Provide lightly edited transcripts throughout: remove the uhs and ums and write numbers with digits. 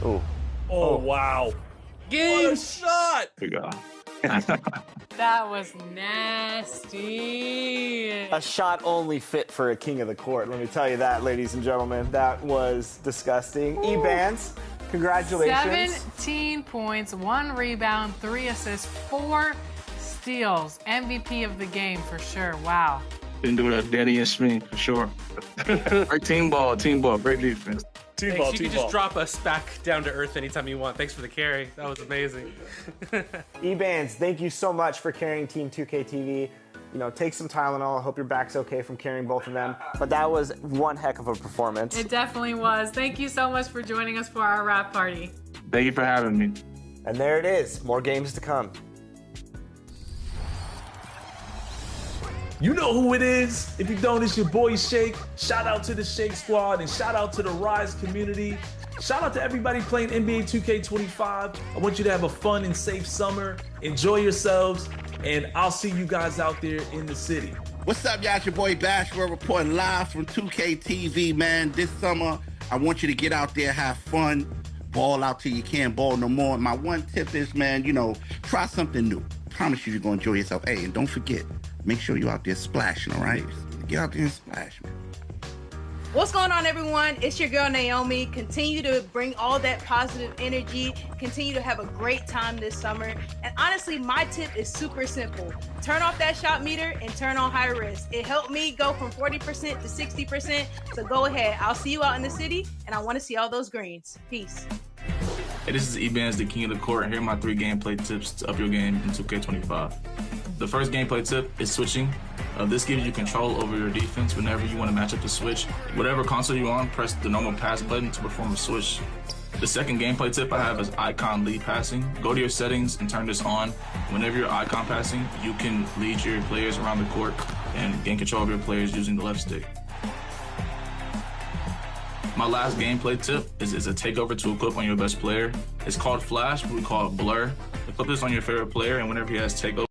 Oh, Oh, oh, wow. What Game. a shot. There you go. That was nasty. a shot only fit for a king of the court. Let me tell you that, ladies and gentlemen. That was disgusting. E-Bands, congratulations. 17 points, 1 rebound, 3 assists, 4 steals. MVP of the game for sure. Wow. Didn't do that, Daddy and Smith, for sure. Great team ball, great defense. Team Thanks. ball, You team can ball. just drop us back down to earth anytime you want. Thanks for the carry. That was amazing. E-Bands, thank you so much for carrying Team 2K TV. You know, take some Tylenol. I hope your back's okay from carrying both of them. But that was one heck of a performance. It definitely was. Thank you so much for joining us for our wrap party. Thank you for having me. And there it is. More games to come. You know who it is. If you don't, it's your boy Shake. Shout out to the Shake Squad and shout out to the Rise community. Shout out to everybody playing NBA 2K25. I want you to have a fun and safe summer. Enjoy yourselves, and I'll see you guys out there in the city. What's up, y'all? It's your boy Bashwell reporting live from 2K TV, man. This summer, I want you to get out there, have fun, ball out till you can't ball no more. My one tip is, man, you know, try something new. Promise you, you're gonna enjoy yourself. Hey, and don't forget, make sure you're out there splashing, all right? Get out there and splash, man. What's going on, everyone? It's your girl Naomi. Continue to bring all that positive energy. Continue to have a great time this summer. And honestly, my tip is super simple. Turn off that shot meter and turn on high risk. It helped me go from 40% to 60%. So go ahead. I'll see you out in the city, and I want to see all those greens. Peace. Hey, this is E-Bands, the king of the court, and here are my 3 gameplay tips to up your game in 2K25. The first gameplay tip is switching. This gives you control over your defense whenever you want to match up the switch. Whatever console you're on, press the normal pass button to perform a switch. The second gameplay tip I have is icon lead passing. Go to your settings and turn this on. Whenever you're icon passing, you can lead your players around the court and gain control of your players using the left stick. My last gameplay tip is a takeover to equip on your best player. It's called Flash, but we call it Blur. Equip this on your favorite player, and whenever he has takeover,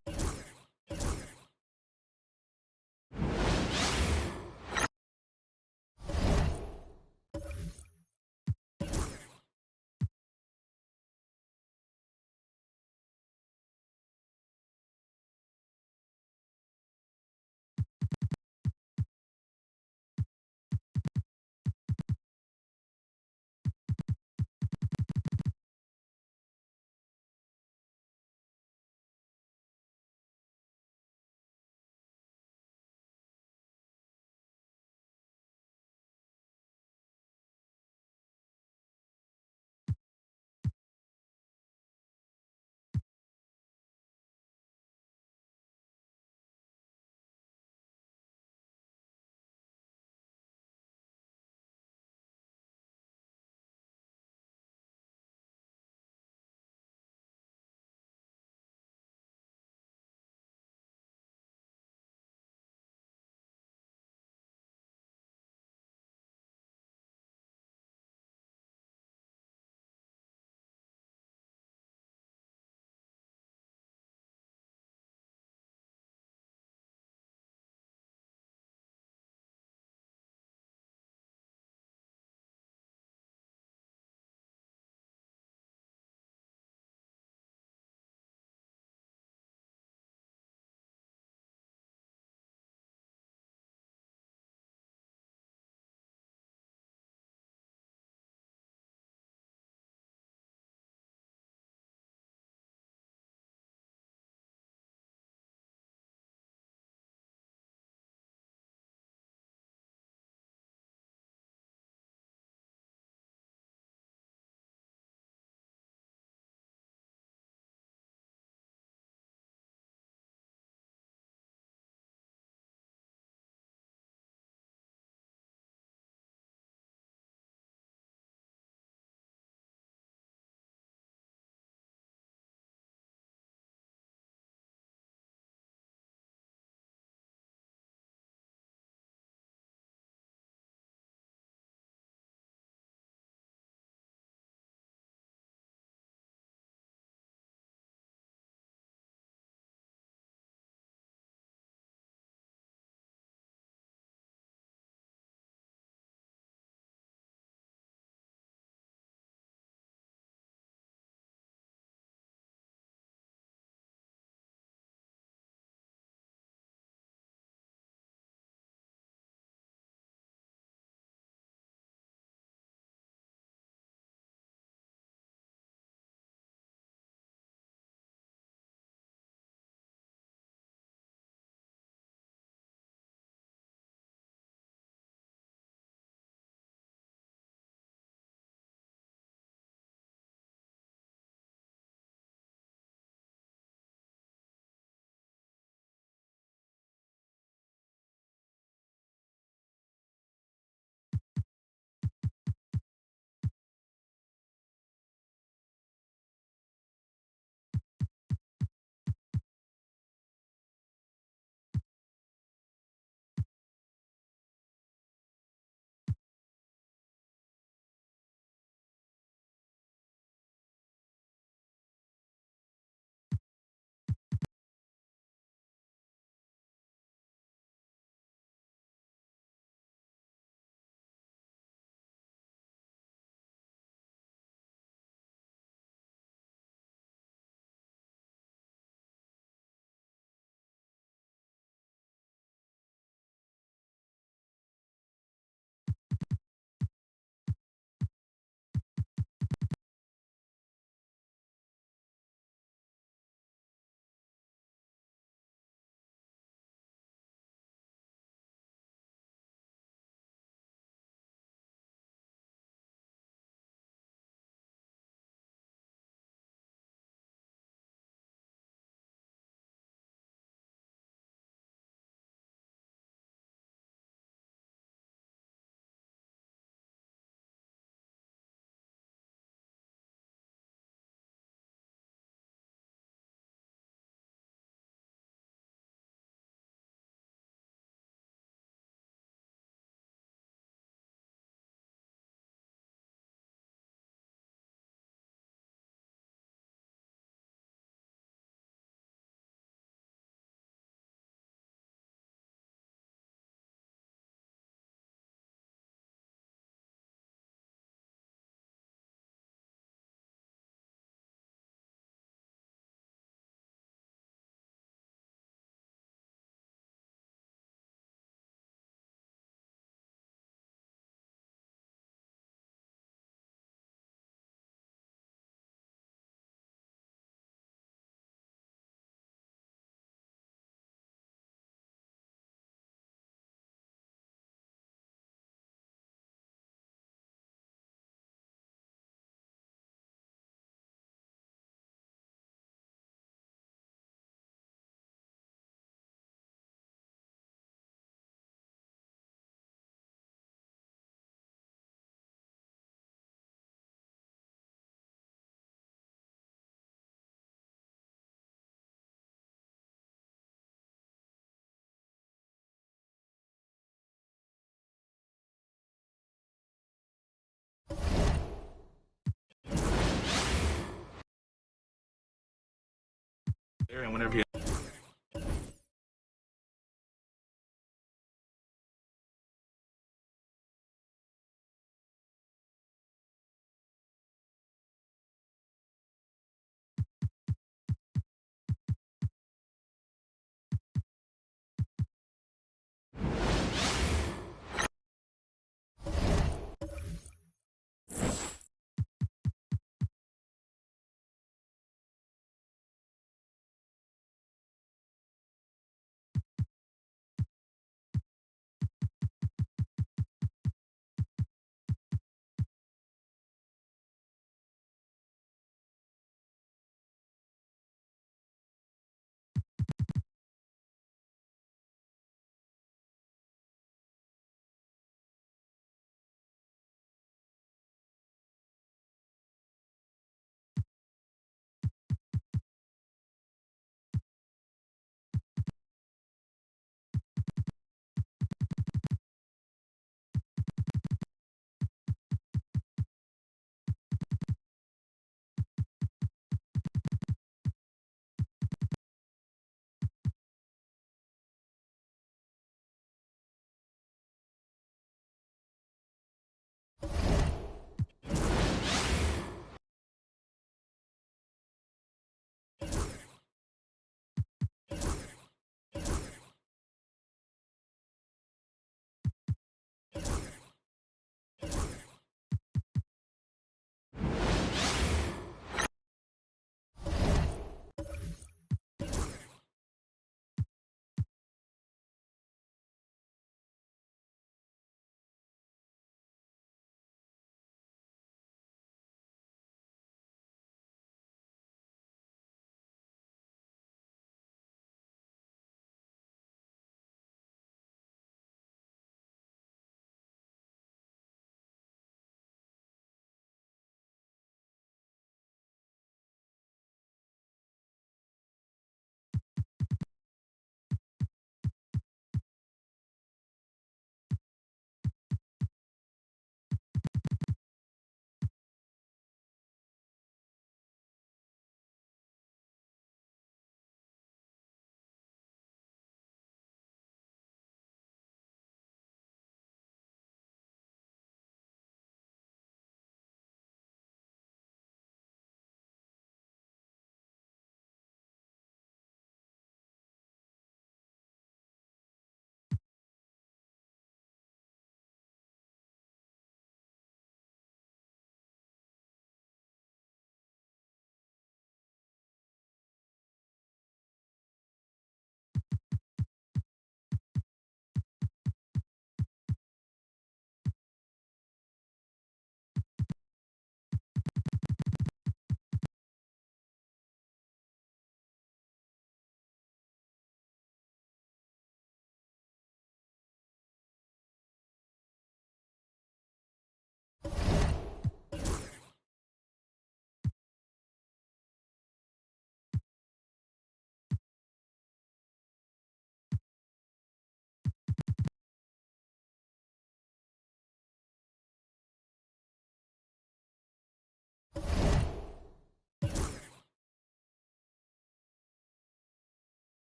And whenever you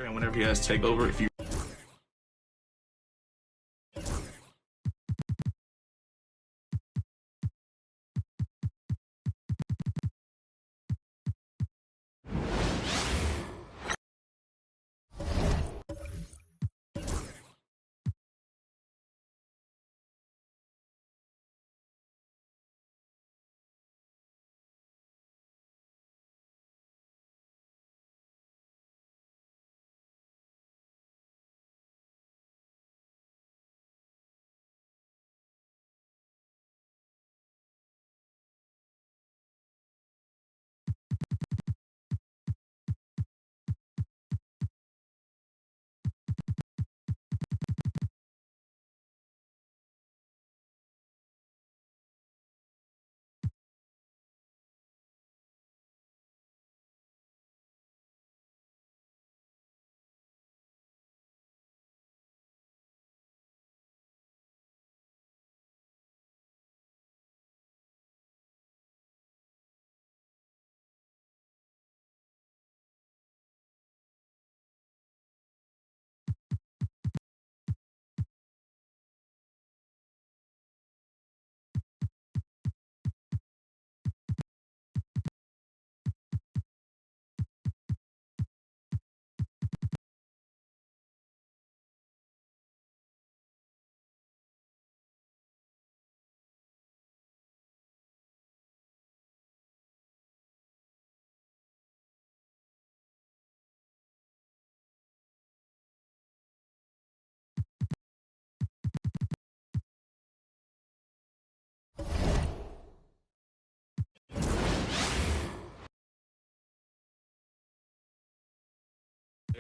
And whenever he has takeover, if you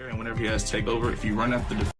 and whenever he has takeover, if you run after the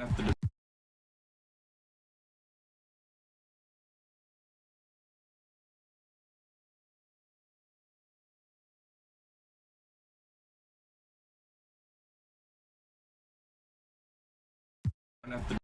After the after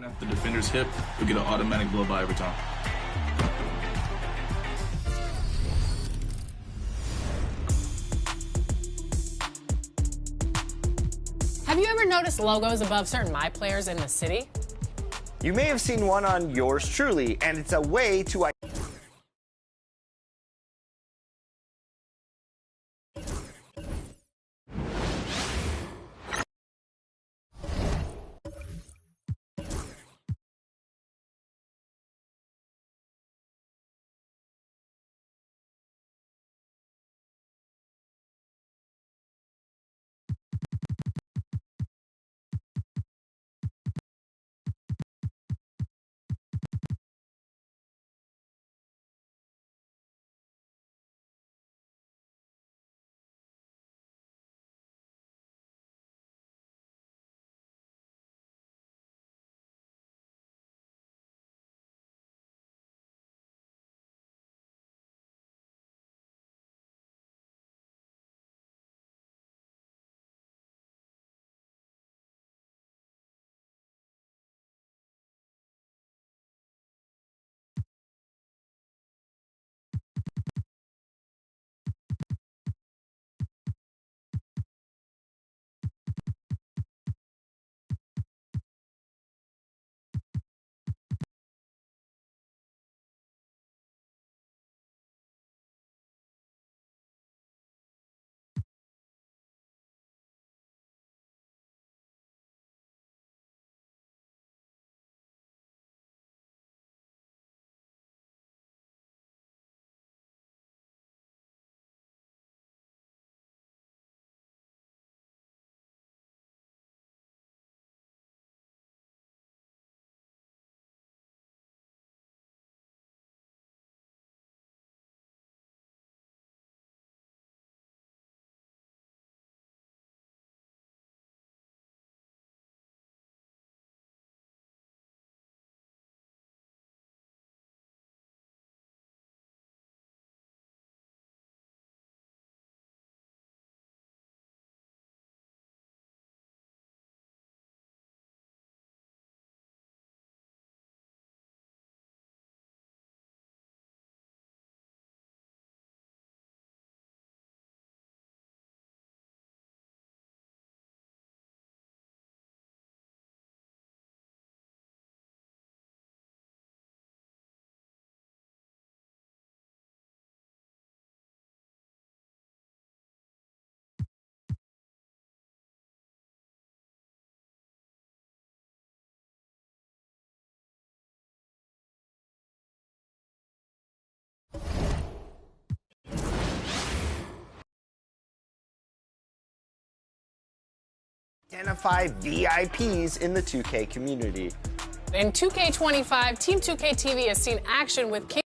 At the defender's hip, you'll get an automatic blow by every time. Have you ever noticed logos above certain My Players in the city? You may have seen one on yours truly, and it's a way to Identify VIPs in the 2K community. In 2K25, Team 2K TV has seen action with King.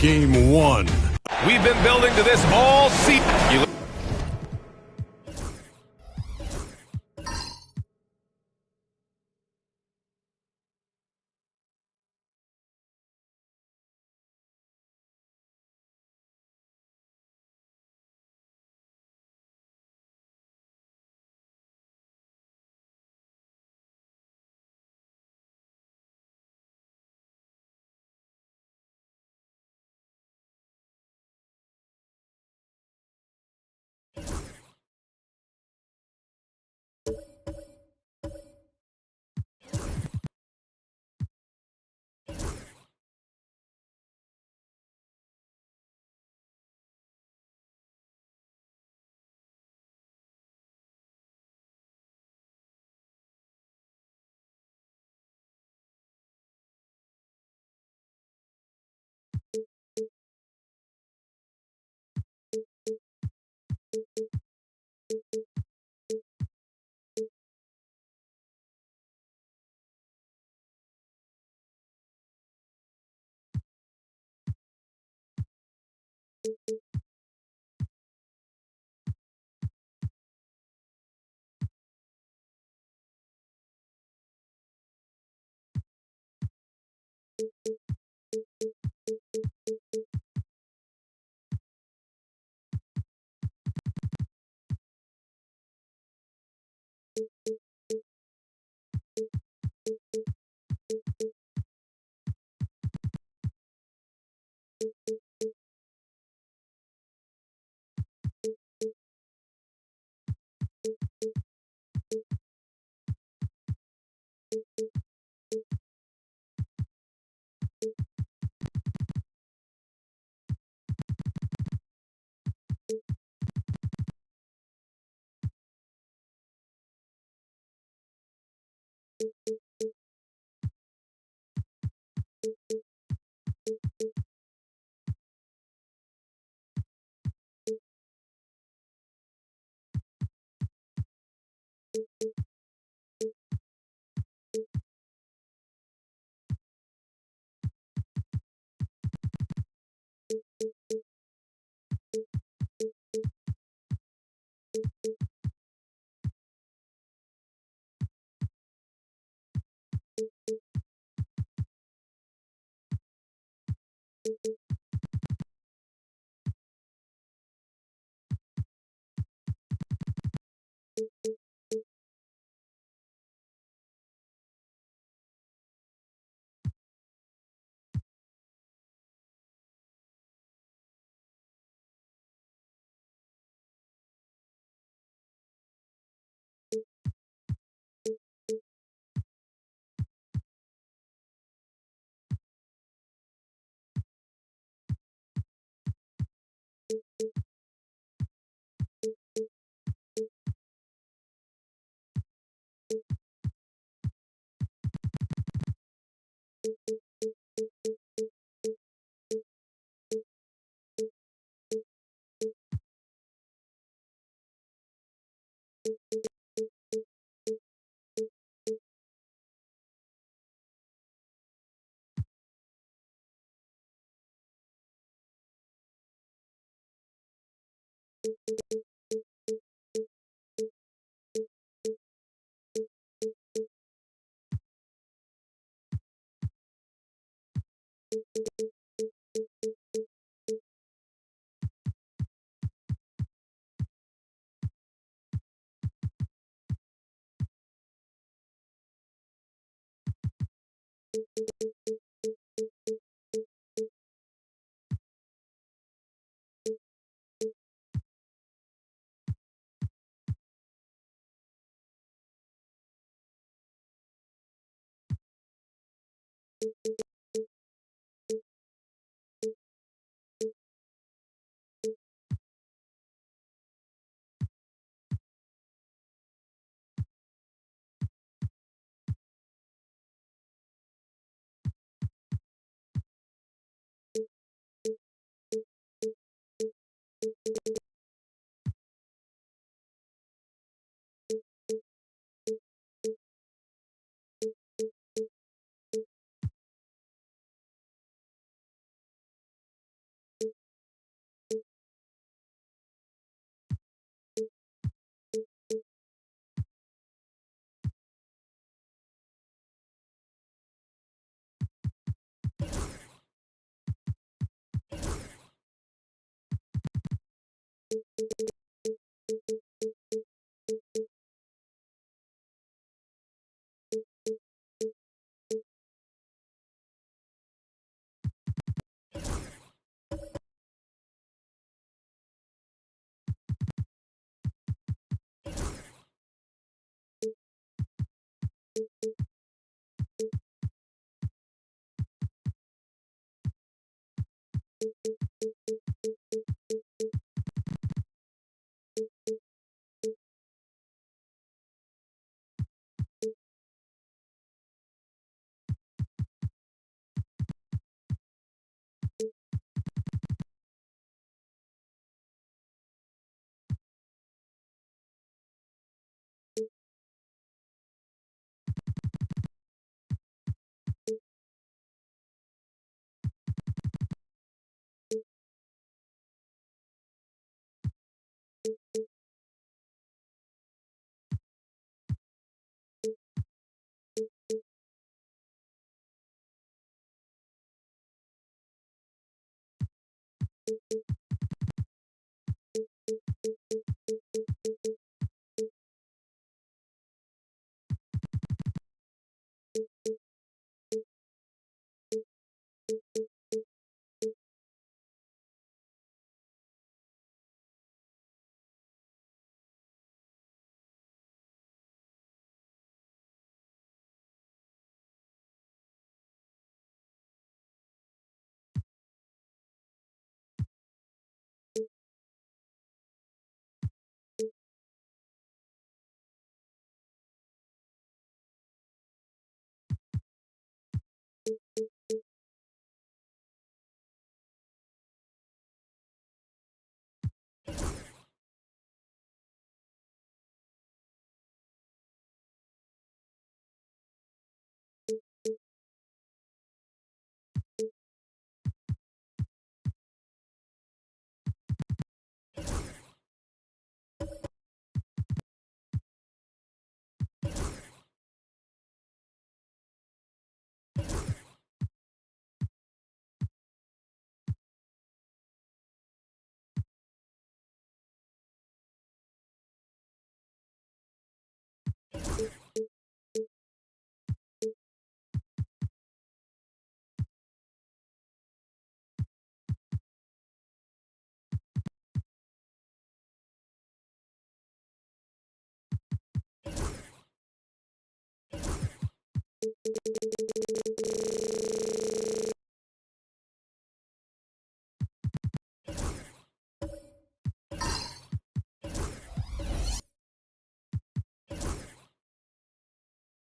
Game 1. We've been building to this all season.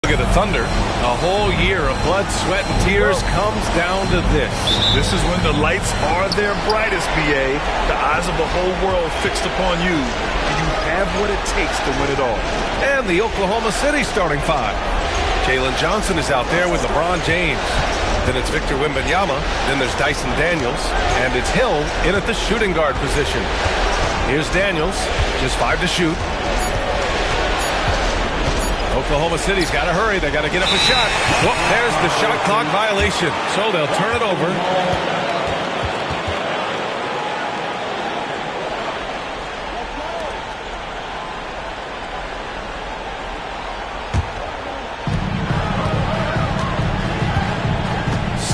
Look at the Thunder. A whole year of blood, sweat, and tears comes down to this. This is when the lights are their brightest, BA. The eyes of the whole world fixed upon you. You have what it takes to win it all. And the Oklahoma City starting five. Jalen Johnson is out there with LeBron James. Then it's Victor Wembanyama. Then there's Dyson Daniels. And it's Hill in at the shooting guard position. Here's Daniels, just 5 to shoot. Oklahoma City's got to hurry. They got to get up a shot. Whoop, there's the shot clock violation. So they'll turn it over.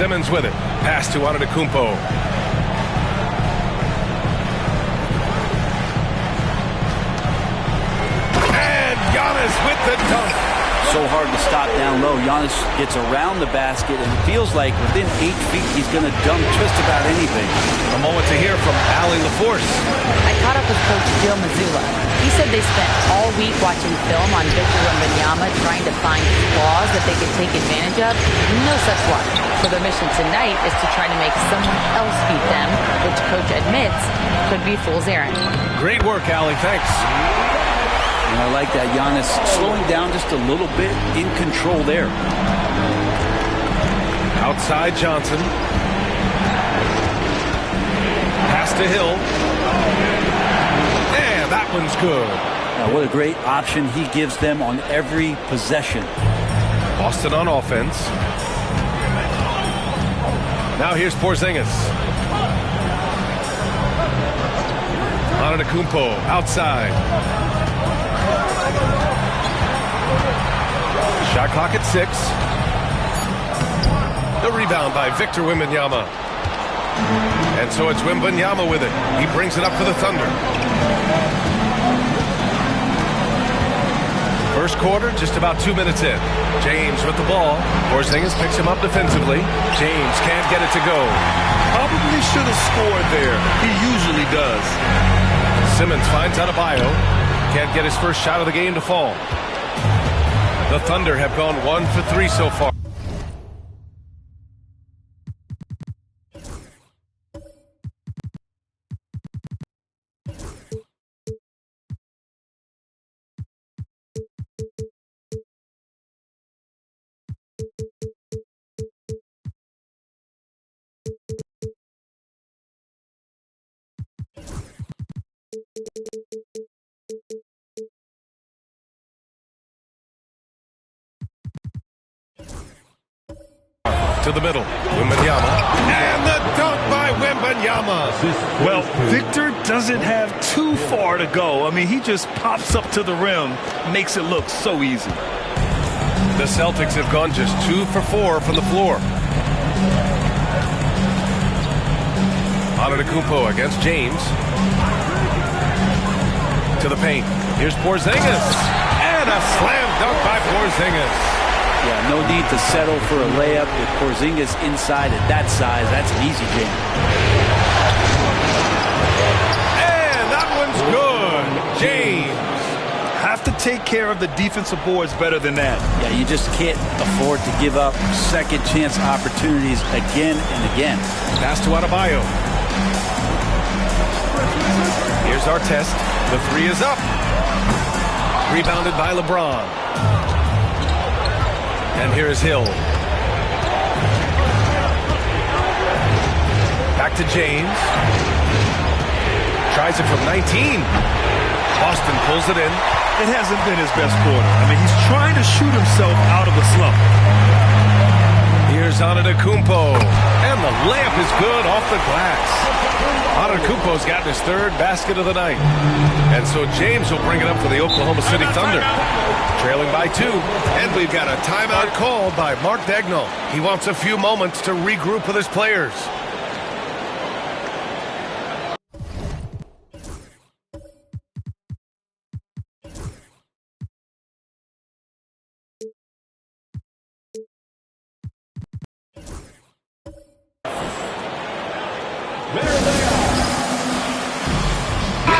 Simmons with it. Pass to Antetokounmpo. And Giannis with the dunk. so hard to stop down low. Giannis gets around the basket, and it feels like within 8 feet he's going to dunk just about anything. A moment to hear from Allie LaForce. I caught up with Coach Bill Mazzulla. He said they spent all week watching film on Victor Wembanyama, trying to find flaws that they could take advantage of. No such luck. So their mission tonight is to try to make someone else beat them, which Coach admits could be fool's errand. Great work, Allie. Thanks. And I like that. Giannis slowing down just a little bit, in control there. Outside Johnson. Pass to Hill. And that one's good. Now, what a great option he gives them on every possession. Boston on offense. Now here's Porzingis. Antetokounmpo outside. Shot clock at 6. The rebound by Victor Wembanyama. And so it's Wembanyama with it. He brings it up for the Thunder. First quarter, just about 2 minutes in. James with the ball. Porzingis picks him up defensively. James can't get it to go. Probably should have scored there. He usually does. Simmons finds Adebayo. Can't get his first shot of the game to fall. The Thunder have gone 1 for 3 so far. To the middle, Wembanyama, and the dunk by Wembanyama. Well, Victor doesn't have too far to go. I mean, he just pops up to the rim, makes it look so easy. The Celtics have gone just 2 for 4 from the floor. Antetokounmpo against James. To the paint. Here's Porzingis, and a slam dunk by Porzingis. Yeah, no need to settle for a layup with Porzingis inside at that size. That's an easy jam. And that one's good. James. Have to take care of the defensive boards better than that. Yeah, you just can't afford to give up second chance opportunities again and again. Pass to Adebayo. Here's our test. The 3 is up. Rebounded by LeBron. And here is Hill. Back to James. Tries it from 19. Boston pulls it in. It hasn't been his best quarter. I mean, he's trying to shoot himself out of a slump. Here's Antetokounmpo. And the layup is good off the glass. Antetokounmpo's gotten his 3rd basket of the night. And so James will bring it up for the Oklahoma City Thunder. Trailing by 2. And we've got a timeout called by Mark Daigneault. He wants a few moments to regroup with his players.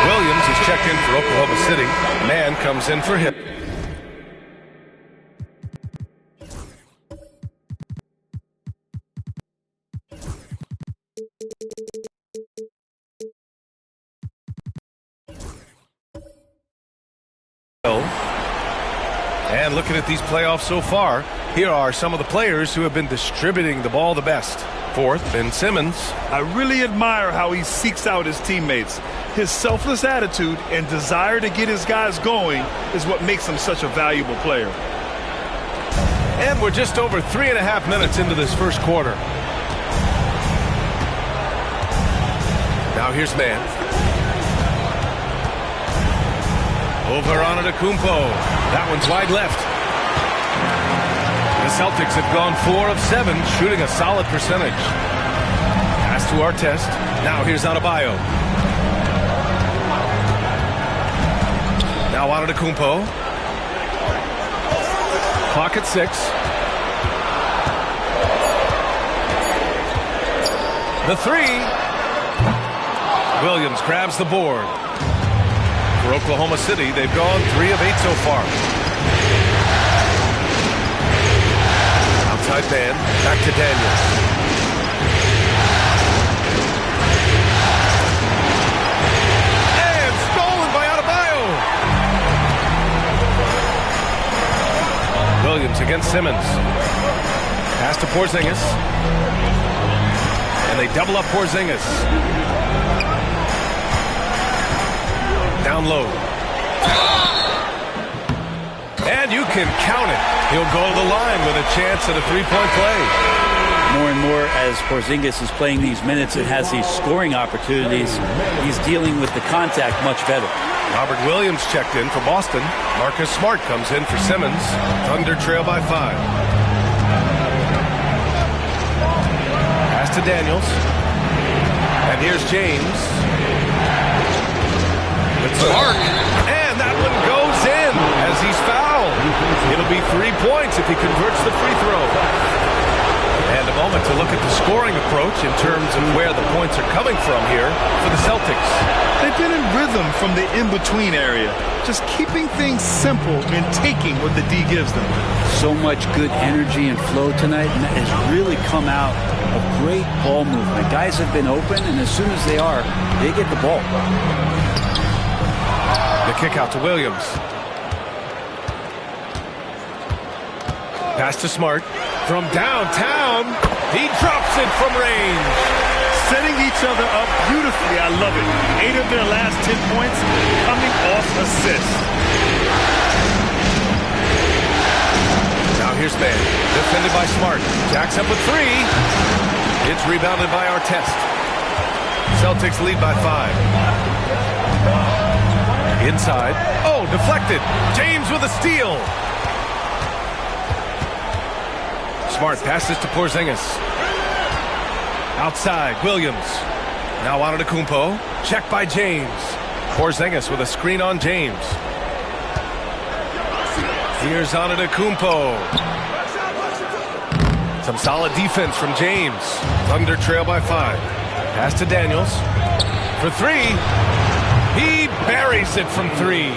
Williams is checked in for Oklahoma City. Man comes in for him. And looking at these playoffs so far, here are some of the players who have been distributing the ball the best. Fourth, Ben Simmons. I really admire how he seeks out his teammates. His selfless attitude and desire to get his guys going is what makes him such a valuable player. And we're just over 3.5 minutes into this first quarter. Now here's Man. Over Antetokounmpo. That one's wide left. The Celtics have gone 4 of 7, shooting a solid percentage. Pass to Artest. Now here's Adebayo. Now Antetokounmpo. Clock at 6. The 3. Williams grabs the board. For Oklahoma City, they've gone 3 of 8 so far. Outside man, back to Daniels. And stolen by Adebayo. Williams against Simmons. Pass to Porzingis. And they double up Porzingis. Down low. And you can count it. He'll go to the line with a chance at a three-point play. More and more as Porzingis is playing these minutes and has these scoring opportunities, he's dealing with the contact much better. Robert Williams checked in for Boston. Marcus Smart comes in for Simmons. Thunder trail by 5. Pass to Daniels. And here's James. With Smart. And that one goes in as he's fouled. It'll be 3 points if he converts the free throw. And a moment to look at the scoring approach in terms of where the points are coming from here for the Celtics. They've been in rhythm from the in-between area, just keeping things simple and taking what the D gives them. So much good energy and flow tonight, and that has really come out of great ball movement. Guys have been open, and as soon as they are, they get the ball. The kick out to Williams. Pass to Smart. From downtown, he drops it from range. Setting each other up beautifully. I love it. 8 of their last 10 points coming off assists. Now here's Mann. Defended by Smart. Jacks up with 3. It's rebounded by Artest. Celtics lead by 5. Inside. Oh, deflected. James with a steal. Smart passes to Porzingis. Outside, Williams. Now Antetokounmpo. Check by James. Porzingis with a screen on James. Here's Antetokounmpo. Some solid defense from James. Thunder trail by 5. Pass to Daniels. For 3. He buries it from 3.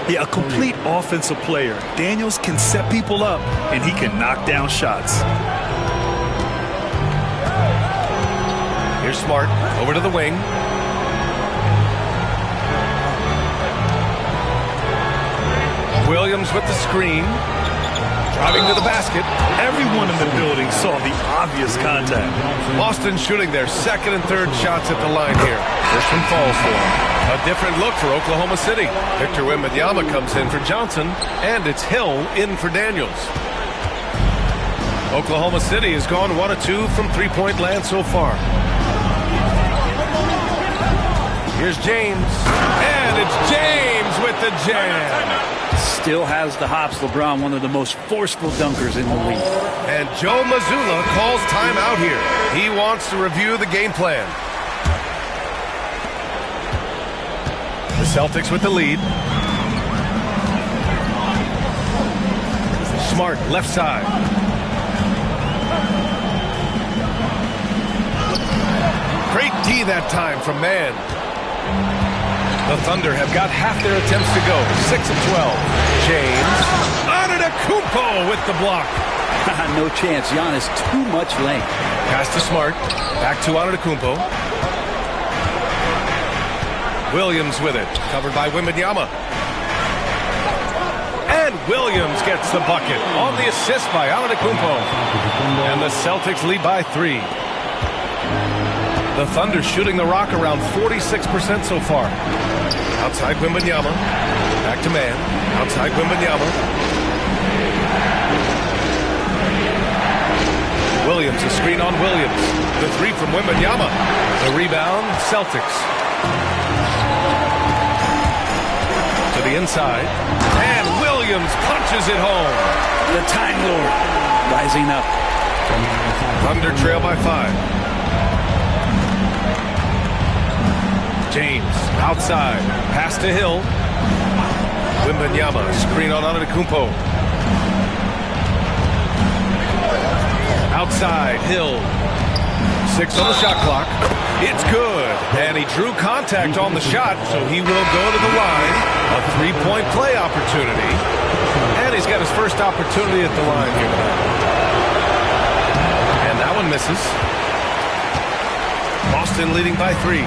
Yeah, a complete offensive player. Daniels can set people up, and he can knock down shots. Here's Smart, over to the wing. Williams with the screen. Driving to the basket. Everyone in the building saw the obvious contact. Boston shooting their second and third shots at the line here. First one falls for him. A different look for Oklahoma City. Victor Wembanyama comes in for Johnson, and it's Hill in for Daniels. Oklahoma City has gone 1 of 2 from three-point land so far. Here's James, and it's James with the jam. Still has the hops. LeBron, one of the most forceful dunkers in the league. And Joe Mazzulla calls timeout here. He wants to review the game plan. The Celtics with the lead. Smart, left side. Great D that time from Mann. The Thunder have got half their attempts to go. 6 of 12. James. Antetokounmpo with the block. No chance. Giannis, too much length. Pass to Smart. Back to Antetokounmpo. Williams with it. Covered by Wembanyama. And Williams gets the bucket on the assist by Antetokounmpo. And the Celtics lead by 3. The Thunder shooting the rock around 46% so far. Outside Wembanyama. Back to Mann. Outside Wembanyama. Williams, a screen on Williams. The 3 from Wembanyama. The rebound, Celtics. To the inside. And Williams punches it home. The Time Lord rising up. Thunder trail by 5. James, outside, pass to Hill. Wembanyama, screen on Antetokounmpo. Outside, Hill. 6 on the shot clock. It's good. And he drew contact on the shot, so he will go to the line. A three-point play opportunity. And he's got his first opportunity at the line here tonight. And that one misses. Boston leading by 3.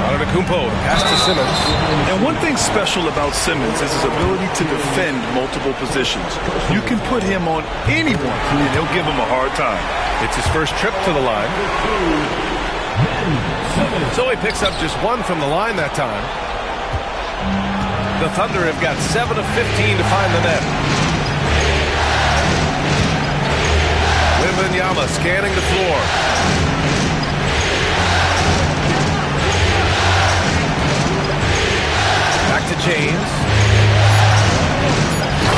Antetokounmpo, pass to Simmons. And one thing special about Simmons is his ability to defend multiple positions. You can put him on anyone, and he'll give him a hard time. It's his first trip to the line. So he picks up just 1 from the line that time. The Thunder have got 7 of 15 to find the net. Wembanyama scanning the floor. Back to James.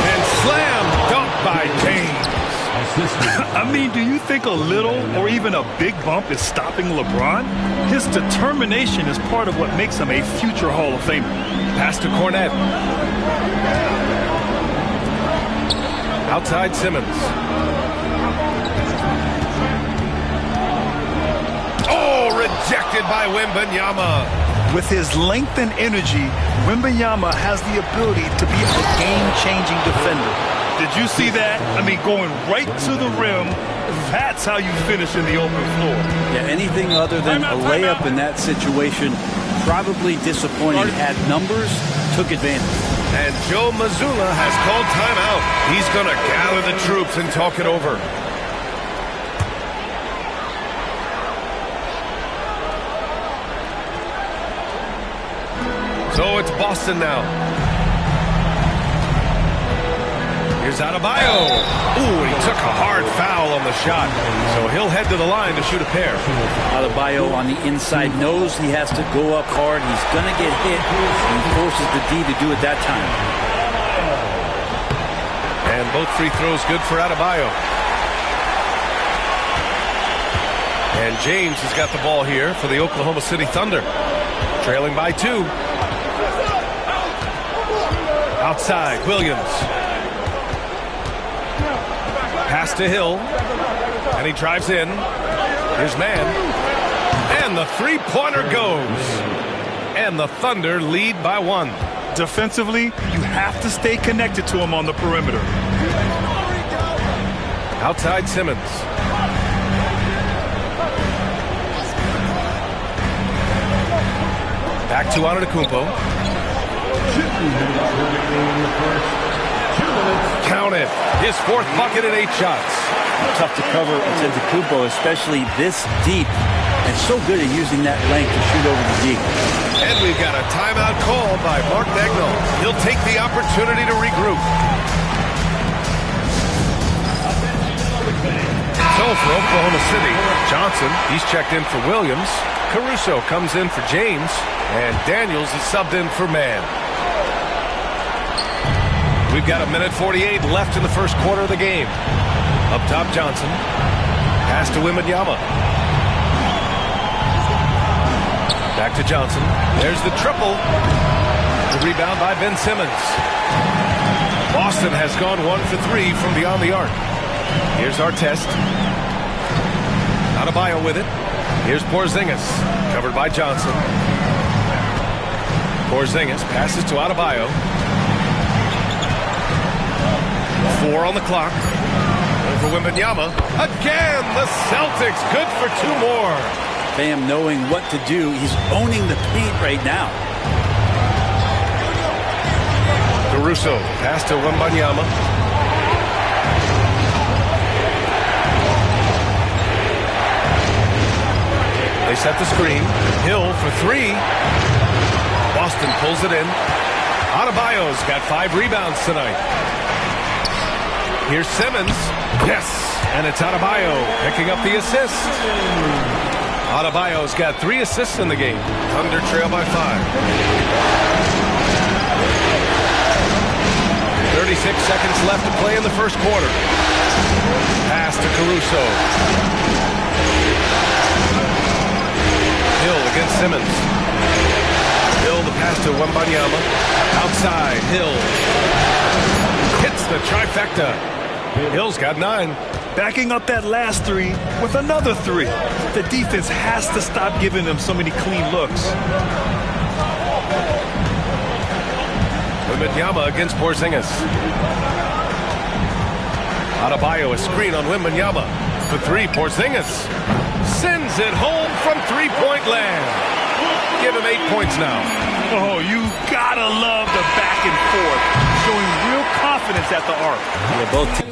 And slam dunk by James. I mean, do you think a little or even a big bump is stopping LeBron? His determination is part of what makes him a future Hall of Famer. Pass to Cornette. Outside Simmons. Oh, rejected by Wembanyama. With his length and energy, Wembanyama has the ability to be a game-changing defender. Did you see that? I mean, going right to the rim, that's how you finish in the open floor. Yeah, anything other than a layup in that situation, probably disappointing. Had numbers, took advantage. And Joe Mazzulla has called timeout. He's going to gather the troops and talk it over. So it's Boston now. Here's Adebayo. Ooh, he took a hard foul on the shot. So he'll head to the line to shoot a pair. Adebayo on the inside knows he has to go up hard. He's going to get hit. He forces the D to do it that time. And both free throws good for Adebayo. And James has got the ball here for the Oklahoma City Thunder. Trailing by 2. Outside, Williams. Pass to Hill. And he drives in. Here's Mann. And the three-pointer goes. And the Thunder lead by 1. Defensively, you have to stay connected to him on the perimeter. Outside Simmons. Back to Antetokounmpo. Count it. His 4th bucket in 8 shots. Tough to cover Antetokounmpo, especially this deep. And so good at using that length to shoot over the deep. And we've got a timeout call by Mark Daigneault. He'll take the opportunity to regroup. So for Oklahoma City, Johnson, he's checked in for Williams. Caruso comes in for James. And Daniels is subbed in for Mann. We've got 1:48 left in the first quarter of the game. Up top, Johnson. Pass to Wembanyama. Back to Johnson. There's the triple. The rebound by Ben Simmons. Boston has gone 1 for 3 from beyond the arc. Here's Artest. Adebayo with it. Here's Porzingis. Covered by Johnson. Porzingis passes to Adebayo. 4 on the clock. Over Wembanyama. Again, the Celtics good for 2 more. Bam knowing what to do. He's owning the paint right now. Caruso pass to Wembanyama. They set the screen. Hill for 3. Boston pulls it in. Adebayo's got 5 rebounds tonight. Here's Simmons. Yes. And it's Adebayo picking up the assist. Adebayo's got 3 assists in the game. Thunder trail by 5. 36 seconds left to play in the first quarter. Pass to Caruso. Hill against Simmons. Hill the pass to Wembanyama. Outside, Hill. Hits the trifecta. Hill's got 9. backing up that last three with another three. The defense has to stop giving them so many clean looks. Wembanyama against Porzingis. Adebayo, a screen on Wembanyama. For three, Porzingis sends it home from three-point land. Give him 8 points now. Oh, you gotta love the back and forth, showing real confidence at the arc. Yeah, both teams.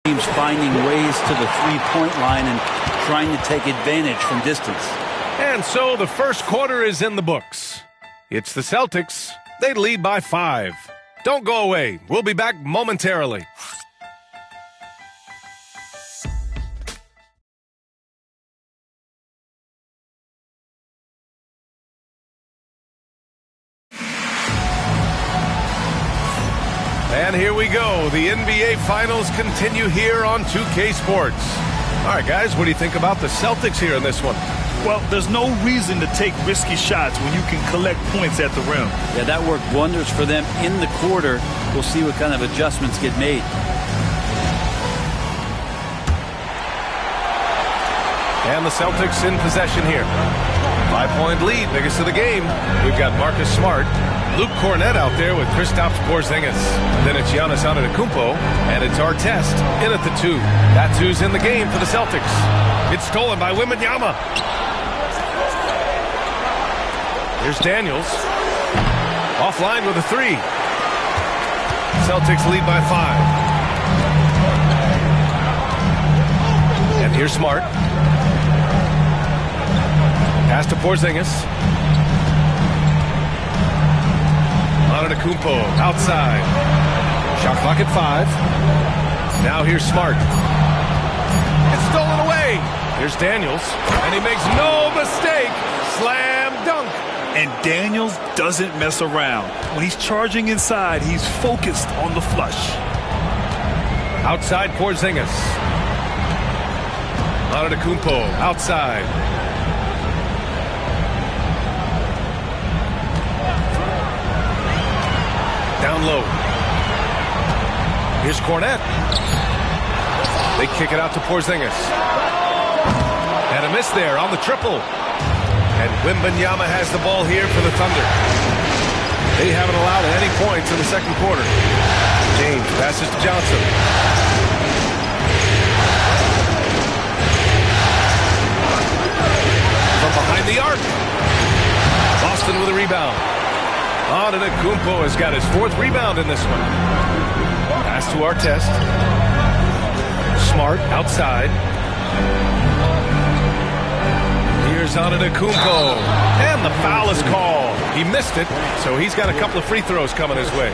Teams finding ways to the three-point line and trying to take advantage from distance. And so the first quarter is in the books. It's the Celtics. They lead by 5. Don't go away. We'll be back momentarily. And here we go. The NBA Finals continue here on 2K Sports. All right, guys, what do you think about the Celtics here in this one? Well, there's no reason to take risky shots when you can collect points at the rim. Yeah, that worked wonders for them in the quarter. We'll see what kind of adjustments get made. And the Celtics in possession here. 5-point lead, biggest of the game. We've got Marcus Smart, Luke Cornett out there with Kristaps Porzingis. Then it's Giannis Antetokounmpo, and it's Artest in at the 2. That's who's in the game for the Celtics. It's stolen by Wembanyama. Here's Daniels. Offline with a 3. Celtics lead by 5. And here's Smart. Pass to Porzingis. Antetokounmpo outside. Shot clock at 5. Now here's Smart. It's stolen away. Here's Daniels. And he makes no mistake. Slam dunk. And Daniels doesn't mess around. When he's charging inside, he's focused on the flush. Outside Porzingis. Antetokounmpo outside. Down low. Here's Cornett. They kick it out to Porzingis. And a miss there on the triple. And Wembanyama has the ball here for the Thunder. They haven't allowed any points in the second quarter. James passes to Johnson. Antetokounmpo has got his 4th rebound in this one. Pass to Artest. Smart outside. Here's Antetokounmpo. And the foul is called. He missed it, so he's got a couple of free throws coming his way.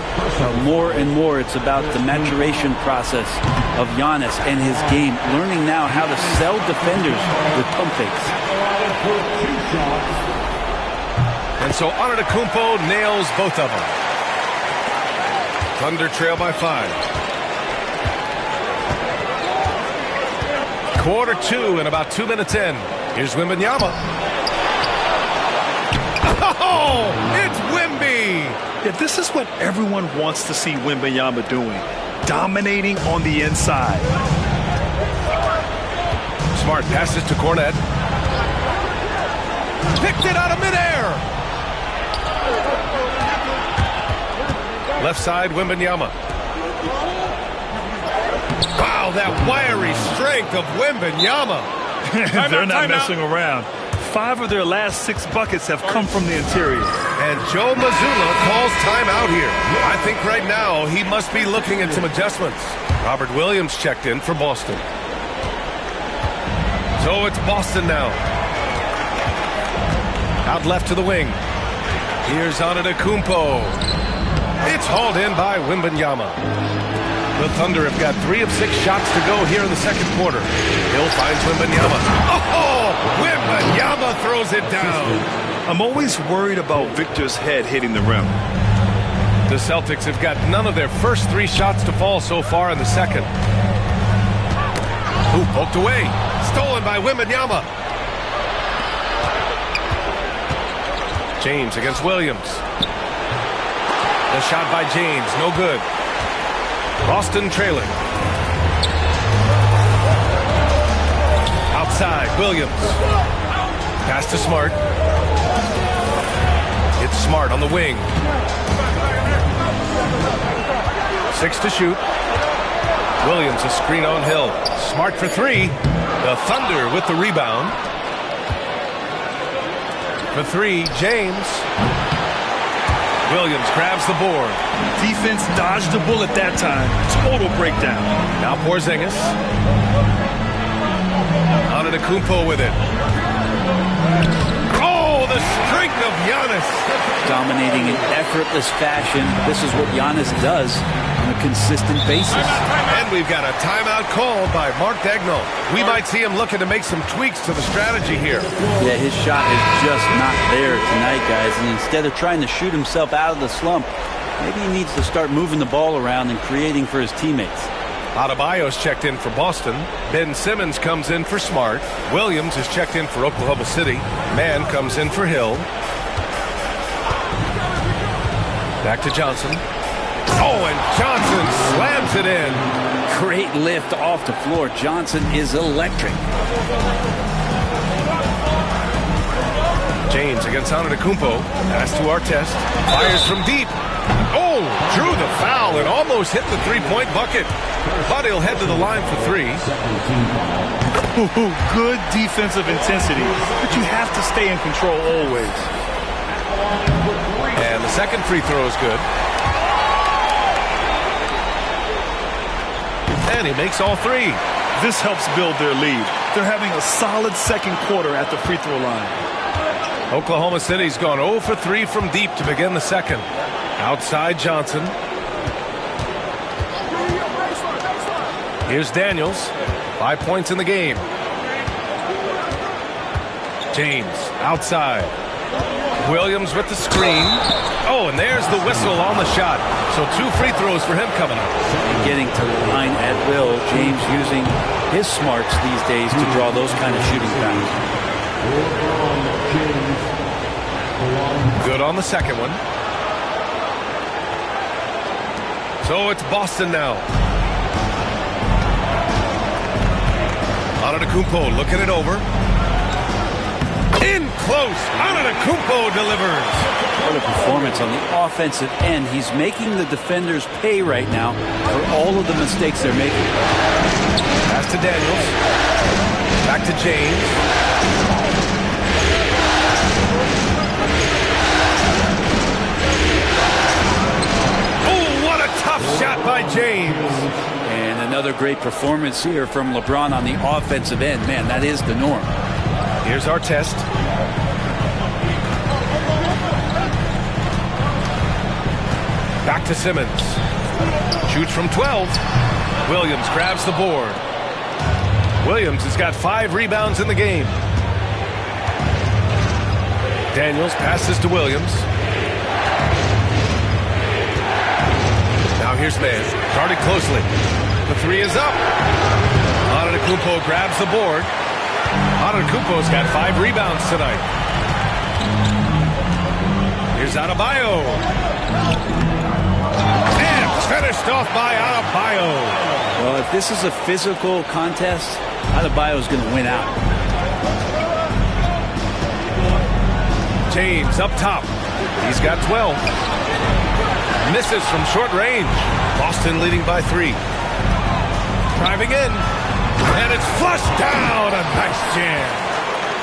More and more, it's about the maturation process of Giannis and his game, learning now how to sell defenders with pump fakes. And so Antetokounmpo nails both of them. Thunder trail by 5. Quarter 2 and about 2 minutes in. Here's Wembanyama. Oh, it's Wemby! Yeah, this is what everyone wants to see Wembanyama doing. Dominating on the inside. Smart passes to Cornette. Picked it out of midair. Left side, Wembanyama. Wow, that wiry strength of Wembanyama. They're not messing around. 5 of their last 6 buckets have come from the interior. And Joe Mazzulla calls timeout here. I think right now he must be looking at some adjustments. Robert Williams checked in for Boston. So it's Boston now. Out left to the wing. Here's Antetokounmpo. It's hauled in by Wembanyama. The Thunder have got 3 of 6 shots to go here in the second quarter. Hill finds Wembanyama. Oh, Wembanyama throws it down. I'm always worried about Victor's head hitting the rim. The Celtics have got none of their first 3 shots to fall so far in the second. Ooh, poked away. Stolen by Wembanyama. James against Williams. The shot by James, no good. Boston trailing. Outside, Williams. Pass to Smart. It's Smart on the wing. 6 to shoot. Williams a screen on Hill. Smart for 3. The Thunder with the rebound. For 3, James. Williams grabs the board. Defense dodged the bullet that time. Total breakdown. Now Porzingis. Antetokounmpo with it. Oh, the strength of Giannis. Dominating in effortless fashion. This is what Giannis does on a consistent basis. And we've got a timeout called by Mark Daigneault. We might see him looking to make some tweaks to the strategy here. Yeah, his shot is just not there tonight, guys. And instead of trying to shoot himself out of the slump, maybe he needs to start moving the ball around and creating for his teammates. Adebayo's checked in for Boston. Ben Simmons comes in for Smart. Williams is checked in for Oklahoma City. Mann comes in for Hill. Back to Johnson. Oh, and Johnson slams it in. Great lift off the floor. Johnson is electric. James against Antetokounmpo. Pass to Artest. Fires from deep. Oh, drew the foul and almost hit the 3-point bucket. But he'll head to the line for 3. Good defensive intensity, but you have to stay in control always. And the second free throw is good. And he makes all 3. This helps build their lead. They're having a solid second quarter at the free throw line. Oklahoma City's gone 0 for 3 from deep to begin the second. Outside Johnson. Here's Daniels. 5 points in the game. James outside. Williams with the screen. Oh, and there's the whistle on the shot. So 2 free throws for him coming up. And getting to the line at will. James using his smarts these days to draw those kind of shooting fouls. Good on the second one. So it's Boston now. Antetokounmpo looking it over. In close. Antetokounmpo delivers. What a performance on the offensive end. He's making the defenders pay right now for all of the mistakes they're making. Pass to Daniels. Back to James. shot by James. And another great performance here from LeBron on the offensive end. Man, that is the norm. Here's our test. Back to Simmons. Shoots from 12. Williams grabs the board. Williams has got 5 rebounds in the game. Daniels passes to Williams. Now here's Mann. Guarded closely. The 3 is up. Antetokounmpo grabs the board. Antetokounmpo's got 5 rebounds tonight. Here's Adebayo. And finished off by Adebayo. Well, if this is a physical contest, Adebayo's going to win out. James up top. He's got 12. Misses from short range. Boston leading by 3. Driving in. And it's flushed down. A nice jam.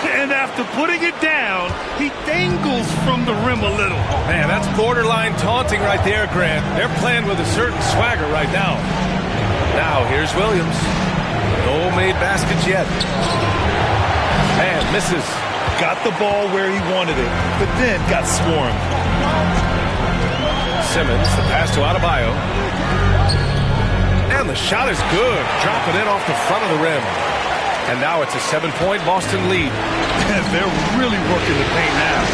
And after putting it down, he dangles from the rim a little. Man, that's borderline taunting right there, Grant. They're playing with a certain swagger right now. Now, here's Williams. No made baskets yet. And misses. Got the ball where he wanted it, but then got swarmed. Simmons, the pass to Adebayo. And the shot is good. Dropping in off the front of the rim. And now it's a 7-point Boston lead. They're really working the paint now.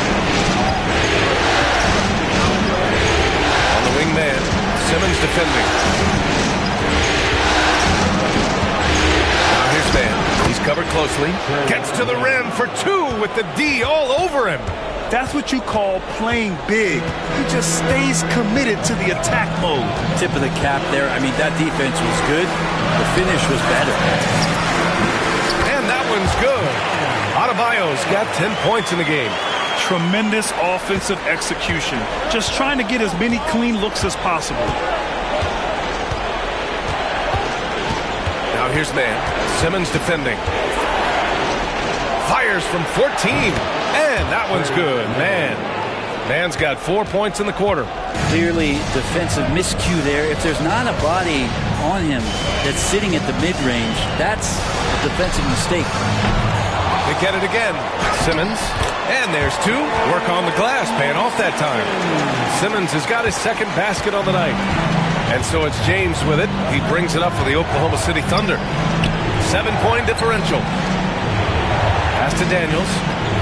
On the wing man, Simmons defending. Now here's Mann. He's covered closely. Gets to the rim for 2 with the D all over him. That's what you call playing big. He just stays committed to the attack mode. Tip of the cap there. I mean, that defense was good. The finish was better. And that one's good. Adebayo's got 10 points in the game. Tremendous offensive execution. Just trying to get as many clean looks as possible. Now here's Mann. Simmons defending. Fires from 14. And that one's good. Mann's got 4 points in the quarter. Clearly defensive miscue there. If there's not a body on him that's sitting at the mid-range, that's a defensive mistake. They get it again. Simmons. And there's 2. Work on the glass, paying off that time. Simmons has got his second basket on the night. And so it's James with it. He brings it up for the Oklahoma City Thunder. 7-point differential. Pass to Daniels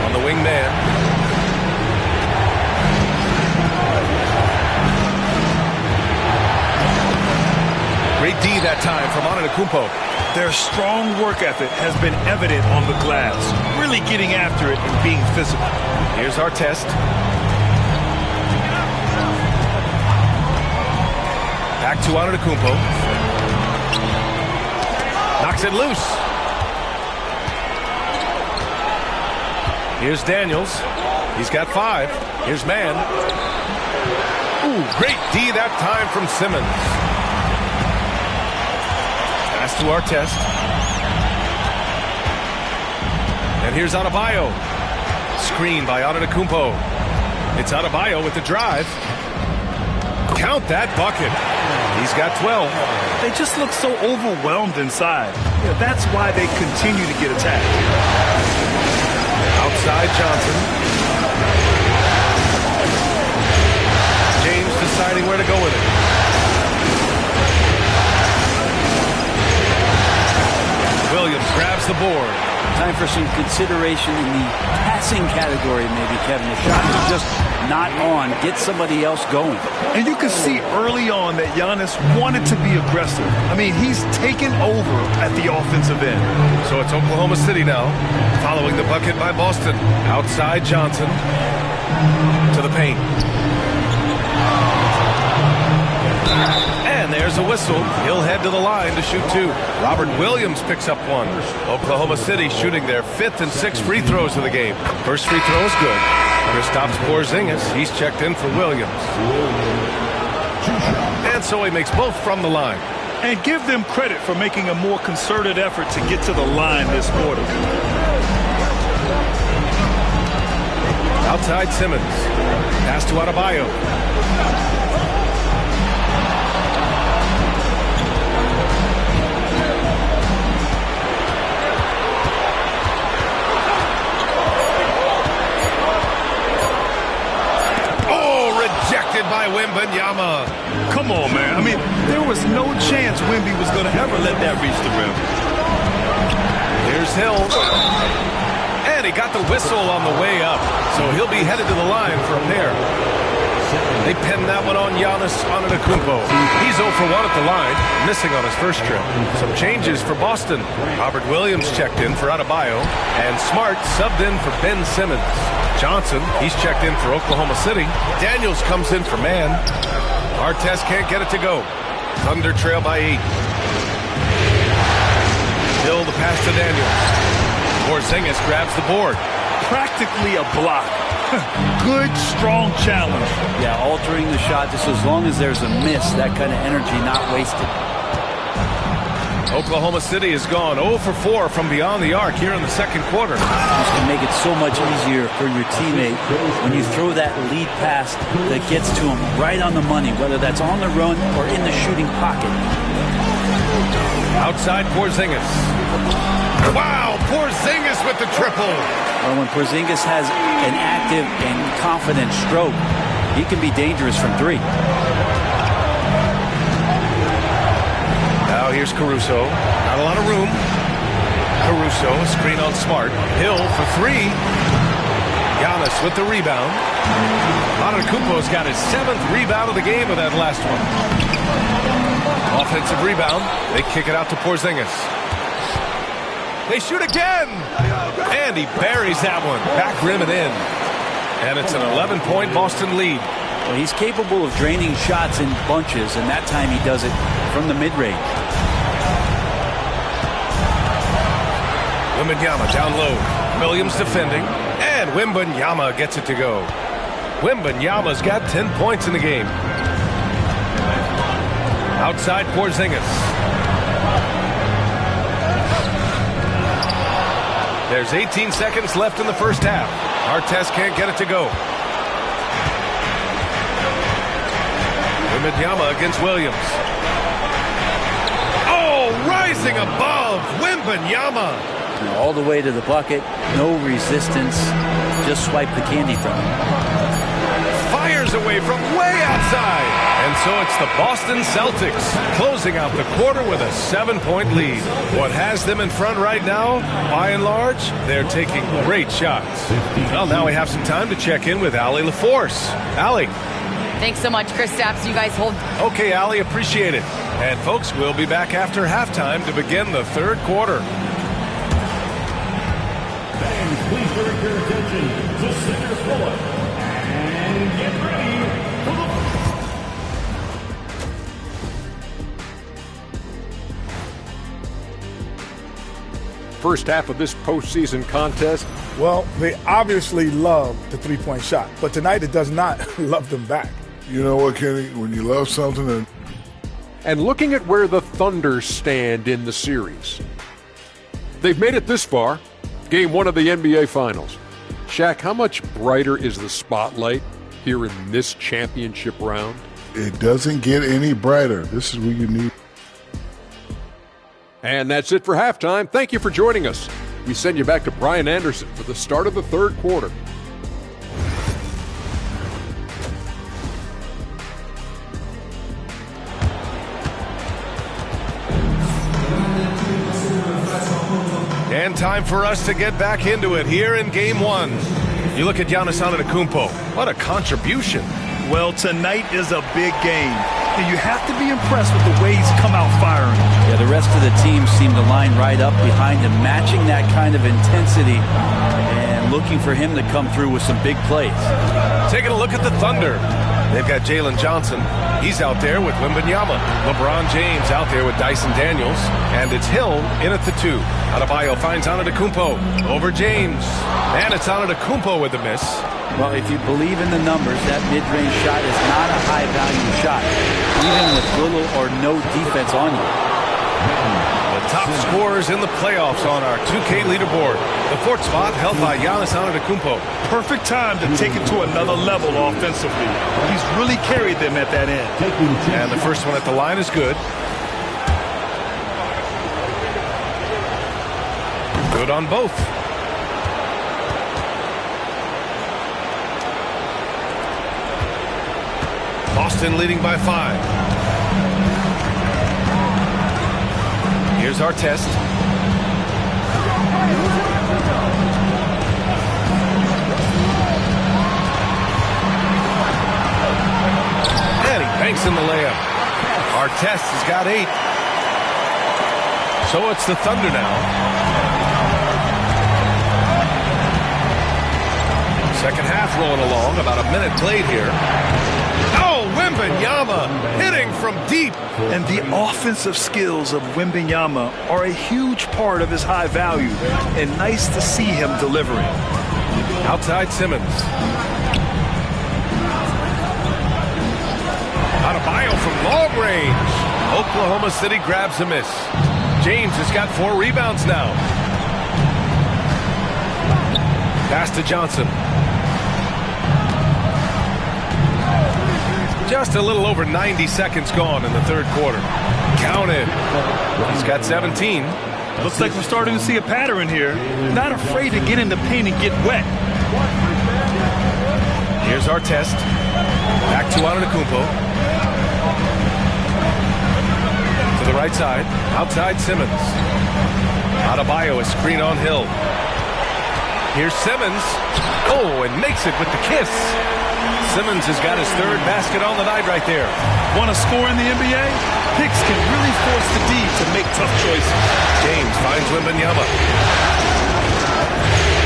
on the wing man. Great D that time from Antetokounmpo. Their strong work ethic has been evident on the glass. Really getting after it and being physical. Here's our test. Back to Antetokounmpo. Knocks it loose. Here's Daniels. He's got 5. Here's Mann. Ooh, great D that time from Simmons. Pass to Artest. And here's Adebayo. Screen by Antetokounmpo. It's Adebayo with the drive. Count that bucket. He's got 12. They just look so overwhelmed inside. Yeah, that's why they continue to get attacked. Outside Johnson. James deciding where to go with it. Williams grabs the board. Time for some consideration in the passing category, maybe, Kevin. The shot is just not on. Get somebody else going. And you can see early on that Giannis wanted to be aggressive. I mean, he's taken over at the offensive end. So it's Oklahoma City now, following the bucket by Boston. Outside Johnson to the paint. And there's a whistle. He'll head to the line to shoot 2. Robert Williams picks up 1. Oklahoma City shooting their 5th and 6th free throws of the game. First free throw is good. Kristaps Porzingis, he's checked in for Williams. And so he makes both from the line. And give them credit for making a more concerted effort to get to the line this quarter. Outside Simmons. Pass to Adebayo. chance Wemby was going to ever let that reach the rim. Here's Hill. And he got the whistle on the way up, so he'll be headed to the line from there. They pinned that one on Giannis Antetokounmpo. He's 0 for 1 at the line, missing on his first trip. Some changes for Boston. Robert Williams checked in for Adebayo, and Smart subbed in for Ben Simmons. Johnson, he's checked in for Oklahoma City. Daniels comes in for Mann. Artest can't get it to go. Thunder trail by 8. Hill the pass to Daniels. Porzingis grabs the board. Practically a block. Good, strong challenge. Yeah, altering the shot just as long as there's a miss, that kind of energy not wasted. Oklahoma City has gone 0 for 4 from beyond the arc here in the second quarter. This can make it so much easier for your teammate when you throw that lead pass that gets to him right on the money, whether that's on the run or in the shooting pocket. Outside Porzingis. Wow, Porzingis with the triple. Well, when Porzingis has an active and confident stroke, he can be dangerous from 3. Now here's Caruso. Not a lot of room. Caruso, a screen on Smart. Hill for 3. Giannis with the rebound. Antetokounmpo's got his 7th rebound of the game with that last one. Offensive rebound. They kick it out to Porzingis. They shoot again. And he buries that one. Back rim and in. And it's an 11-point Boston lead. Well, he's capable of draining shots in bunches, and that time he does it from the mid-range. Wembanyama down low. Williams defending. And Wembanyama gets it to go. Wembanyama's got 10 points in the game. Outside Porzingis. There's 18 seconds left in the first half. Artest can't get it to go. Wembanyama against Williams. Oh, rising above Wembanyama. All the way to the bucket, no resistance, just swipe the candy from him. Fires away from way outside. And so it's the Boston Celtics closing out the quarter with a 7-point lead. What has them in front right now, by and large, they're taking great shots. Well, now we have some time to check in with Allie LaForce. Allie. Thanks so much, Kristaps. You guys hold. Okay, Allie, appreciate it. And folks, we'll be back after halftime to begin the third quarter. Fans, please direct your attention to center court and get ready for the first half of this postseason contest? Well, they obviously love the three-point shot, but tonight it does not love them back. You know what, Kenny? When you love something and looking at where the Thunder stand in the series. They've made it this far, game 1 of the NBA Finals. Shaq, how much brighter is the spotlight here in this championship round? It doesn't get any brighter. This is what you need. And that's it for halftime. Thank you for joining us. We send you back to Brian Anderson for the start of the third quarter. And time for us to get back into it here in game 1. You look at Giannis Antetokounmpo. What a contribution. Well, tonight is a big game. And you have to be impressed with the way he's come out firing. Yeah, the rest of the team seem to line right up behind him, matching that kind of intensity and looking for him to come through with some big plays. Taking a look at the Thunder. They've got Jalen Johnson. He's out there with Wembanyama. LeBron James out there with Dyson Daniels. And it's Hill in at the 2. Adebayo finds Antetokounmpo over James. And it's Antetokounmpo with the miss. Well, if you believe in the numbers, that mid-range shot is not a high-value shot, even with little or no defense on you. The top scorers in the playoffs on our 2K leaderboard. The 4th spot held by Giannis Antetokounmpo. Perfect time to take it to another level offensively. He's really carried them at that end. And the first one at the line is good. Good on both. Boston leading by 5. Here's Artest. And he banks in the layup. Artest has got 8. So it's the Thunder now. Second half rolling along, about a minute played here. Oh, Wembanyama hitting from deep. And the offensive skills of Wembanyama are a huge part of his high value, and nice to see him delivering. Outside Simmons. Adebayo from long range. Oklahoma City grabs a miss. James has got 4 rebounds now. Pass to Johnson. Just a little over 90 seconds gone in the third quarter. Counted. He's got 17. Looks like we're starting to see a pattern here. Not afraid to get in the paint and get wet. Here's Artest. Back to Antetokounmpo. To the right side. Outside Simmons. Adebayo, a screen on Hill. Here's Simmons. Oh, and makes it with the kiss. Simmons has got his 3rd basket on the night right there. Want to score in the NBA? Picks can really force the D to make tough choices. James finds Wembanyama.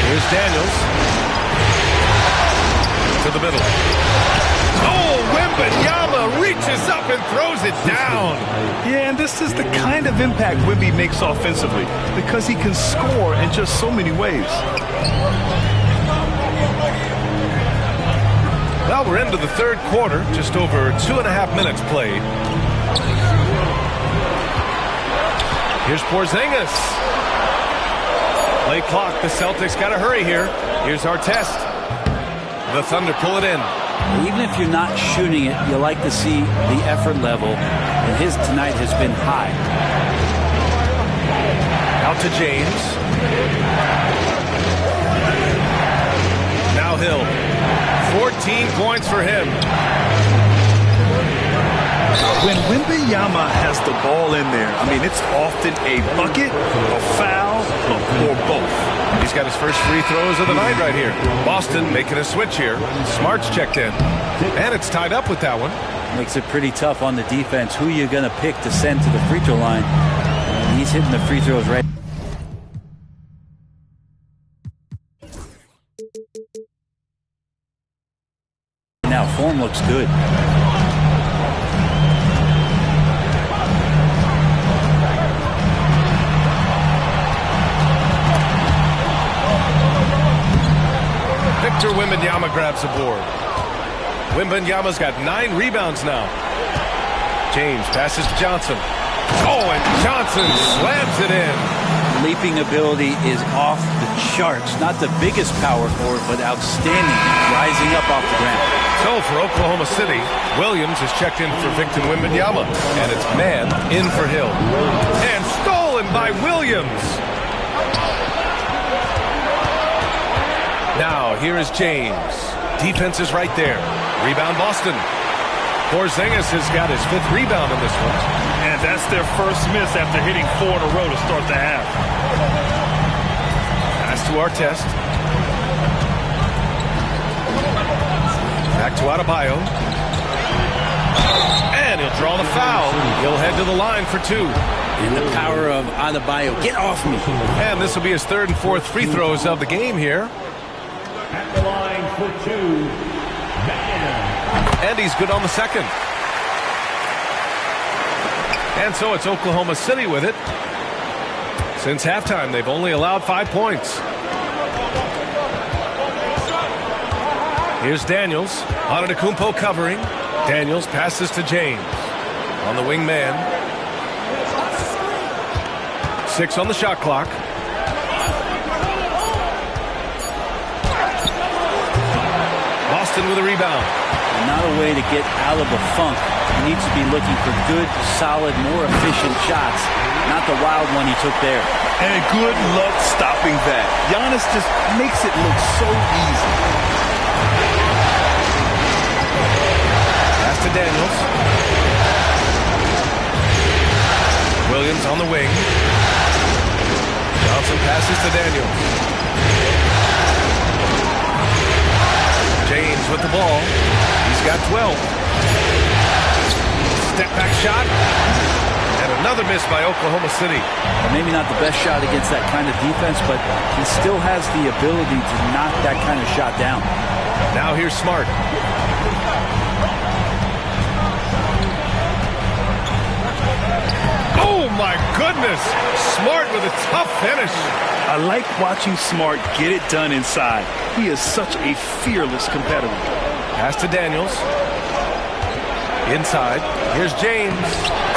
Here's Daniels. To the middle. Oh, Wembanyama reaches up and throws it down. Yeah, and this is the kind of impact Wemby makes offensively because he can score in just so many ways. Well, we're into the third quarter, just over 2.5 minutes played. Here's Porzingis. Play clock, the Celtics got to hurry here. Here's Artest. The Thunder pull it in. Even if you're not shooting it, you like to see the effort level, and his tonight has been high. Out to James. Now Hill. 14 points for him. When Wembanyama has the ball in there, I mean, it's often a bucket, a foul, or both. He's got his first free throws of the night right here. Boston making a switch here. Smart's checked in. And it's tied up with that one. Makes it pretty tough on the defense. Who you're going to pick to send to the free throw line. And he's hitting the free throws right. Now, form looks good. Victor Wembanyama grabs the board. Wembanyama's got 9 rebounds now. James passes to Johnson. Oh, and Johnson slams it in. Leaping ability is off the charts. Not the biggest power forward, but outstanding, rising up off the ground. So for Oklahoma City, Williams has checked in for Victor Wembanyama, and it's man in for Hill. And stolen by Williams. Now, here is James. Defense is right there. Rebound Boston. Porzingis has got his 5th rebound in this one. And that's their first miss after hitting 4 in a row to start the half. Pass to Artest. Back to Adebayo. And he'll draw the foul. He'll head to the line for 2. And the power of Adebayo. Get off me. And this will be his 3rd and 4th free throws of the game here. At the line for 2, And he's good on the 2nd. And so it's Oklahoma City with it. Since halftime, they've only allowed 5 points. Here's Daniels. Antetokounmpo covering. Daniels passes to James. On the wing man. 6 on the shot clock. Boston with a rebound. Not a way to get out of a funk. He needs to be looking for good, solid, more efficient shots. Not the wild one he took there. And good luck stopping that. Giannis just makes it look so easy. Pass to Daniels. Williams on the wing. passes to Daniels. James with the ball. He's got 12. Step back shot. And another miss by Oklahoma City. Well, maybe not the best shot against that kind of defense, but he still has the ability to knock that kind of shot down. Now here's Smart. Oh my goodness! Smart with a tough finish. I like watching Smart get it done inside. He is such a fearless competitor. Pass to Daniels. Inside. Here's James.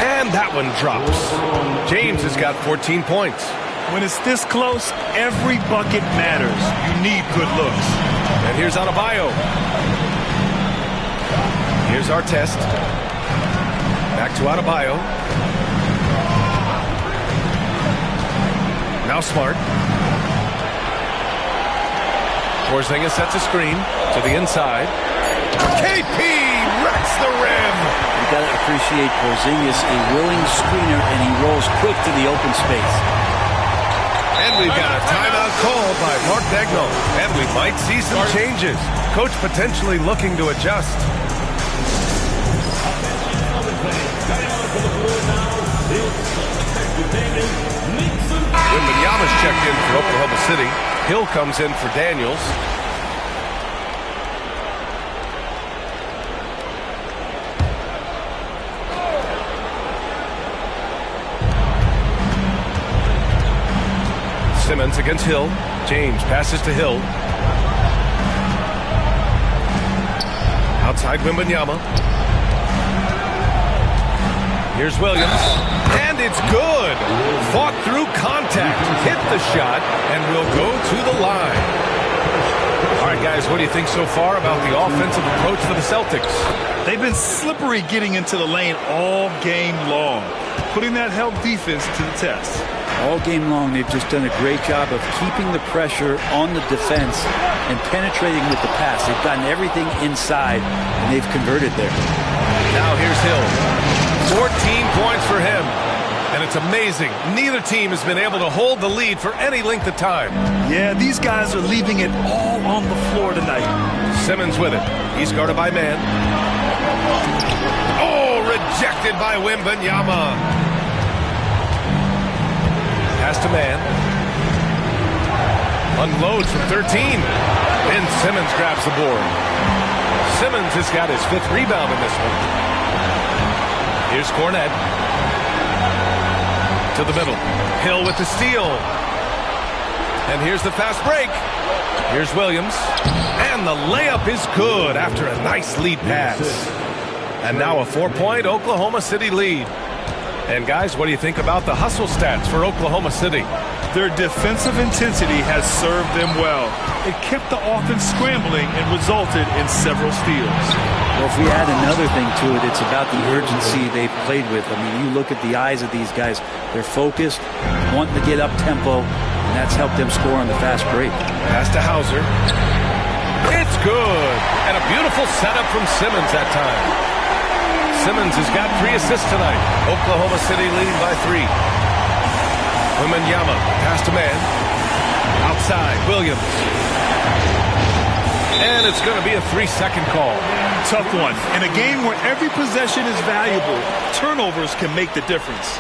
And that one drops. James has got 14 points. When it's this close, every bucket matters. You need good looks. And here's Adebayo. Here's Artest. Back to Adebayo. Now Smart. Porzingis sets a screen to the inside. KP wrecks the rim. You got to appreciate Porzingis, a willing screener, and he rolls quick to the open space. And we've got a timeout called by Mark Daigneault. And we might see some changes. Coach potentially looking to adjust. Wembanyama's checked in for Oklahoma City. Hill comes in for Daniels. Simmons against Hill. James passes to Hill. Outside Wembanyama. Here's Williams. And it's good. Fought through contact. Hit the shot and will go to the line. All right, guys, what do you think so far about the offensive approach for the Celtics? They've been slippery getting into the lane all game long, putting that help defense to the test. All game long, they've just done a great job of keeping the pressure on the defense and penetrating with the pass. They've gotten everything inside, and they've converted there. Now here's Hill. 14 points for him. And it's amazing. Neither team has been able to hold the lead for any length of time. Yeah, these guys are leaving it all on the floor tonight. Simmons with it. He's guarded by Mann. Oh, rejected by Wembanyama. Pass to Mann. Unloads from 13. And Simmons grabs the board. Simmons has got his 5th rebound in this one. Here's Cornette. To the middle. Hill with the steal. And here's the fast break. Here's Williams. And the layup is good after a nice lead pass. And now a 4-point Oklahoma City lead. And guys, what do you think about the hustle stats for Oklahoma City? Their defensive intensity has served them well. It kept the offense scrambling and resulted in several steals. Well, if we add another thing to it, it's about the urgency they've played with. I mean, you look at the eyes of these guys. They're focused, wanting to get up tempo, and that's helped them score on the fast break. Pass to Hauser. It's good. And a beautiful setup from Simmons that time. Simmons has got 3 assists tonight. Oklahoma City leading by 3. Wembanyama, pass to Mann. Outside, Williams. And it's going to be a 3-second call. Tough one. In a game where every possession is valuable, turnovers can make the difference.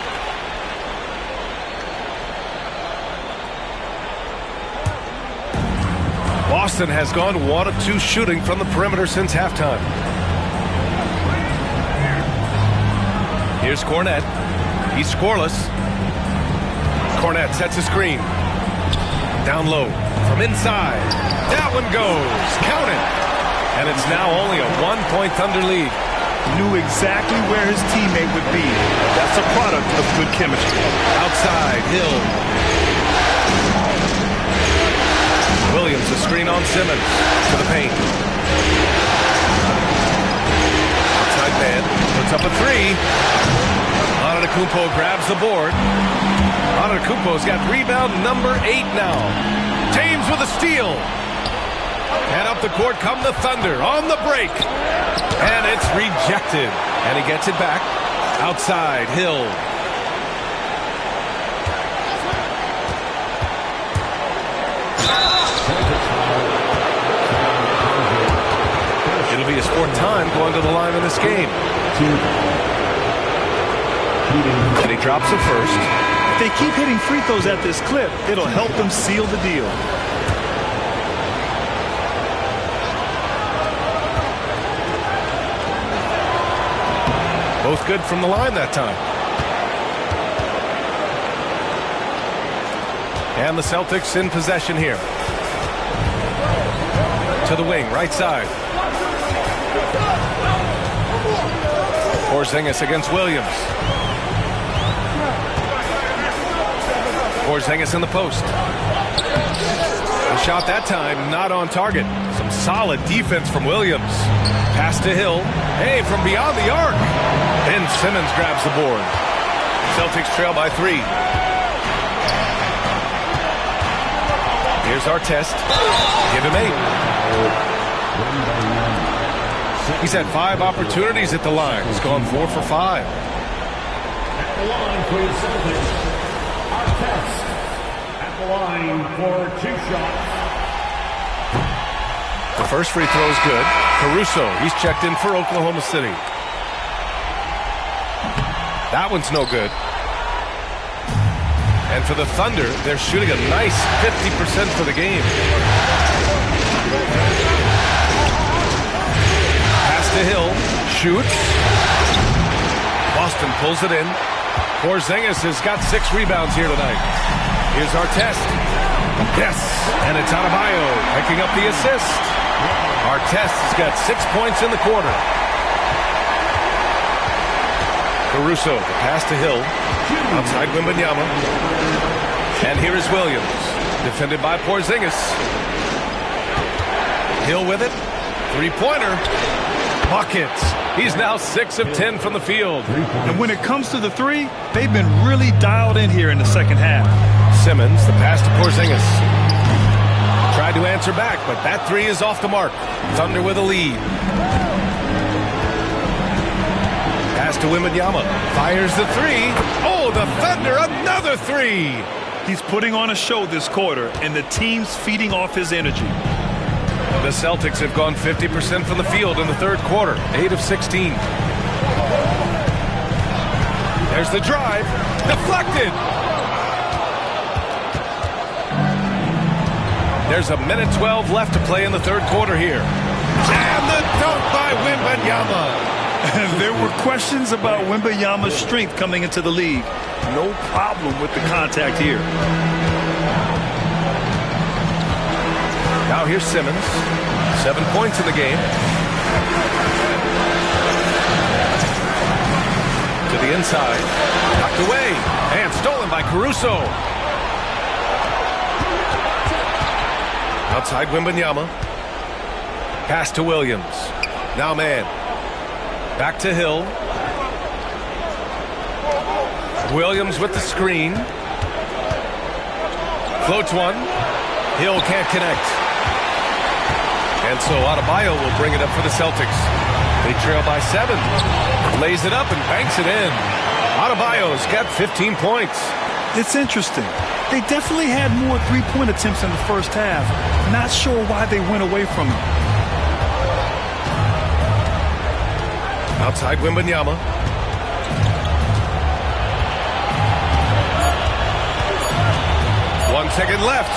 Boston has gone 1 of 2 shooting from the perimeter since halftime. Here's Cornette. He's scoreless. Cornette sets a screen. Down low. From inside. That one goes. Count it. And it's now only a 1-point Thunder lead. Knew exactly where his teammate would be. That's a product of good chemistry. Outside, Hill. Williams, a screen on Simmons. To the paint. Outside man. Puts up a 3. Antetokounmpo grabs the board. Antetokounmpo's got rebound number 8 now. James with a steal. And up the court come the Thunder on the break. And it's rejected. And he gets it back. Outside, Hill. time going to the line in this game. And he drops it first. If they keep hitting free throws at this clip, it'll help them seal the deal. Both good from the line that time. And the Celtics in possession here. To the wing, right side. Porzingis against Williams. Porzingis in the post. The shot that time not on target. Some solid defense from Williams. Pass to Hill. Hey, from beyond the arc. Ben Simmons grabs the board. Celtics trail by 3. Here's Artest. Give him 8. He's had 5 opportunities at the line. He's gone 4 for 5. At the line for the Celtics, Artest. At the line for 2 shots. The first free throw is good. Caruso, he's checked in for Oklahoma City. That one's no good. And for the Thunder, they're shooting a nice 50% for the game. Pass to Hill. Shoots. Boston pulls it in. Porzingis has got 6 rebounds here tonight. Here's Artest. Yes, and it's Adebayo picking up the assist. Artest has got 6 points in the quarter. Caruso, the pass to Hill. Outside Wembanyama. And here is Williams. Defended by Porzingis. Hill with it. 3-pointer. Buckets. He's now 6 of 10 from the field. And when it comes to the 3, they've been really dialed in here in the second half. Simmons, the pass to Porzingis. Tried to answer back, but that 3 is off the mark. Thunder with a lead. Pass to Wembanyama. Fires the 3. Oh, the Thunder, another 3. He's putting on a show this quarter, and the team's feeding off his energy. The Celtics have gone 50% from the field in the third quarter. 8 of 16. There's the drive. Deflected. There's a minute 12 left to play in the third quarter here. And the dunk by Wembanyama. There were questions about Wembanyama's strength coming into the league. No problem with the contact here. Now here's Simmons. 7 points in the game. To the inside. Knocked away. And stolen by Caruso. Outside Wembanyama. Pass to Williams. Now man. Back to Hill. Williams with the screen. Floats one. Hill can't connect. And so Adebayo will bring it up for the Celtics. They trail by 7. Lays it up and banks it in. Adebayo's got 15 points. It's interesting. They definitely had more three-point attempts in the first half. Not sure why they went away from him. Outside Wembanyama. 1 second left.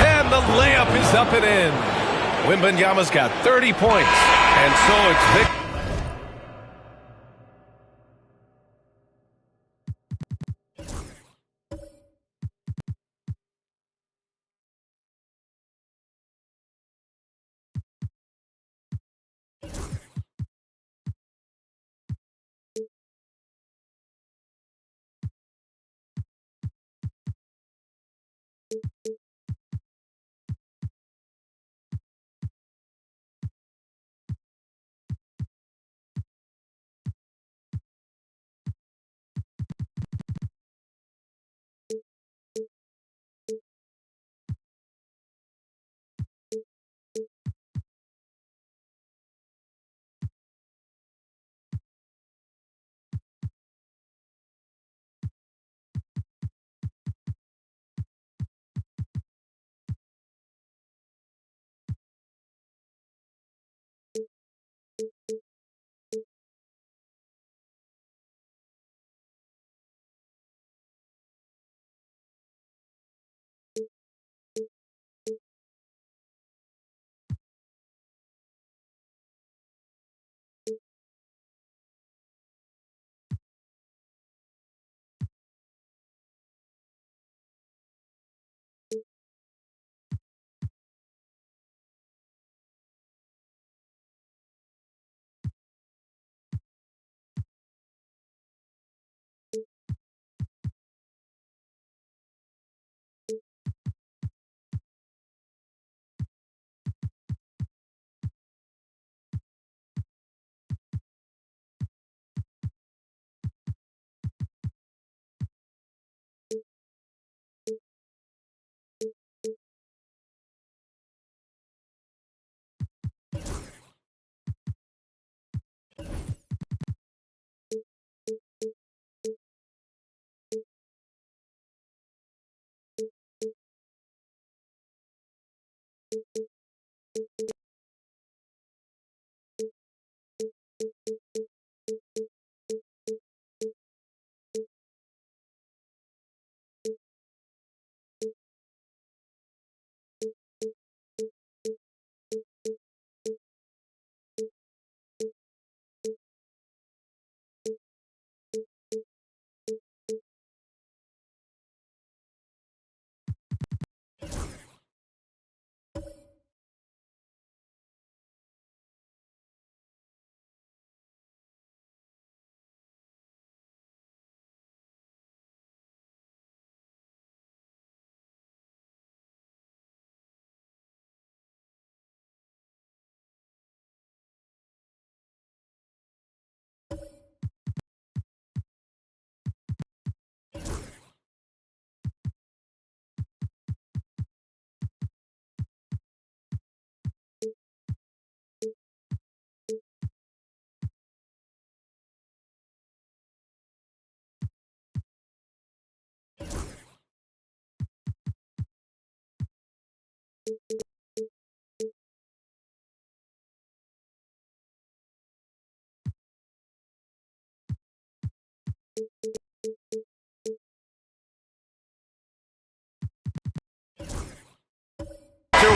And the layup is up and in. Wembanyama's got 30 points. And so it's Victor.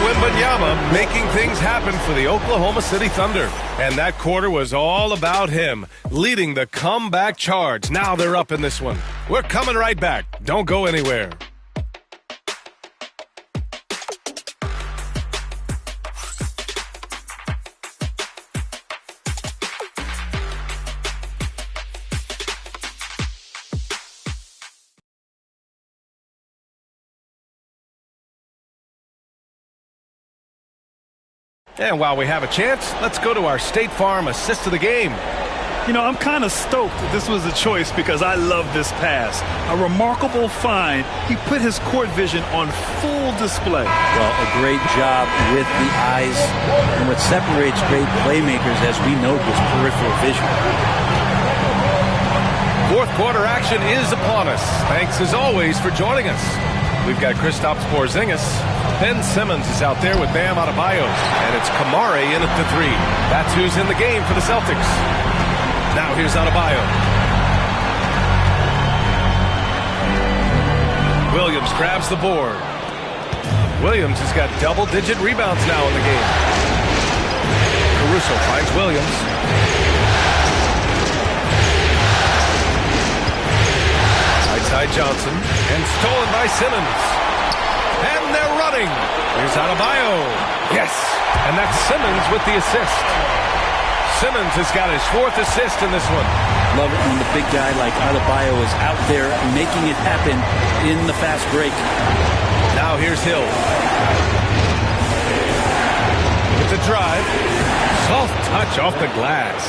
Wembanyama making things happen for the Oklahoma City Thunder. And that quarter was all about him, leading the comeback charge. Now they're up in this one. We're coming right back. Don't go anywhere. And while we have a chance, let's go to our State Farm assist of the game. You know, I'm kind of stoked that this was a choice because I love this pass. A remarkable find. He put his court vision on full display. Well, a great job with the eyes. And what separates great playmakers, as we know, is peripheral vision. Fourth quarter action is upon us. Thanks, as always, for joining us. We've got Kristaps Porzingis. Ben Simmons is out there with Bam Adebayo. And it's Kamari in at the three. That's who's in the game for the Celtics. Now here's Adebayo. Williams grabs the board. Williams has got double-digit rebounds now in the game. Caruso finds Williams. Right side Johnson. And stolen by Simmons. And they're running. Here's Adebayo. Yes. And that's Simmons with the assist. Simmons has got his fourth assist in this one. Love it when the big guy like Adebayo is out there making it happen in the fast break. Now here's Hill. With the drive. Soft touch off the glass.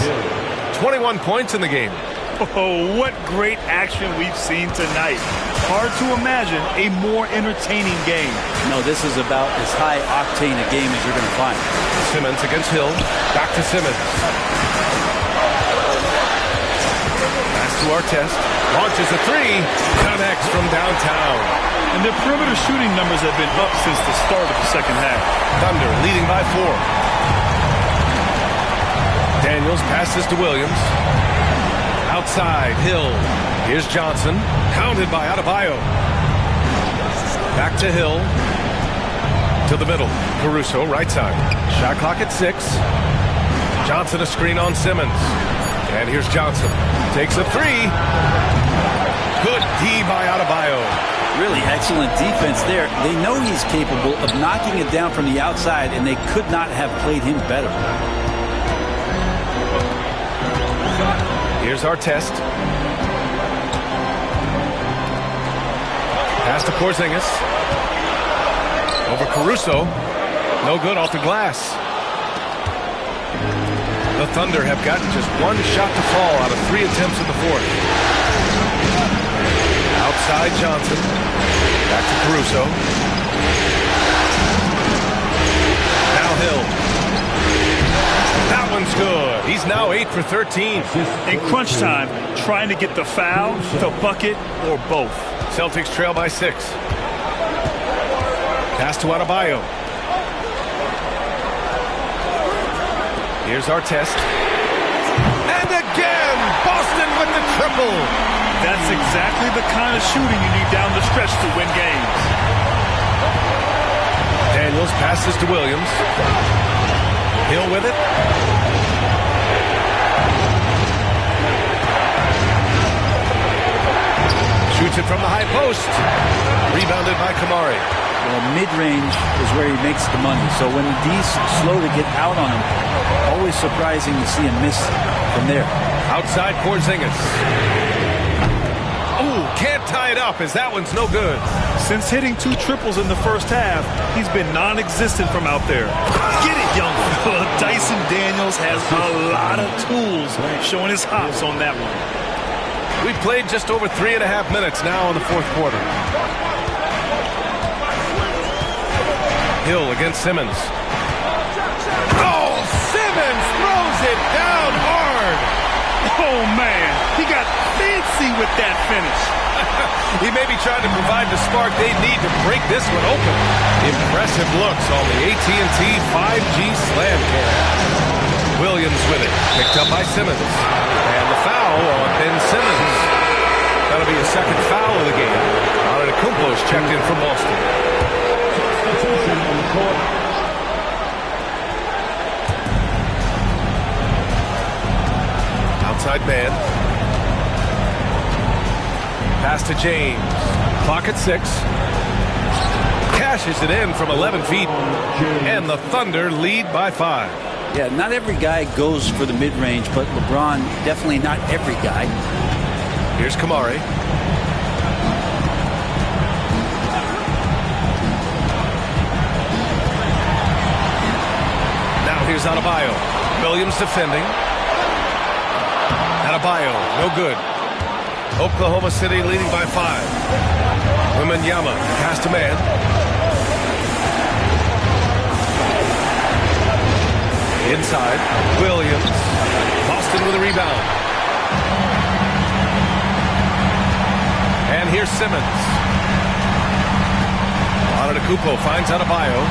21 points in the game. Oh, what great action we've seen tonight. Hard to imagine a more entertaining game. No, this is about as high-octane a game as you're going to find. Simmons against Hill. Back to Simmons. Pass to Artest. Launches a three. Connects from downtown. And their perimeter shooting numbers have been up since the start of the second half. Thunder leading by 4. Daniels passes to Williams. Outside, Hill. Here's Johnson. Counted by Adebayo. Back to Hill. To the middle. Caruso, right side. Shot clock at 6. Johnson a screen on Simmons. And here's Johnson. Takes a three. Good D by Adebayo. Really excellent defense there. They know he's capable of knocking it down from the outside, and they could not have played him better. Here's Artest. Pass to Porzingis. Over Caruso. No good off the glass. The Thunder have gotten just one shot to fall out of 3 attempts in the fourth. Outside Johnson. Back to Caruso. Now Hill. That one's good. He's now 8 for 13. In crunch time, trying to get the foul, the bucket, or both. Celtics trail by 6. Pass to Adebayo. Here's Artest. And again, Boston with the triple. That's exactly the kind of shooting you need down the stretch to win games. Daniels passes to Williams. Hill with it. Shoots it from the high post. Rebounded by Kamari. Well, mid-range is where he makes the money. So when the D's slow to get out on him, always surprising to see him miss from there. Outside Porzingis. Ooh, can't tie it up as that one's no good. Since hitting 2 triples in the first half, he's been non-existent from out there. Get it, young fella. Dyson Daniels has a lot of tools, showing his hops on that one. We've played just over 3.5 minutes now in the fourth quarter. Hill against Simmons. Oh, Simmons throws it down hard. Oh, man. He got fancy with that finish. He may be trying to provide the spark they need to break this one open. Impressive looks on the AT&T 5G Slam Cam. Williams with it. Picked up by Simmons. And the foul on Ben Simmons. That'll be a second foul of the game. Antetokounmpo's checked in for Boston. Outside man. Pass to James. Clock at 6. Cashes it in from 11 feet. And the Thunder lead by 5. Yeah, not every guy goes for the mid-range, but LeBron, definitely not every guy. Here's Kamari. Now here's Adebayo. Williams defending. Adebayo, no good. Oklahoma City leading by 5. Wembanyama, pass to man. Inside, Williams. Boston with a rebound. And here's Simmons. Antetokounmpo finds Adebayo.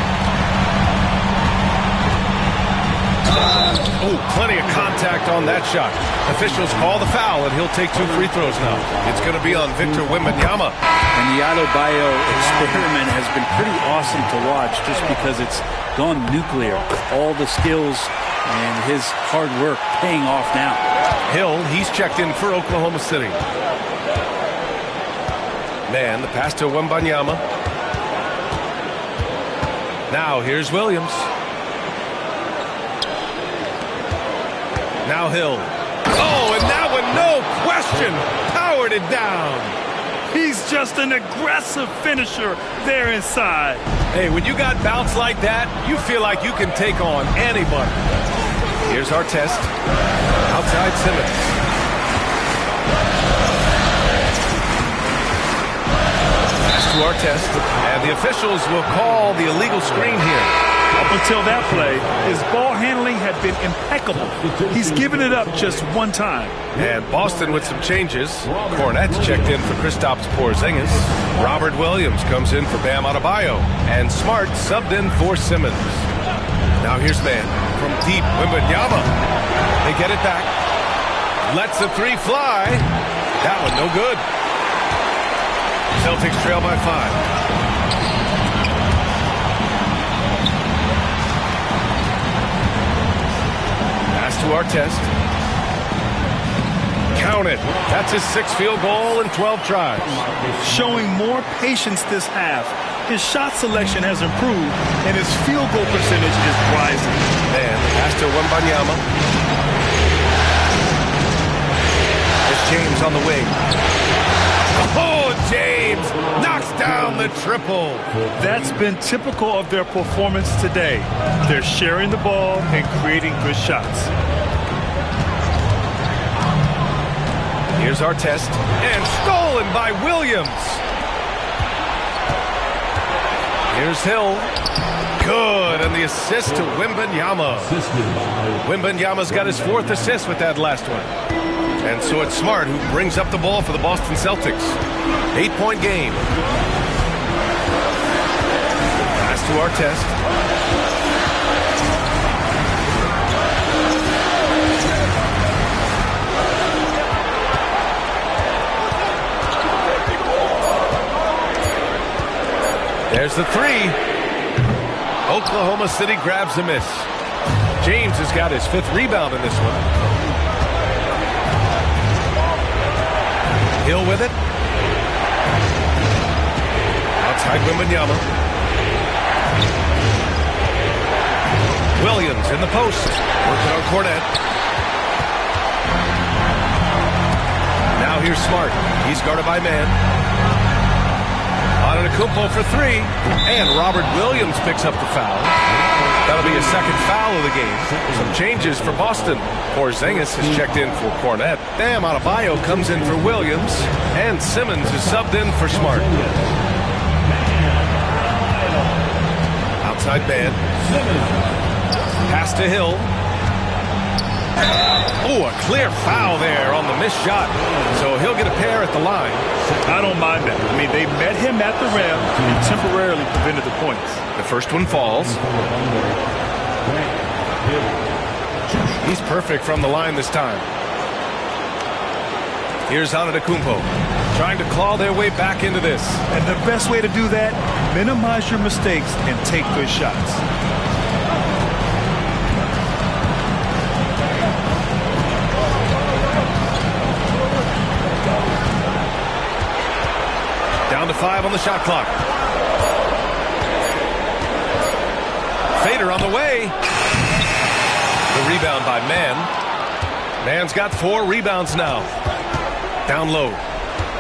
Oh, plenty of contact on that shot. Officials call the foul, and he'll take 2 free throws now. It's going to be on Victor Wembanyama. And the Adebayo experiment has been pretty awesome to watch just because it's gone nuclear. All the skills and his hard work paying off now. Hill, he's checked in for Oklahoma City. Man, the pass to Wembanyama. Now here's Williams. Now Hill. Oh, and that one, no question, powered it down. He's just an aggressive finisher there inside. Hey, when you got bounce like that, you feel like you can take on anybody. Here's Artest. Outside Simmons. Pass to Artest. And the officials will call the illegal screen here. Up until that play, his ball handling had been impeccable. He's given it up just one time. And Boston with some changes. Cornette's checked in for Kristaps Porzingis. Robert Williams comes in for Bam Adebayo. And Smart subbed in for Simmons. Now here's man from deep, Wembanyama. They get it back. Lets the 3 fly. That one no good. Celtics trail by 5. To Artest. Count it. That's his 6th field goal in 12 tries. Showing more patience this half. His shot selection has improved, and his field goal percentage is rising. And pass to Wembanyama. There's James on the wing. Oh, James knocks down the triple. That's been typical of their performance today. They're sharing the ball and creating good shots. Here's Artest, and stolen by Williams. Here's Hill. Good, and the assist to Wembanyama. Wembanyama's got his 4th assist with that last one. And so it's Smart who brings up the ball for the Boston Celtics. 8-point game. Pass to Artest. There's the three. Oklahoma City grabs a miss. James has got his 5th rebound in this one. Hill with it. Outside Wembanyama. Williams in the post. Working on Cornette. Now here's Smart. He's guarded by man. Antetokounmpo for 3. And Robert Williams picks up the foul. That'll be a 2nd foul of the game. Some changes for Boston. Porzingis has checked in for Cornette. Bam Adebayo comes in for Williams. And Simmons is subbed in for Smart. Outside man. Pass to Hill. Oh, a clear foul there on the missed shot. So he'll get a pair at the line. I don't mind that. I mean, they met him at the rim and temporarily prevented the points. The first one falls. He's perfect from the line this time. Here's Antetokounmpo trying to claw their way back into this. And the best way to do that, minimize your mistakes and take good shots. Down to 5 on the shot clock. Fader on the way. The rebound by Mann. Mann's got 4 rebounds now. Down low.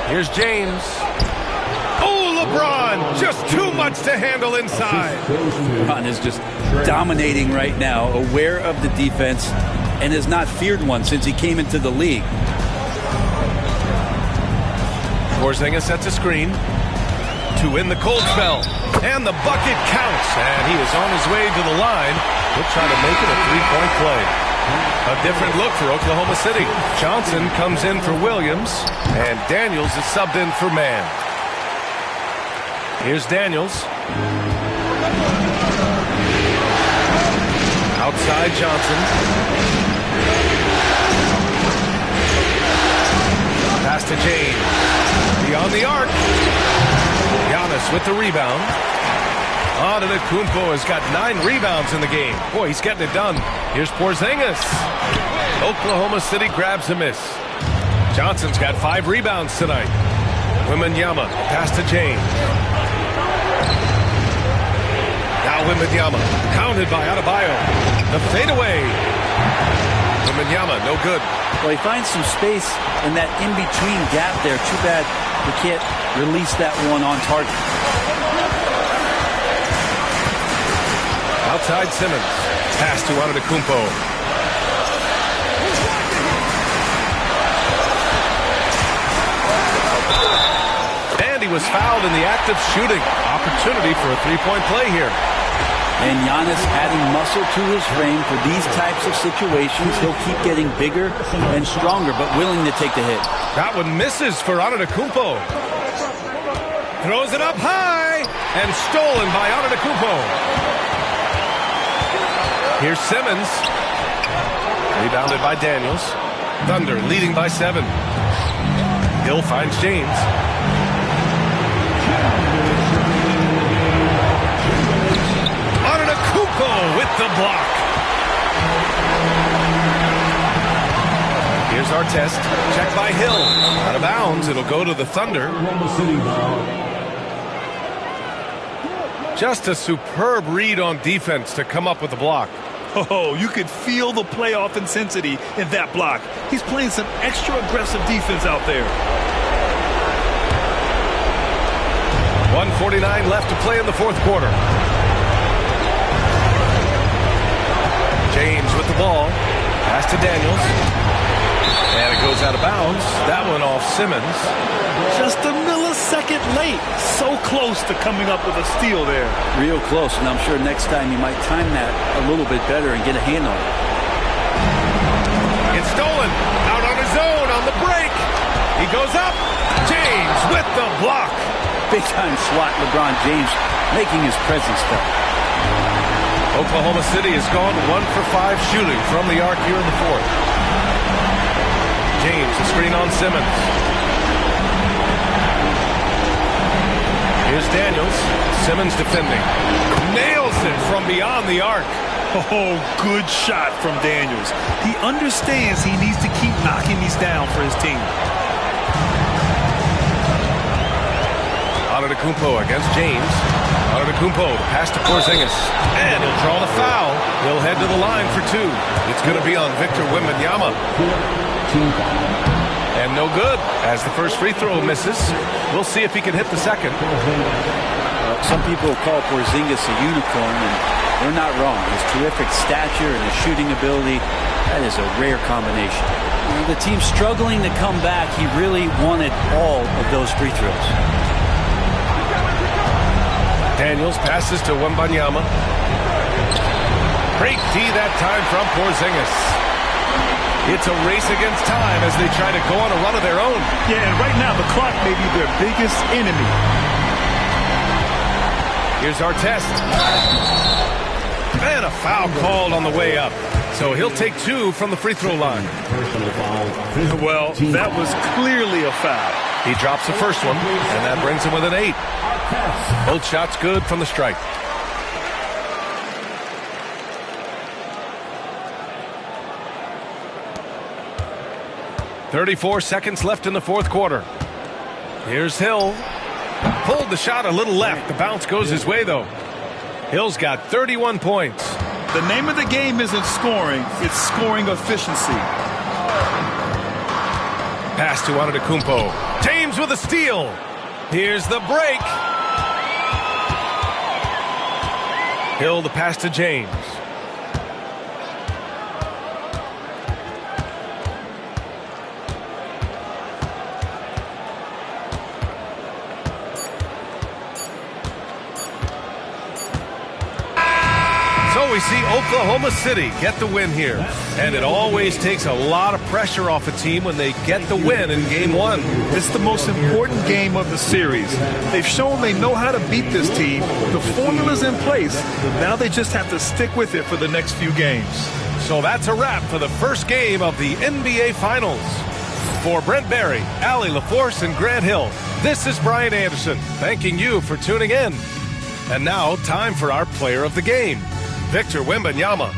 Here's James. Oh, LeBron! Just too much to handle inside. LeBron is just dominating right now, aware of the defense, and has not feared one since he came into the league. Porzingis sets a screen to win the cold spell. And the bucket counts. And he is on his way to the line. He'll try to make it a 3-point play. A different look for Oklahoma City. Johnson comes in for Williams. And Daniels is subbed in for Mann. Here's Daniels. Outside Johnson. Pass to James. Beyond the arc. Giannis with the rebound. Antetokounmpo has got 9 rebounds in the game. Boy, he's getting it done. Here's Porzingis. Oklahoma City grabs a miss. Johnson's got 5 rebounds tonight. Wembanyama, pass to James. Now Wembanyama, counted by Adebayo. The fadeaway. Wembanyama, no good. Well, he finds some space in that in-between gap there. Too bad he can't release that one on target. Outside Simmons. Pass to Antetokounmpo. And he was fouled in the act of shooting. Opportunity for a 3-point play here. And Giannis adding muscle to his frame for these types of situations. He'll keep getting bigger and stronger, but willing to take the hit. That one misses for Antetokounmpo. Throws it up high and stolen by Antetokounmpo. Here's Simmons. Rebounded by Daniels. Thunder leading by 7. Hill finds James. Antetokounmpo with the block. Here's Artest. Checked by Hill. Out of bounds. It'll go to the Thunder. Just a superb read on defense to come up with the block. Oh, you could feel the playoff intensity in that block. He's playing some extra aggressive defense out there. 1:49 left to play in the 4th quarter. James with the ball. Pass to Daniels. And it goes out of bounds. That one off Simmons. Just a millisecond late. So close to coming up with a steal there. Real close, and I'm sure next time he might time that a little bit better and get a hand on it. It's stolen. Out on his own on the break. He goes up. James with the block. Big-time slot LeBron James making his presence felt. Oklahoma City has gone 1 for 5 shooting from the arc here in the 4th. James, a screen on Simmons. Here's Daniels. Simmons defending. Nails it from beyond the arc. Oh, good shot from Daniels. He understands he needs to keep knocking these down for his team. Antetokounmpo against James. Antetokounmpo, the pass to Porzingis. And he'll draw the foul. He'll head to the line for two. It's going to be on Victor Wembanyama. And no good, as the first free throw misses. We'll see if he can hit the second. Some people call Porzingis a unicorn, and they're not wrong. His terrific stature and his shooting ability, that is a rare combination. The team's struggling to come back. He really wanted all of those free throws. Daniels passes to Wembanyama. Great D that time from Porzingis. It's a race against time as they try to go on a run of their own. Yeah, and right now the clock may be their biggest enemy. Here's Artest. And a foul called on the way up. So he'll take two from the free throw line. Well, that was clearly a foul. He drops the first one, and that brings him with an 8. Both shots good from the strike. .34 seconds left in the fourth quarter. Here's Hill. Pulled the shot a little left. The bounce goes his way, though. Hill's got 31 points. The name of the game isn't scoring, it's scoring efficiency. Pass to Antetokounmpo. James with a steal. Here's the break. Hill the pass to James. So we see Oklahoma City get the win here. And it always takes a lot of pressure off a team when they get the win in game one. It's the most important game of the series. They've shown they know how to beat this team. The formula's in place. Now they just have to stick with it for the next few games. So that's a wrap for the first game of the NBA Finals. For Brent Barry, Allie LaForce, and Grant Hill, this is Brian Anderson, thanking you for tuning in. And now, time for our player of the game, Victor Wembanyama.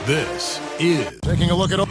This is taking a look at.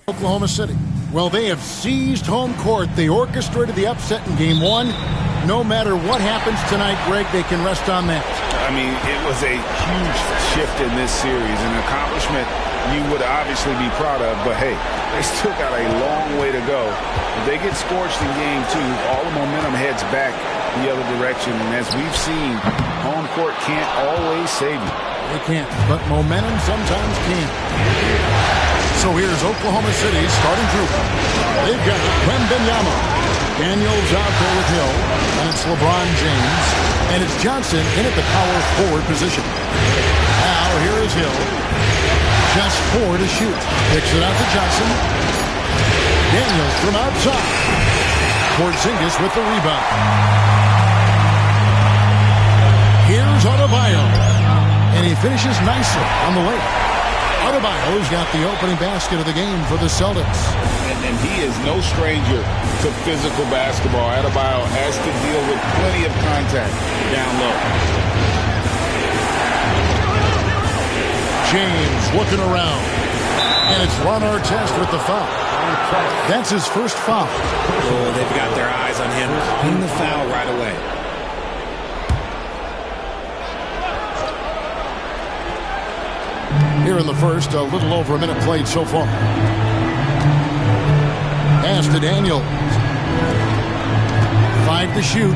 Oklahoma City. Well, they have seized home court. They orchestrated the upset in Game 1. No matter what happens tonight, Greg, they can rest on that. I mean, it was a huge shift in this series, an accomplishment you would obviously be proud of, but hey, they still got a long way to go. If they get scorched in Game 2, all the momentum heads back the other direction, and as we've seen, home court can't always save you. They can't, but momentum sometimes can. So here's Oklahoma City's starting group. They've got Wembanyama. Daniels out there with Hill. And it's LeBron James. And it's Johnson in at the power forward position. Now here is Hill. Just 4 to shoot. Picks it out to Johnson. Daniels from outside. Porzingis with the rebound. Here's Adebayo. And he finishes nicely on the layup. Adebayo's got the opening basket of the game for the Celtics. And he is no stranger to physical basketball. Adebayo has to deal with plenty of contact down low. James looking around. And it's Ron Artest with the foul. That's his first foul. Oh, they've got their eyes on him in the foul right away. Here in the first, a little over a minute played so far. Pass to Daniels. 5 to shoot.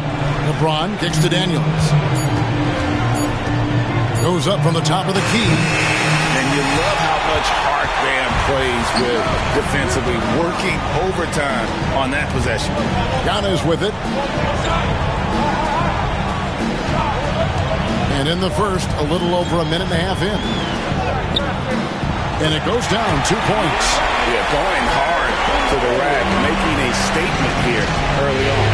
LeBron kicks to Daniels. Goes up from the top of the key. And you love how much heart Bam plays with defensively, working overtime on that possession. Giannis with it. And in the first, a little over a minute and a half in. And it goes down 2 points. Yeah, going hard to the rack, making a statement here early on.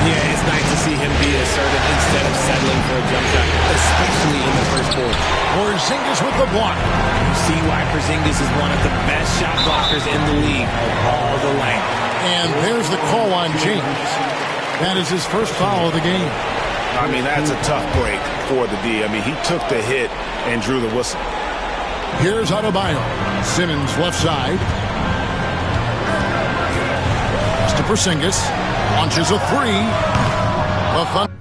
Yeah, it's nice to see him be assertive instead of settling for a jump shot, especially in the first quarter. Porzingis with the block. You see why Porzingis is one of the best shot blockers in the league of all the length. And there's the call on James. That is his first foul of the game. I mean, that's a tough break for the D. I mean, he took the hit and drew the whistle. Here's Adebayo. Simmons left side. To Porzingis. Launches a 3. The Thunder.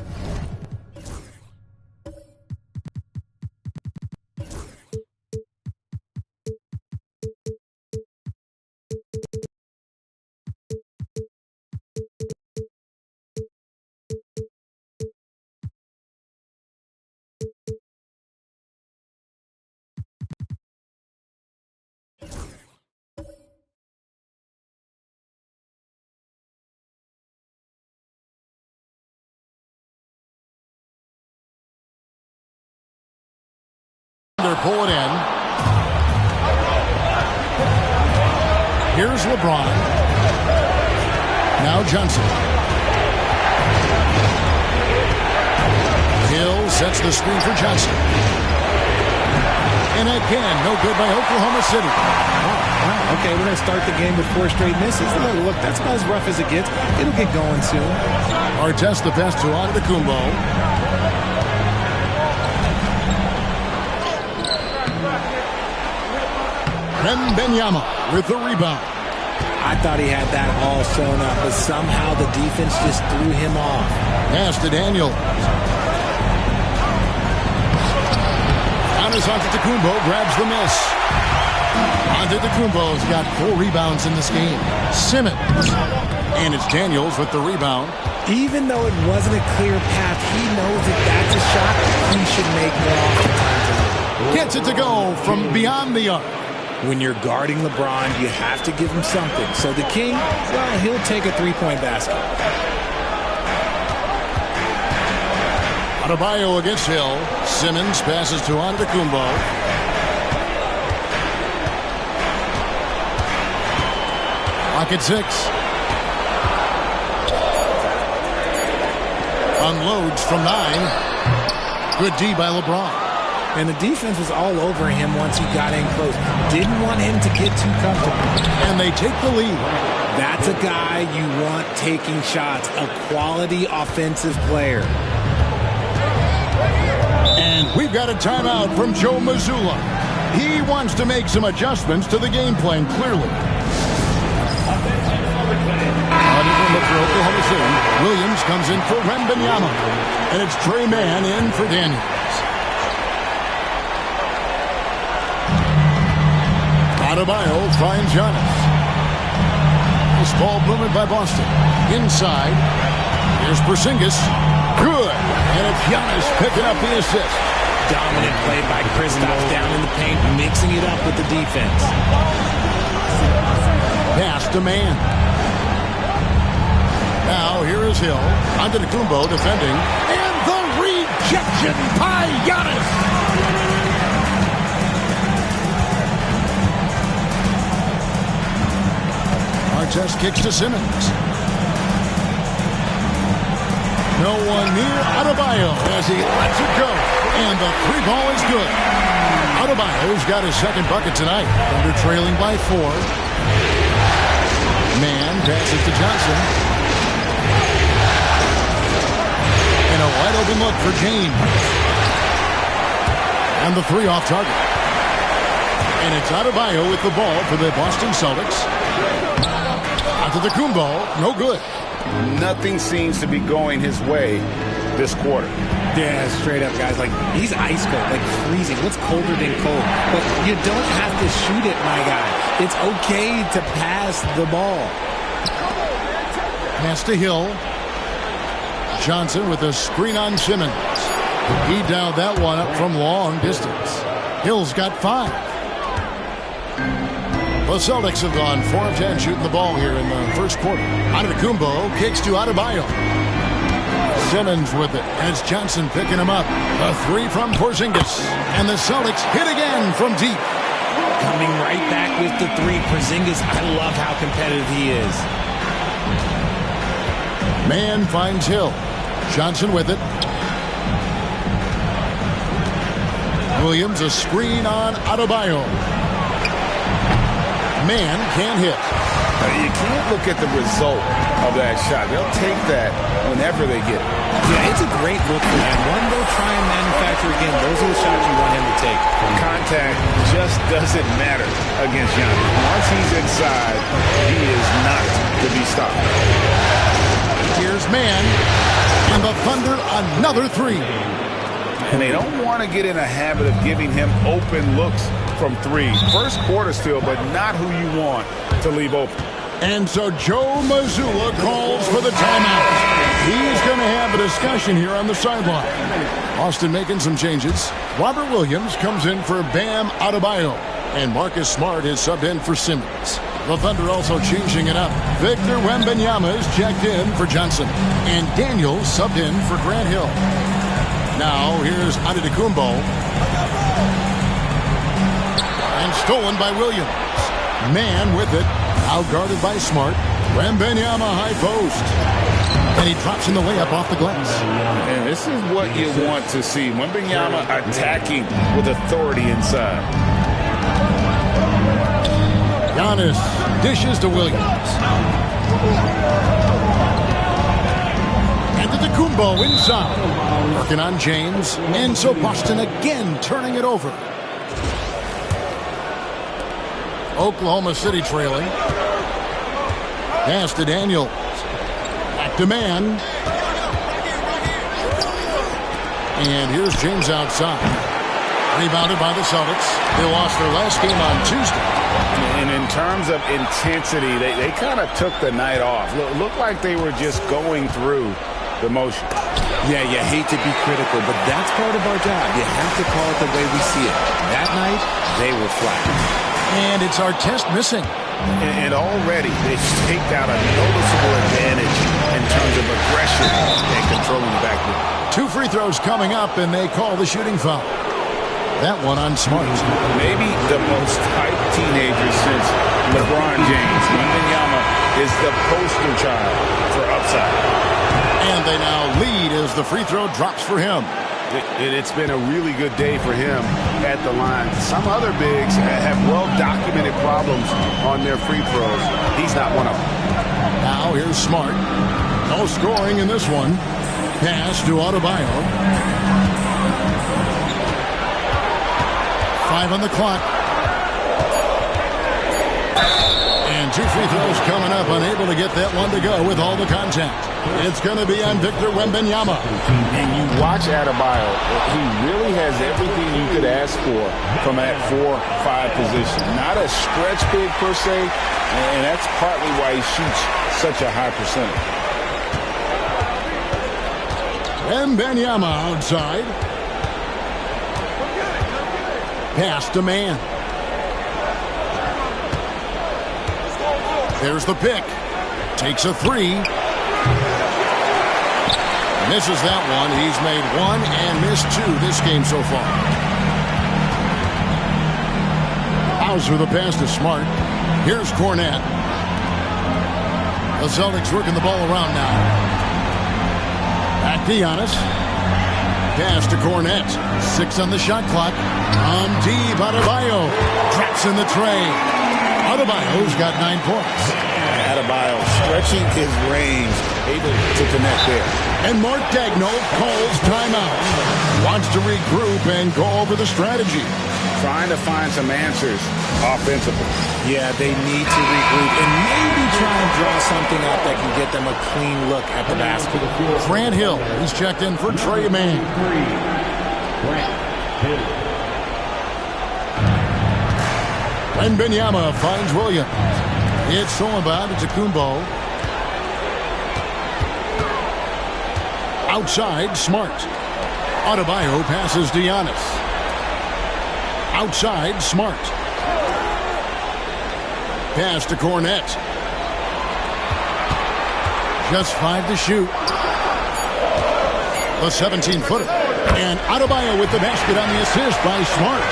Pull it in. Here's LeBron. Now Johnson. Sets the screen for Johnson. And again, no good by Oklahoma City. Wow. Okay, we're going to start the game with 4 straight misses. Look, that's about as rough as it gets. It'll get going soon. Artest the pass to Antetokounmpo. Wembanyama with the rebound. I thought he had that all sewn up, but somehow the defense just threw him off. Pass to Daniel. Giannis Antetokounmpo grabs the miss. Antetokounmpo's got 4 rebounds in this game. Simmons. And it's Daniels with the rebound. Even though it wasn't a clear path, he knows that that's a shot he should make more often. Gets it to go from beyond the arc. When you're guarding LeBron, you have to give him something. So the King, well, he'll take a 3-point basket. Adebayo against Hill. Simmons passes to Antetokounmpo. Clock at 6. Unloads from 9. Good D by LeBron. And the defense was all over him once he got in close. Didn't want him to get too comfortable. And they take the lead. That's a guy you want taking shots. A quality offensive player. And we've got a timeout from Joe Mazzulla. He wants to make some adjustments to the game plan, clearly. For Oklahoma City, Williams comes in for Wembanyama. And it's Trey Mann in for Daniels. Adebayo finds Giannis. This ball movement by Boston. Inside. Here's Porzingis. Good. And it's Giannis picking up the assist. Dominant play by Kristaps down in the paint, mixing it up with the defense. Pass to Mann. Now here is Hill. Antetokounmpo defending. And the rejection by Giannis. Artest kicks to Simmons. No one near Adebayo as he lets it go. And the 3-ball is good. Adebayo's got his second bucket tonight. Thunder trailing by 4. Mann passes to Johnson. And a wide open look for James. And the 3 off target. And it's Adebayo with the ball for the Boston Celtics. Antetokounmpo, no good. Nothing seems to be going his way this quarter. Yeah, straight up, guys. Like, he's ice cold, like freezing. What's colder than cold? But you don't have to shoot it, my guy. It's okay to pass the ball. Pass to Hill. Johnson with a screen on Simmons. He dialed that one up from long distance. Hill's got 5. The Celtics have gone 4 of 10 shooting the ball here in the first quarter. Antetokounmpo kicks to Adebayo. Simmons with it, and it's Johnson picking him up. A 3 from Porzingis, and the Celtics hit again from deep. Coming right back with the 3. Porzingis, I love how competitive he is. Mann finds Hill. Johnson with it. Williams a screen on Adebayo. Mann can't hit. You can't look at the result of that shot. They'll take that whenever they get it. Yeah, it's a great look for him. One they'll try and manufacture again. Those are the shots you want him to take. Contact just doesn't matter against Giannis. Once he's inside, he is not to be stopped. Here's Mann, and the Thunder another 3. And they don't want to get in a habit of giving him open looks from 3. First quarter still, but not who you want to leave open. And so Joe Mazzulla calls for the timeout. He's going to have a discussion here on the sideline. Austin making some changes. Robert Williams comes in for Bam Adebayo. And Marcus Smart is subbed in for Simmons. The Thunder also changing it up. Victor Wembanyama is checked in for Johnson. And Daniels subbed in for Grant Hill. Now here's Antetokounmpo. And stolen by Williams. Mann with it. Outguarded by Smart. Wembanyama high post. And he drops in the layup off the glass. And this is what you want to see. Wembanyama attacking with authority inside. Giannis dishes to Williams. Antetokounmpo inside. Working on James. And so Boston again turning it over. Oklahoma City trailing. Pass to Daniels. Back to Mann. And here's James outside. Rebounded by the Celtics. They lost their last game on Tuesday. And in terms of intensity, they kind of took the night off. Looked like they were just going through the motion. Yeah, you hate to be critical, but that's part of our job. You have to call it the way we see it. That night, they were flat. And it's Artest missing. And already they've staked out a noticeable advantage in terms of aggression and controlling the backcourt. 2 free throws coming up, and they call the shooting foul. That one on Smart. Maybe the most hyped teenager since LeBron James. Wembanyama is the poster child for upside. And they now lead as the free throw drops for him. It's been a really good day for him at the line. Some other bigs have well-documented problems on their free throws. He's not one of them. Now here's Smart. No scoring in this one. Pass to Adebayo. 5 on the clock. And 2 free throws coming up. Unable to get that one to go with all the contact. It's going to be on Victor Wembanyama. And you watch Adebayo. He really has everything you could ask for from that 4-5 position. Not a stretch big per se, and that's partly why he shoots such a high percentage. Wembanyama outside. Pass to Mann. There's the pick. Takes a 3. Misses that one. He's made 1 and missed 2 this game so far. Hauser the pass to Smart. Here's Cornette. The Celtics working the ball around now. Back to Giannis. Pass to Cornette. 6 on the shot clock. On deep, Adebayo drops in the tray. Adebayo's got 9 points. Adebayo stretching his range, able to connect there. And Mark Daigneault calls timeout. Wants to regroup and go over the strategy. Trying to find some answers offensively. Yeah, they need to regroup and maybe try and draw something up that can get them a clean look at the basket. Grant Hill, he's checked in for Trey Mann. Wembanyama finds Williams. It's Solomon to Kumbo. Outside, Smart. Adebayo passes to Giannis. Outside, Smart. Pass to Cornette. Just 5 to shoot. The 17-footer. And Adebayo with the basket on the assist by Smart.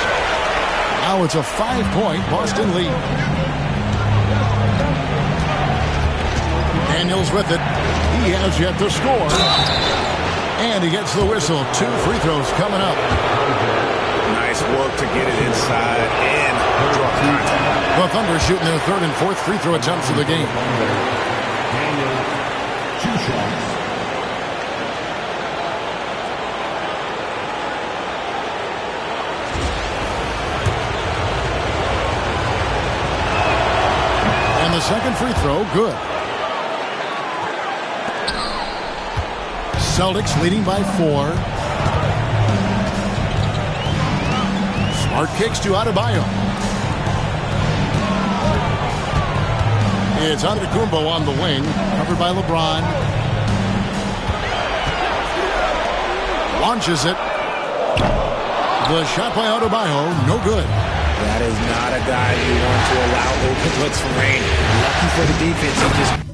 Now it's a 5-point Boston lead. Daniels with it. He has yet to score. And he gets the whistle. 2 free throws coming up. Nice work to get it inside and draw contact. The Thunder shooting their 3rd and 4th free throw attempts of the game. Daniel, 2 shots. And the second free throw, good. Celtics leading by 4. Smart kicks to Adebayo. It's Antetokounmpo on the wing, covered by LeBron. Launches it. The shot by Adebayo, no good. That is not a guy you want to allow open looks from Rain. Lucky for the defense, he just...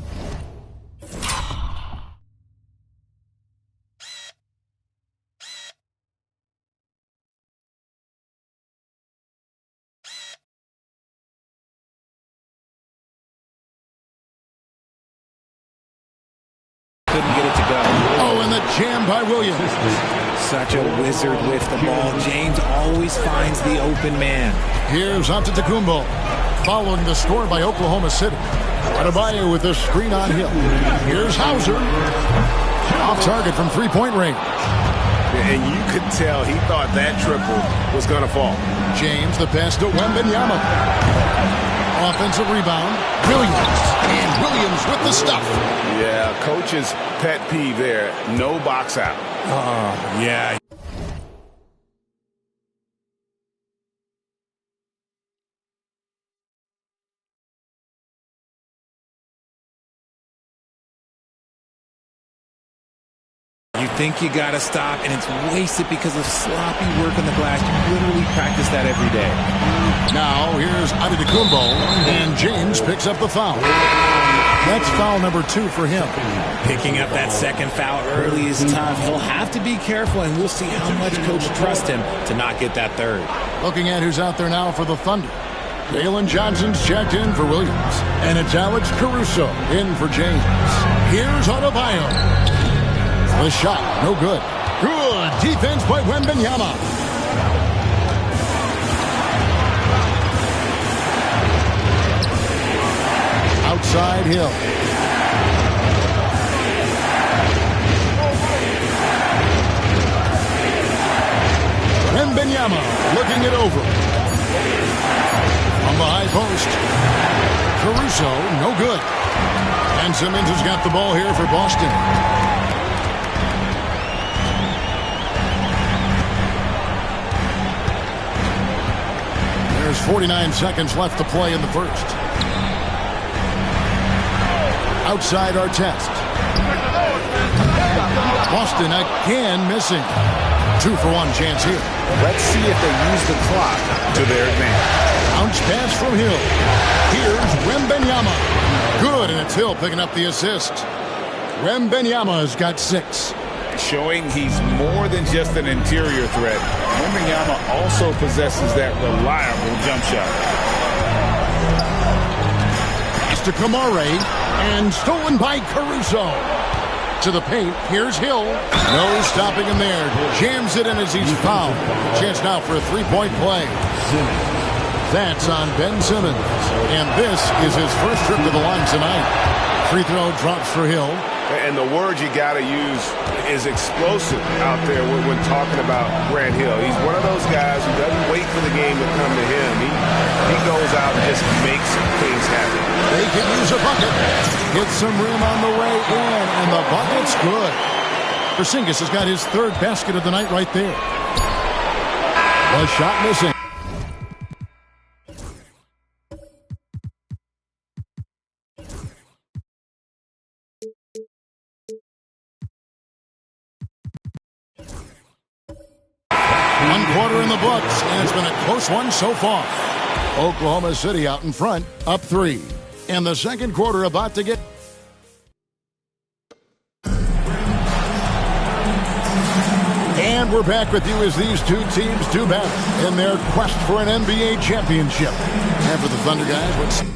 such a wizard with the ball. James always finds the open man. Here's Antetokounmpo, following the score by Oklahoma City. Adebayo with the screen on Hill. Here's Hauser, off target from three-point range. And you could tell he thought that triple was going to fall. James, the pass to Wembanyama. Offensive rebound, Williams. And Williams with the stuff. Yeah, coach's pet peeve there. No box out. Oh, yeah. You think you got to stop, and it's wasted because of sloppy work on the glass. You literally practice that every day. Now, here's Antetokounmpo, and James picks up the foul. That's foul number 2 for him. Picking up that second foul early is tough. He'll have to be careful, and we'll see how much coach trusts him to not get that third. Looking at who's out there now for the Thunder. Jalen Johnson's checked in for Williams, and it's Alex Caruso in for James. Here's Adebayo. The shot, no good. Good defense by Wembanyama. Outside Hill. Wembanyama looking it over. On the high post. Caruso, no good. And Simmons has got the ball here for Boston. There's 49 seconds left to play in the first. Outside Artest. Boston again missing. 2-for-1 chance here. Let's see if they use the clock to their advantage. Bounce pass from Hill. Here's Wembanyama. Good, and it's Hill picking up the assist. Wembanyama has got 6. Showing he's more than just an interior threat. Wembanyama also possesses that reliable jump shot. Pass to Kamare, and stolen by Caruso. To the paint, here's Hill. No stopping him there. Jams it in as he's fouled. Chance now for a three-point play. That's on Ben Simmons. And this is his first trip to the line tonight. Free throw drops for Hill. And the word you got to use is explosive out there when talking about Grant Hill. He's one of those guys who doesn't wait for the game to come to him. He goes out and just makes things happen. They can use a bucket. Hits some rim on the way in, and the bucket's good. Porzingis has got his 3rd basket of the night right there. The shot missing. One quarter in the books, and it's been a close one so far. Oklahoma City out in front, up 3. And the second quarter about to get... And we're back with you as these two teams do battle in their quest for an NBA championship. And for the Thunder guys, let's see.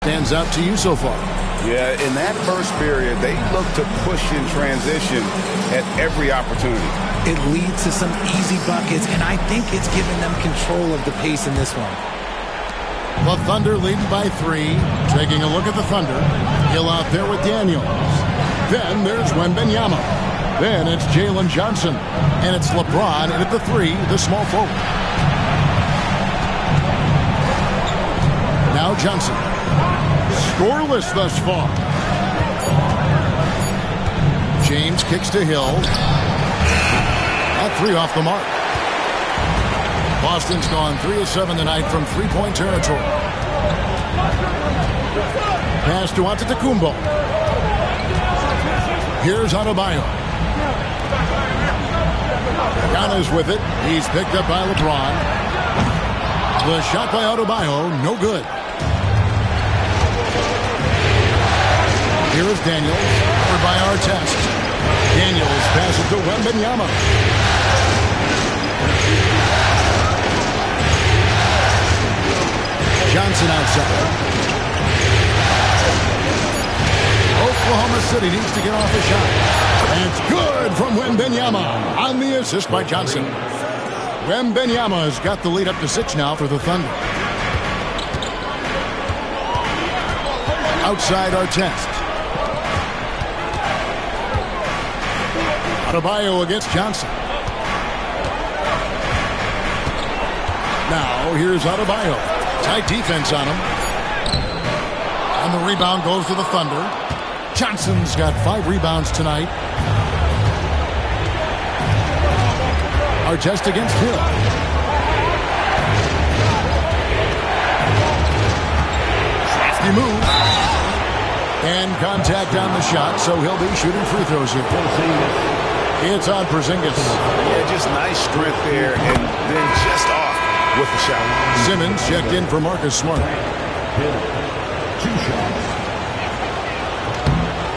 Stands out to you so far? Yeah, in that first period, they look to push in transition at every opportunity. It leads to some easy buckets, and I think it's given them control of the pace in this one. The Thunder leading by 3. Taking a look at the Thunder. Hill out there with Daniels. Then there's Wembanyama. Then it's Jalen Johnson. And it's LeBron in at the 3, the small forward. Now Johnson. Scoreless thus far. James kicks to Hill. 3 off the mark. Boston's gone 3 of 7 tonight from three-point territory. Pass to Antetokounmpo. Here's Adebayo. Giannis with it. He's picked up by LeBron. The shot by Adebayo, no good. Here is Daniels, covered by Artest. Daniels passes to Wembanyama. Johnson outside. Oklahoma City needs to get off a shot. And it's good from Wembanyama on the assist by Johnson. Wembanyama has got the lead up to 6 now for the Thunder. Outside Artest. Adebayo against Johnson. Now here's Adebayo. Tight defense on him. And the rebound goes to the Thunder. Johnson's got 5 rebounds tonight. Artest against Hill. Crafty move. And contact on the shot, so he'll be shooting free throws here. It's on Porzingis. Yeah, just nice strength there, and then just off with the shot. Simmons checked in for Marcus Smart. 2 shots.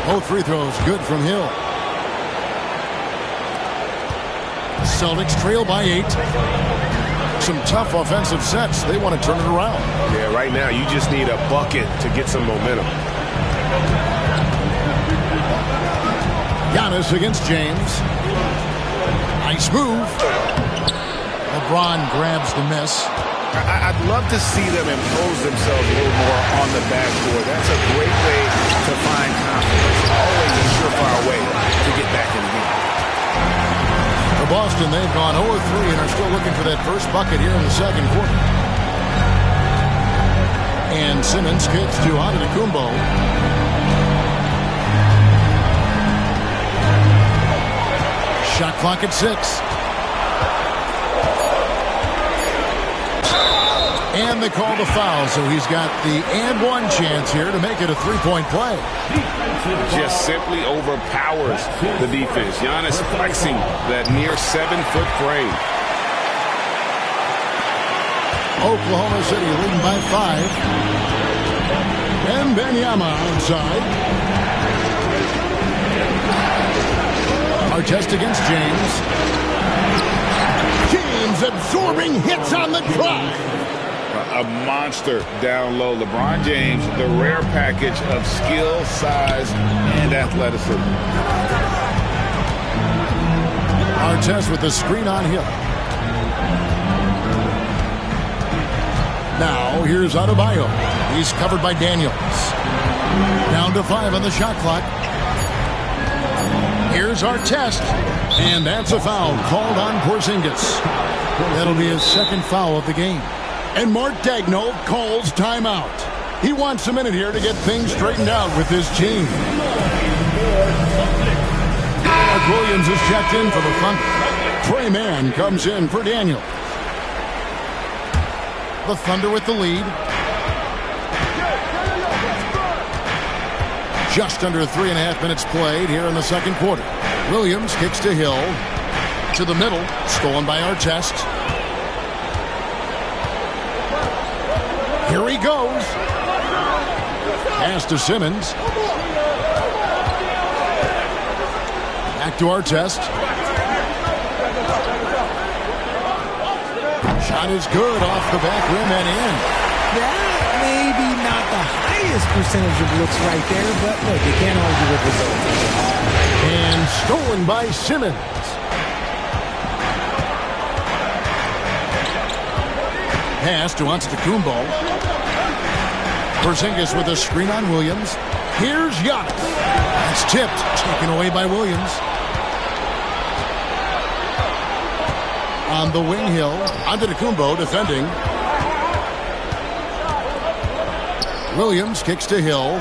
Both free throws good from Hill. Celtics trail by 8. Some tough offensive sets. They want to turn it around. Yeah, right now you just need a bucket to get some momentum. Giannis against James. Nice move. LeBron grabs the miss. I'd love to see them impose themselves a little more on the backboard. That's a great way to find confidence. Always a surefire way to get back in the game. For Boston, they've gone 0-3 and are still looking for that first bucket here in the second quarter. And Simmons kicks to Antetokounmpo. Shot clock at 6. And they call the foul, so he's got the and one chance here to make it a 3-point play. Just simply overpowers the defense. Giannis flexing that near 7-foot frame. Oklahoma City leading by 5. And Wembanyama outside. Artest against James. James absorbing hits on the drive. A monster down low. LeBron James, the rare package of skill, size, and athleticism. Artest with the screen on Hill. Now here's Adebayo. He's covered by Daniels. Down to 5 on the shot clock. Here's Artest. And that's a foul called on Porzingis. That'll be his second foul of the game. And Mark Daigneault calls timeout. He wants a minute here to get things straightened out with his team. Mark Williams is checked in for the Thunder. Trey Mann comes in for Daniel. The Thunder with the lead. Just under 3.5 minutes played here in the second quarter. Williams kicks to Hill. To the middle. Stolen by Artest. Here he goes. Pass to Simmons. Back to Artest. Shot is good off the back rim and in. That may be not the highest percentage of looks right there, but look, you can't argue with results. And stolen by Simmons. Pass to Antetokounmpo. Porzingis with a screen on Williams. Here's Giannis. It's tipped, taken away by Williams. On the wing, Hill. Antetokounmpo defending. Williams kicks to Hill.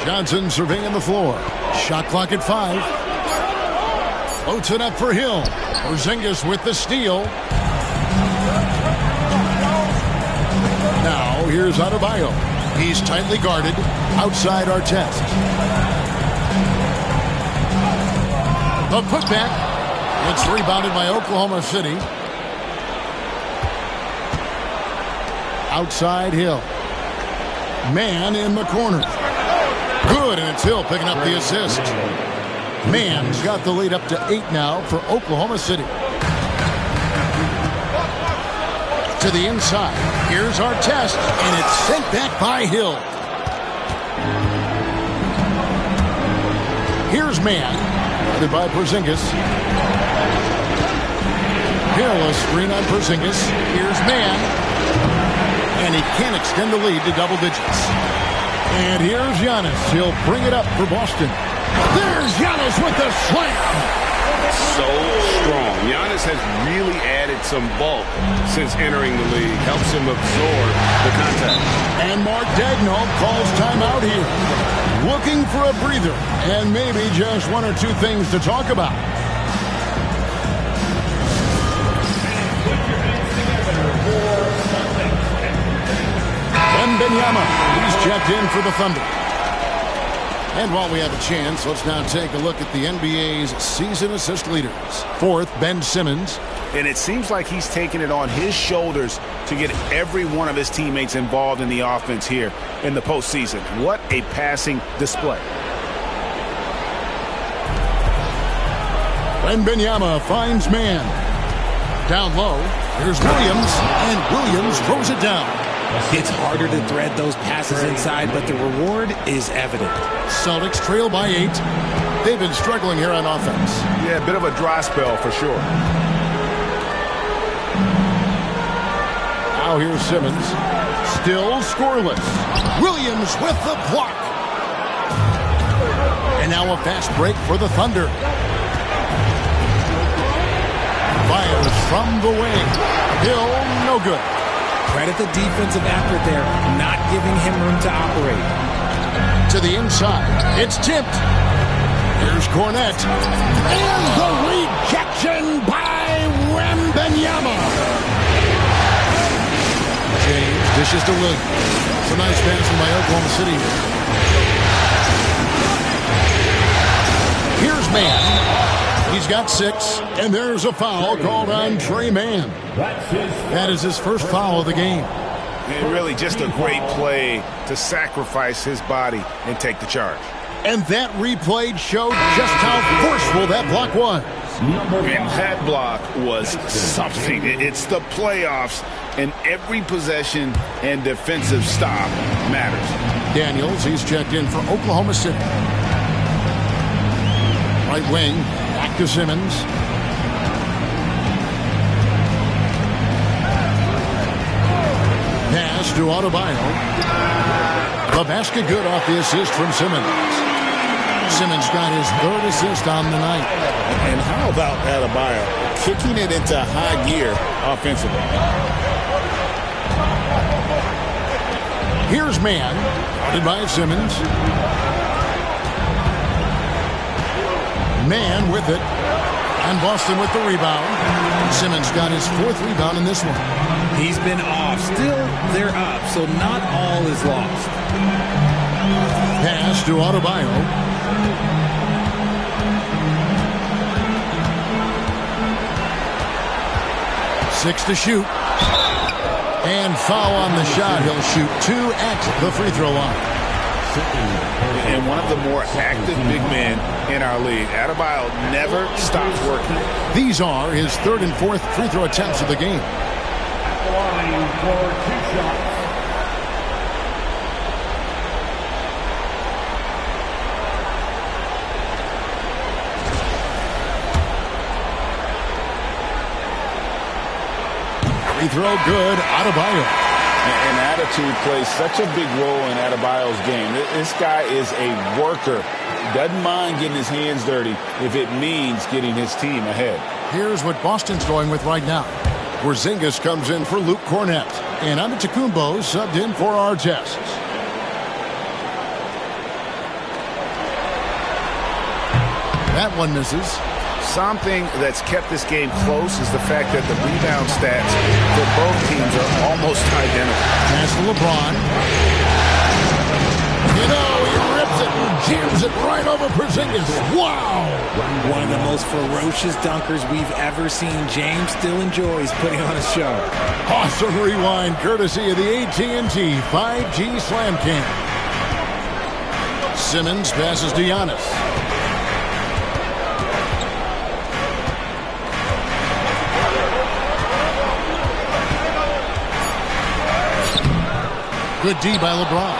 Johnson surveying the floor. Shot clock at 5. Floats it up for Hill. Porzingis with the steal. Now here's Adebayo. He's tightly guarded outside Artest. The putback. It's rebounded by Oklahoma City. Outside Hill. Man in the corner. Good, and it's Hill picking up the assist. Mann's got the lead up to 8 now for Oklahoma City. To the inside. Here's Artest, and it's sent back by Hill. Here's Mann. Guarded by Porzingis. Hill, a screen on Porzingis. Here's Mann. And he can't extend the lead to double digits. And here's Giannis. He'll bring it up for Boston. There's Giannis with the slam. So strong. Giannis has really added some bulk since entering the league. Helps him absorb the contact. And Mark Daigneault calls timeout here. Looking for a breather and maybe just 1 or 2 things to talk about. Wembanyama, he's checked in for the Thunder. And while we have a chance, let's now take a look at the NBA's season assist leaders. 4th, Ben Simmons. And it seems like he's taking it on his shoulders to get every one of his teammates involved in the offense here in the postseason. What a passing display. Wembanyama finds man. Down low, here's Williams, and Williams throws it down. It's harder to thread those passes inside, but the reward is evident. Celtics trail by 8. They've been struggling here on offense. Yeah, a bit of a dry spell for sure. Now here's Simmons. Still scoreless. Williams with the block. And now a fast break for the Thunder. Fires from the wing. Hill, no good. Credit the defensive effort there, not giving him room to operate. To the inside, it's tipped. Here's Cornette. And the rejection by Wembanyama. James dishes to Williams. It's a nice passing by Oklahoma City. Here's Mann. He's got 6, and there's a foul called on Trey Mann. That is his first foul of the game. And really just a great play to sacrifice his body and take the charge. And that replay showed just how forceful that block was. And that block was something. It's the playoffs, and every possession and defensive stop matters. Daniels, he's checked in for Oklahoma City. Right wing. Back to Simmons. Pass to Adebayo. The basket good off the assist from Simmons. Simmons got his 3rd assist on the night. And how about Adebayo kicking it into high gear offensively? Here's Mann. Guarded by Simmons. Mann with it. And Boston with the rebound. Simmons got his 4th rebound in this one. He's been off. Still, they're up, so not all is lost. Pass to Adebayo. Six to shoot. And foul on the shot. He'll shoot 2 at the free throw line. And one of the more active big men in our league. Adebayo never stops working. These are his 3rd and 4th free throw attempts of the game. At the line for 2 shots. Free throw good. Adebayo. And attitude plays such a big role in Adebayo's game. This guy is a worker. Doesn't mind getting his hands dirty if it means getting his team ahead. Here's what Boston's going with right now. Porzingis comes in for Luke Cornette. And Antetokounmpo subbed in for Artest. That one misses. Something that's kept this game close is the fact that the rebound stats for both teams are almost identical. Pass to LeBron. You know, he rips it and jams it right over Porzingis. Wow! One of the most ferocious dunkers we've ever seen. James still enjoys putting on a show. Awesome rewind, courtesy of the AT&T 5G Slam Cam. Simmons passes to Giannis. Good D by LeBron.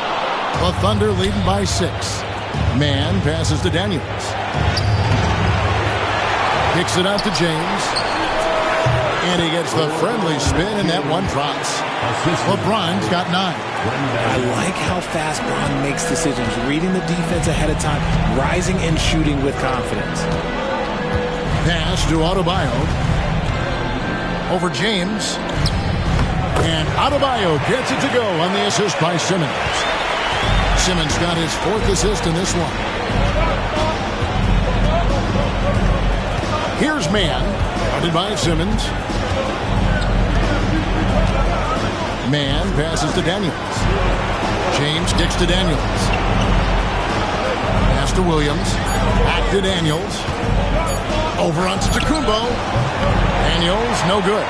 The Thunder leading by 6. Man passes to Daniels. Kicks it out to James. And he gets the friendly spin, and that one drops. LeBron's got 9. I like how fast Bron makes decisions, reading the defense ahead of time, rising and shooting with confidence. Pass to Adebayo. Over James. And Adebayo gets it to go on the assist by Simmons. Simmons got his 4th assist in this one. Here's Man, guarded by Simmons. Man passes to Daniels. James kicks to Daniels. Pass to Williams. Back to Daniels. Over onto Tacumbo. Daniels, no good.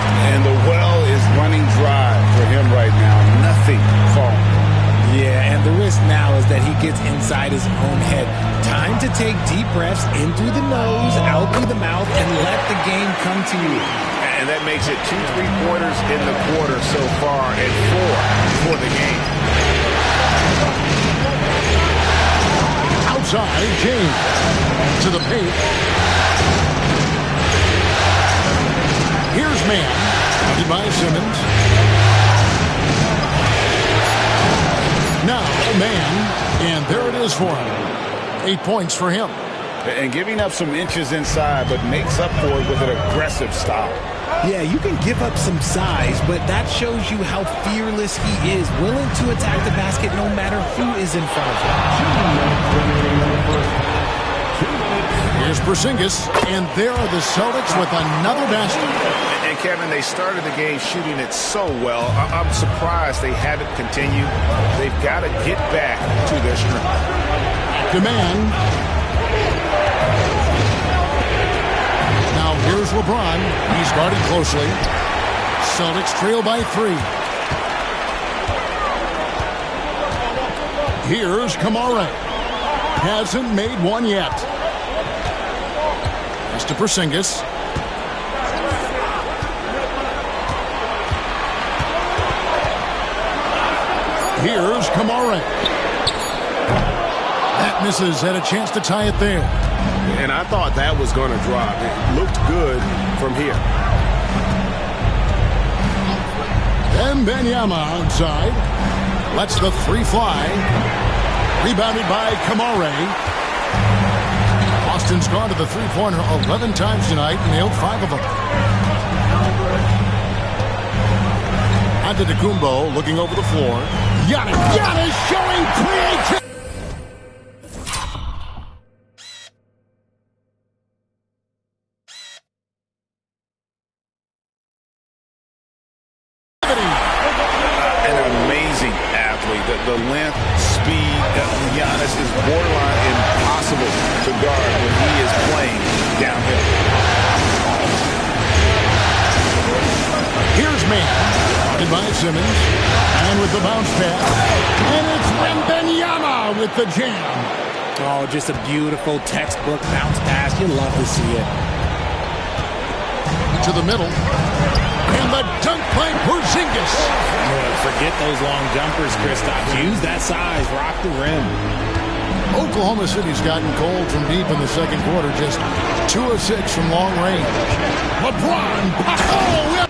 And the well is running dry for him right now. Nothing falling. Yeah, and the risk now is that he gets inside his own head. Time to take deep breaths in through the nose, out through the mouth, and let the game come to you. And that makes it 2 3-pointers in the quarter so far and 4 for the game. Outside, James to the paint. Here's Man, guarded by Simmons. Now, Man, and there it is for him. 8 points for him. And giving up some inches inside, but makes up for it with an aggressive style. Yeah, you can give up some size, but that shows you how fearless he is, willing to attack the basket no matter who is in front of him. Here's Porzingis, and there are the Celtics with another basket. And Kevin, they started the game shooting it so well. I'm surprised they haven't continued. They've got to get back to their strength. Demand. Now here's LeBron. He's guarded closely. Celtics trail by 3. Here's Kamara. Hasn't made one yet. To Porzingis. Here's Kamara. That misses. Had a chance to tie it there. And I thought that was going to drop. It looked good from here. Wembanyama outside. Lets the 3 fly. Rebounded by Kamara. Boston's gone to the 3-pointer 11 times tonight and nailed 5 of them. Antetokounmpo looking over the floor. Giannis showing creativity. An amazing athlete. The length, speed, Giannis is borderline impossible to guard when he is playing downhill. Here's Man, guarded by Simmons, and with the bounce pass, and it's Wembanyama with the jam. Oh, just a beautiful textbook bounce pass. You love to see it. To the middle, and the dunk by Porzingis. Forget those long jumpers, Kristaps. Use that size. Rock the rim. Oklahoma City's gotten cold from deep in the second quarter. Just 2 of 6 from long range. LeBron. Oh, yeah.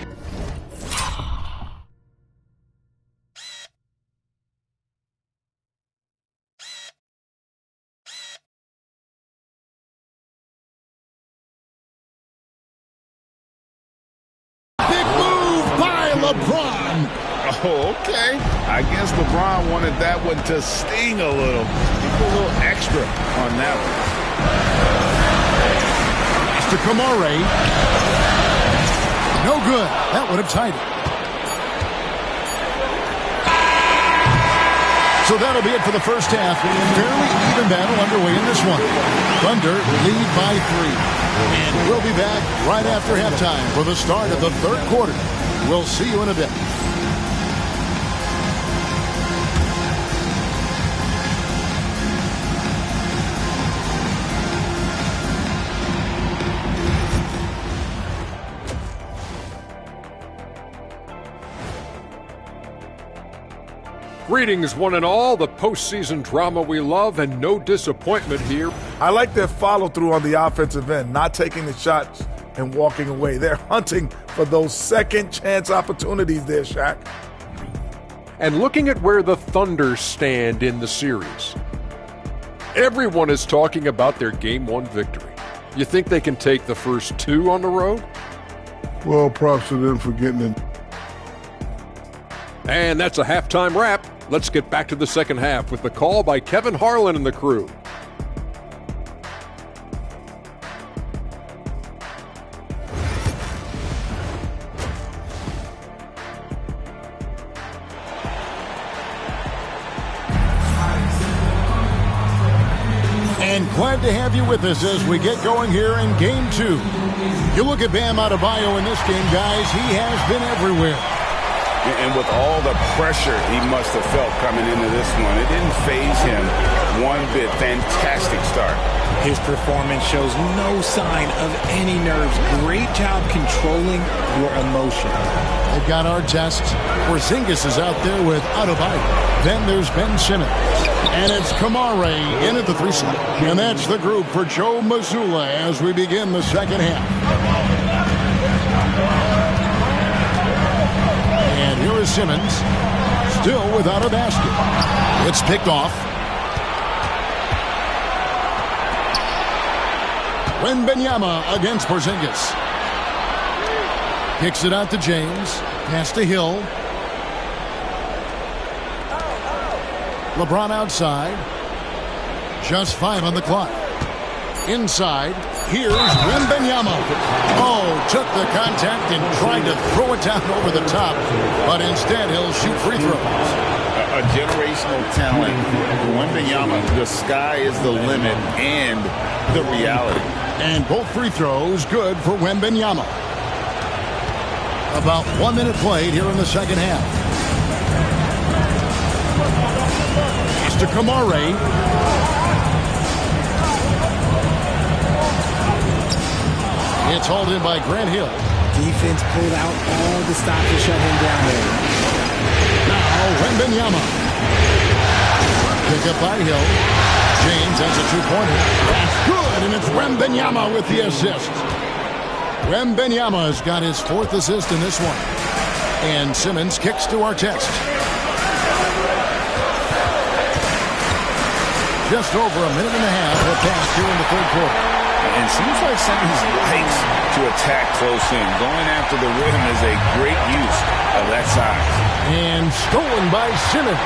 Big move by LeBron. Oh, okay. I guess LeBron wanted that one to sting a little. Keep a little extra on that one. to Kamare. No good. That would have tied it. So that'll be it for the first half. Fairly even battle underway in this one. Thunder lead by 3. And we'll be back right after halftime for the start of the third quarter. We'll see you in a bit. Greetings, one and all. The postseason drama we love, and no disappointment here. I like their follow-through on the offensive end, not taking the shots and walking away. They're hunting for those second-chance opportunities there, Shaq. And looking at where the Thunder stand in the series, everyone is talking about their Game 1 victory. You think they can take the first 2 on the road? Well, props to them for getting it. And that's a halftime wrap. Let's get back to the second half with the call by Kevin Harlan and the crew. And glad to have you with us as we get going here in Game 2. You look at Bam Adebayo in this game, guys, he has been everywhere. And with all the pressure he must have felt coming into this one, it didn't faze him one bit. Fantastic start. His performance shows no sign of any nerves. Great job controlling your emotion. They've got our test. Porzingis is out there with Adebayo. Then there's Ben Simmons. And it's Kamare in at the 3 slot. And that's the group for Joe Mazzulla as we begin the second half. And here is Simmons, still without a basket. It's picked off. Wembanyama against Porzingis. Kicks it out to James. Pass to Hill. LeBron outside. Just 5 on the clock. Inside. Here's Wembanyama. Oh, took the contact and tried to throw it down over the top. But instead, he'll shoot free throws. A generational talent. Wembanyama, the sky is the limit and the reality. And both free throws good for Wembanyama. About 1 minute played here in the second half. Pass to Kamare. It's hauled in by Grant Hill. Defense pulled out all the stop to shut him down there. Now Wembanyama. Pick up by Hill. James has a 2-pointer. That's good, and it's Wembanyama with the assist. Wembanyama has got his 4th assist in this one. And Simmons kicks to Artest. Just over a minute and a half of pass here in the third quarter. And it seems like Simmons likes to attack close in. Going after the rim is a great use of that size. And stolen by Simmons.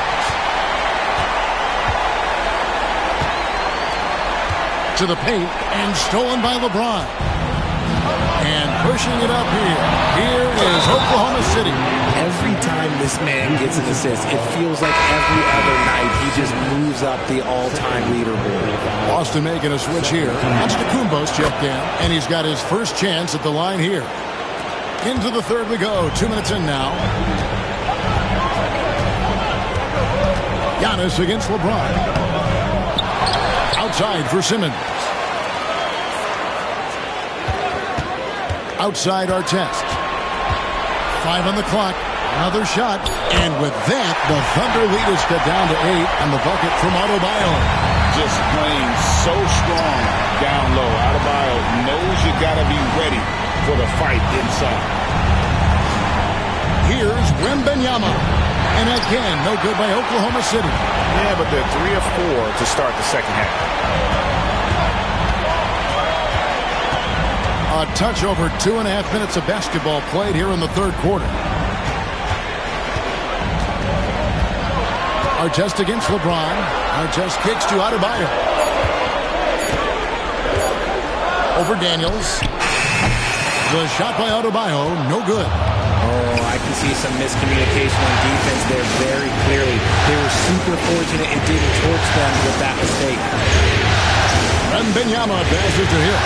To the paint and stolen by LeBron. And pushing it up here. Here is Oklahoma City. Every time this man gets an assist, it feels like every other night he just moves up the all-time leaderboard. Boston making a switch here. Antetokounmpo's checked in, and he's got his first chance at the line here. Into the third we go. 2 minutes in now. Giannis against LeBron. Outside for Simmons. Outside Artest. 5 on the clock. Another shot. And with that, the Thunder lead is cut down to 8 on the bucket from Adebayo. Just playing so strong down low. Adebayo knows you got to be ready for the fight inside. Here's Wembanyama. And again, no good by Oklahoma City. Yeah, but they're 3 of 4 to start the second half. A touch over 2.5 minutes of basketball played here in the third quarter. Artest against LeBron. Artest kicks to Adebayo. over Daniels. The shot by Adebayo, no good. Oh, I can see some miscommunication on defense there very clearly. They were super fortunate it didn't torch them with that mistake. Wembanyama passes to Hill.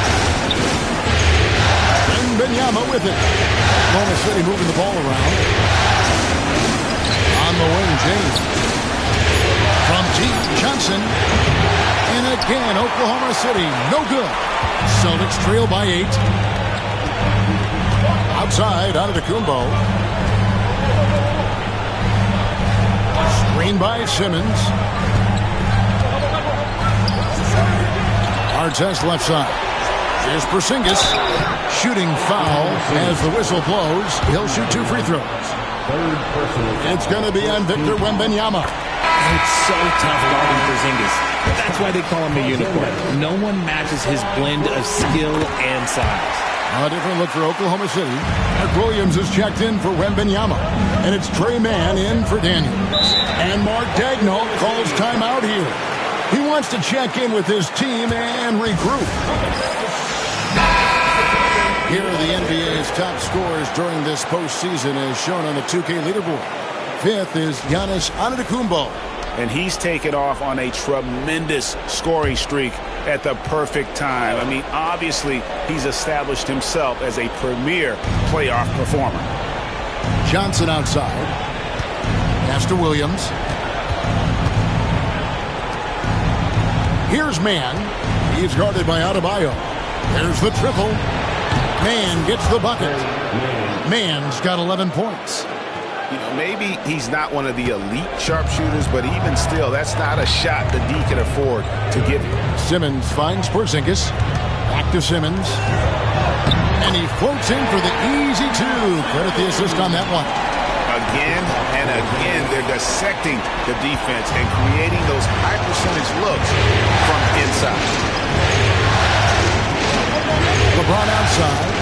Wembanyama with it. Oklahoma City moving the ball around. On the wing, James. From T. Johnson. And again, Oklahoma City, no good. Celtics trail by 8. Outside, Antetokounmpo. Screen by Simmons. Artest left side. Here's Porzingis. Shooting foul as the whistle blows. He'll shoot 2 free throws. It's going to be on Victor Wembanyama. It's so tough guarding Porzingis. That's why they call him a unicorn. No one matches his blend of skill and size. A different look for Oklahoma City. Mark Williams is checked in for Wembanyama. And it's Trey Mann in for Daniels. And Mark Daigneault calls timeout here. He wants to check in with his team and regroup. Here are the NBA's top scorers during this postseason as shown on the 2K leaderboard. 5th is Giannis Antetokounmpo. And he's taken off on a tremendous scoring streak at the perfect time. I mean, obviously, he's established himself as a premier playoff performer. Johnson outside. Pass to Williams. Here's Mann. He's guarded by Adebayo. There's the triple. Mann gets the bucket. Mann's got 11 points. You know, maybe he's not one of the elite sharpshooters, but even still, that's not a shot the D can afford to give you. Simmons finds Porzingis. Back to Simmons. And he floats in for the easy 2. Credit the assist on that one. Again and again, they're dissecting the defense and creating those high percentage looks from inside. LeBron outside.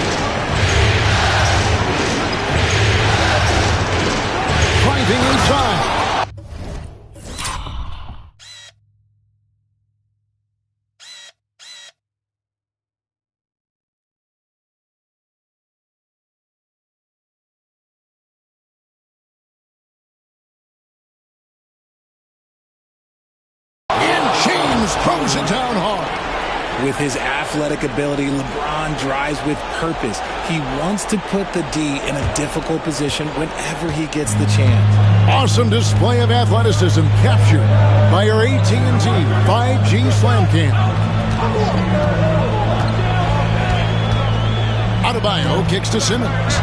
Driving inside. And James throws it down hard. With his athletic ability, LeBron drives with purpose. He wants to put the D in a difficult position whenever he gets the chance. Awesome display of athleticism captured by your AT&T 5G Slam Cam. Adebayo kicks to Simmons.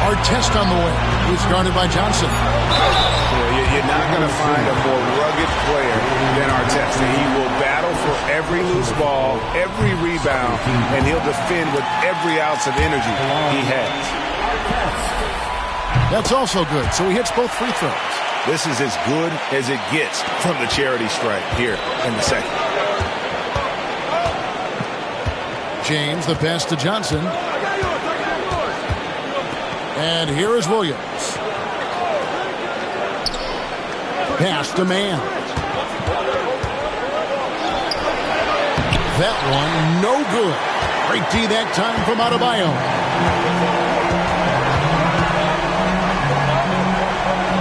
Artest on the way. He's guarded by Johnson. You're not going to find a more rugged player than Artest. He will battle for every loose ball, every rebound, and he'll defend with every ounce of energy he has. That's also good, so he hits both free throws. This is as good as it gets from the charity stripe here in the second. James, the pass to Johnson. And here is Williams. Pass to Mann. That one, no good. Great D that time from Adebayo.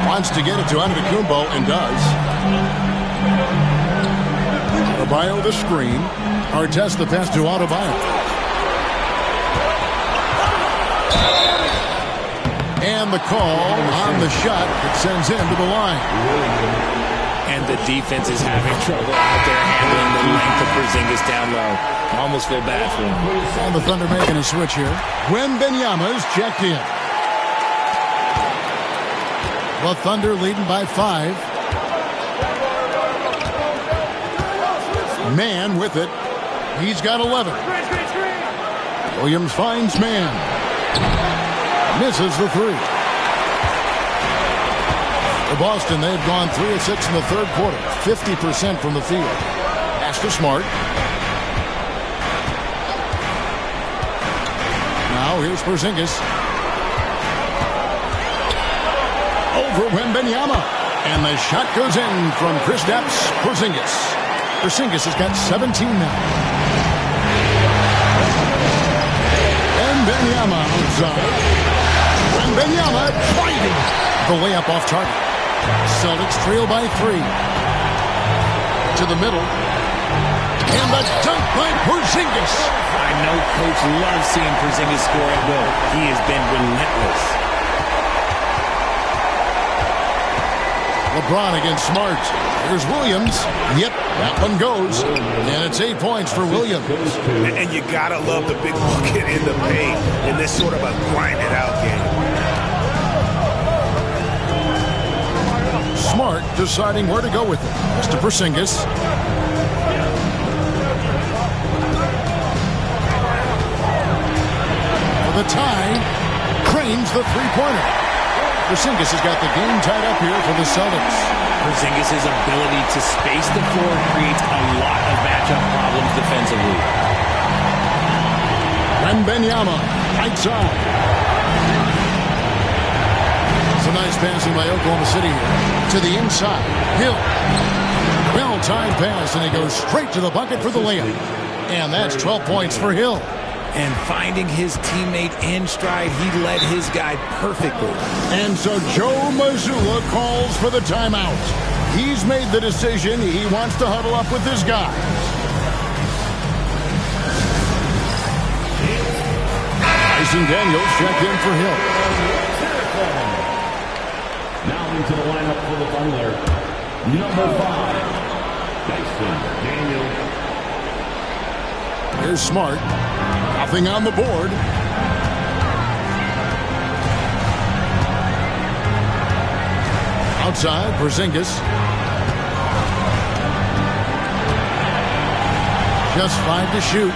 Wants to get it to Antetokounmpo and does. Adebayo the screen. Artest the pass to Adebayo. And the call on the shot that sends him to the line. And the defense is having trouble out there handling the length of Porzingis down low. I almost feel bad for him. And the Thunder making a switch here. Wembanyama's checked in. The Thunder leading by 5. Mann with it. He's got 11. Williams finds Mann. Misses the 3. For Boston, they've gone 3 of 6 in the third quarter. 50% from the field. Pass to Smart. Now here's Porzingis. Over Wembanyama. And the shot goes in from Kristaps Porzingis. Porzingis has got 17 now. Wembanyama outside. Wembanyama driving. The layup off target. Celtics trail by 3. To the middle. And the dunk by Porzingis. I know Coach loves seeing Porzingis score at will. He has been relentless. LeBron against Smart. Here's Williams. Yep, that one goes. And it's 8 points for Williams. And you gotta love the big bucket in the paint in this sort of a grinded out game. Smart deciding where to go with it. Mr. Porzingis. For the tie, cranes the three-pointer. Porzingis has got the game tied up here for the Celtics. Porzingis' ability to space the floor creates a lot of matchup problems defensively. Wembanyama, right side. Some nice passing by Oklahoma City here. To the inside. Hill. Well-timed pass, and he goes straight to the bucket for the layup. And that's 12 points for Hill. And finding his teammate in stride, he led his guy perfectly. And so Joe Mazzulla calls for the timeout. He's made the decision. He wants to huddle up with his guys. Dyson Daniels checked in for Hill. Now into the lineup for the Thunder, number 5, Dyson Daniels. Here's Smart. Nothing on the board. Outside, Porzingis. Just 5 to shoot.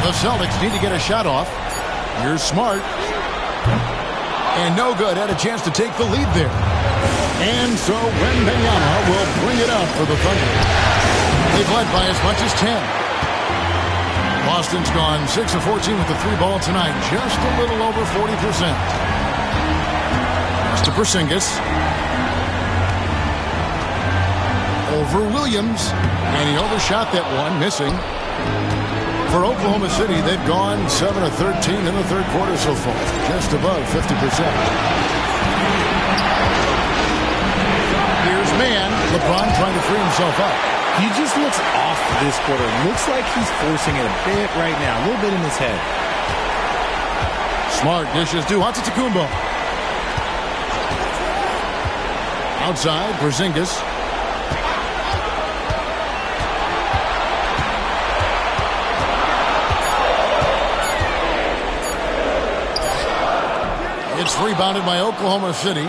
The Celtics need to get a shot off. Here's Smart. And no good. Had a chance to take the lead there. And so Wembanyama will bring it up for the Thunder. They've led by as much as 10. Boston's gone 6 of 14 with the 3 ball tonight. Just a little over 40%. Mr. Porzingis. Over Williams. And he overshot that one, missing. For Oklahoma City, they've gone 7 of 13 in the third quarter so far. Just above 50%. Here's Mann. LeBron trying to free himself up. He just looks off this quarter. Looks like he's forcing it a bit right now. A little bit in his head. Smart dishes to Antetokounmpo. Outside, Porzingis. It's rebounded by Oklahoma City.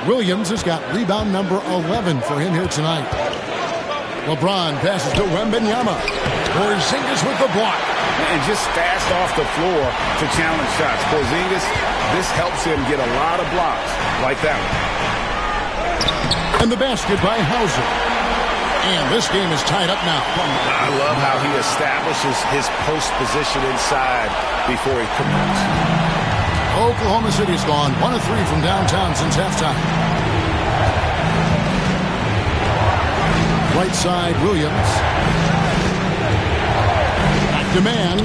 Williams has got rebound number 11 for him here tonight. LeBron passes to Wembanyama. Porzingis with the block. And just fast off the floor to challenge shots. Porzingis, this helps him get a lot of blocks like that one. And the basket by Hauser. And this game is tied up now. I love how he establishes his post position inside before he commits. Oklahoma City's gone 1 of 3 from downtown since halftime. Right side, Williams. Back to Mann.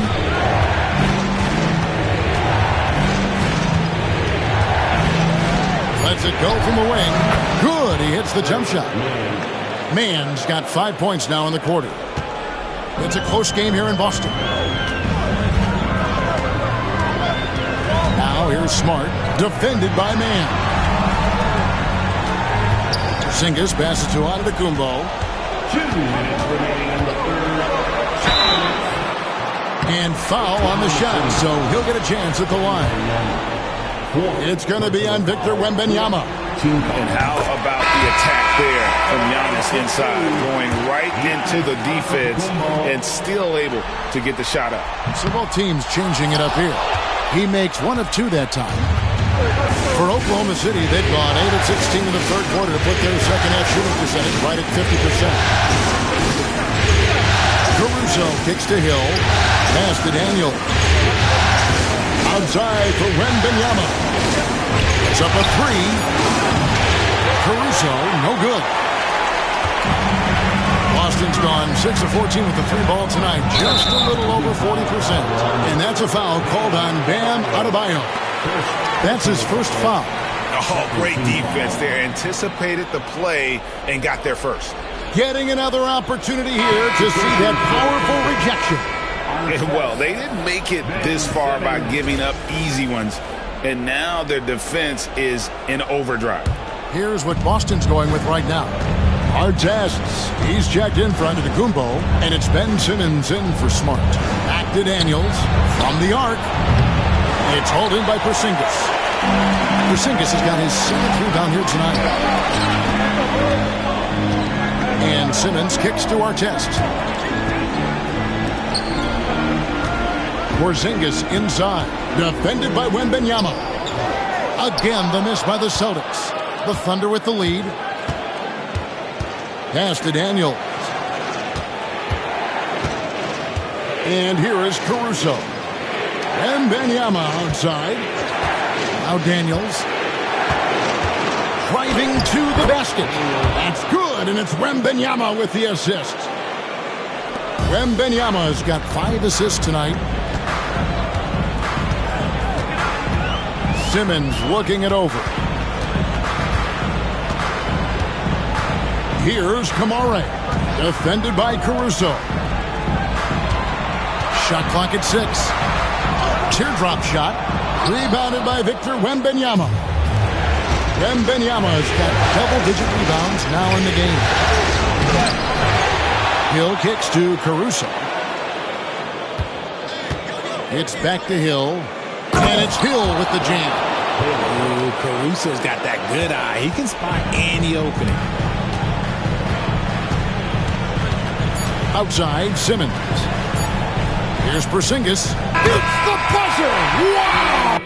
Lets it go from the wing. Good, he hits the jump shot. Mann's got 5 points now in the quarter. It's a close game here in Boston. Now here's Smart, defended by Mann. Porzingis passes to Antetokounmpo. 2 minutes remaining in the third. And foul on the shot, so he'll get a chance at the line. It's going to be on Victor Wembanyama. And how about the attack there from Giannis inside, going right into the defense and still able to get the shot up. So both teams changing it up here. He makes 1 of 2 that time. For Oklahoma City, they've gone 8 of 16 in the third quarter to put their second half shooting percentage right at 50%. Caruso kicks to Hill. Pass to Daniel. Outside for Wembanyama. It's up a 3. Caruso, no good. Lost Boston's gone 6 of 14 with the 3 ball tonight, just a little over 40%. And that's a foul called on Bam Adebayo. That's his first foul. Oh, great defense there. Anticipated the play and got there first. Getting another opportunity here to see that powerful rejection. Well, they didn't make it this far by giving up easy ones, and now their defense is in overdrive. Here's what Boston's going with right now. Artest, he's checked in for Antetokounmpo, and it's Ben Simmons in for Smart. Back to Daniels from the arc. It's hauled in by Porzingis. Porzingis has got his 7th rebound here tonight. And Simmons kicks to Artest. Porzingis inside, defended by Wembanyama. Again, the miss by the Celtics. The Thunder with the lead. Pass to Daniels. And here is Caruso. Wembanyama outside. Now Daniels. Driving to the basket. That's good, and it's Wembanyama with the assist. Wembanyama has got 5 assists tonight. Simmons looking it over. Here's Kamare, defended by Caruso. Shot clock at 6. Teardrop shot, rebounded by Victor Wembanyama. Wembanyama has got double-digit rebounds now in the game. Hill kicks to Caruso. It's back to Hill, and it's Hill with the jam. Ooh, Caruso's got that good eye. He can spot any opening. Outside, Simmons. Here's Porzingis. It's the buzzer! Wow!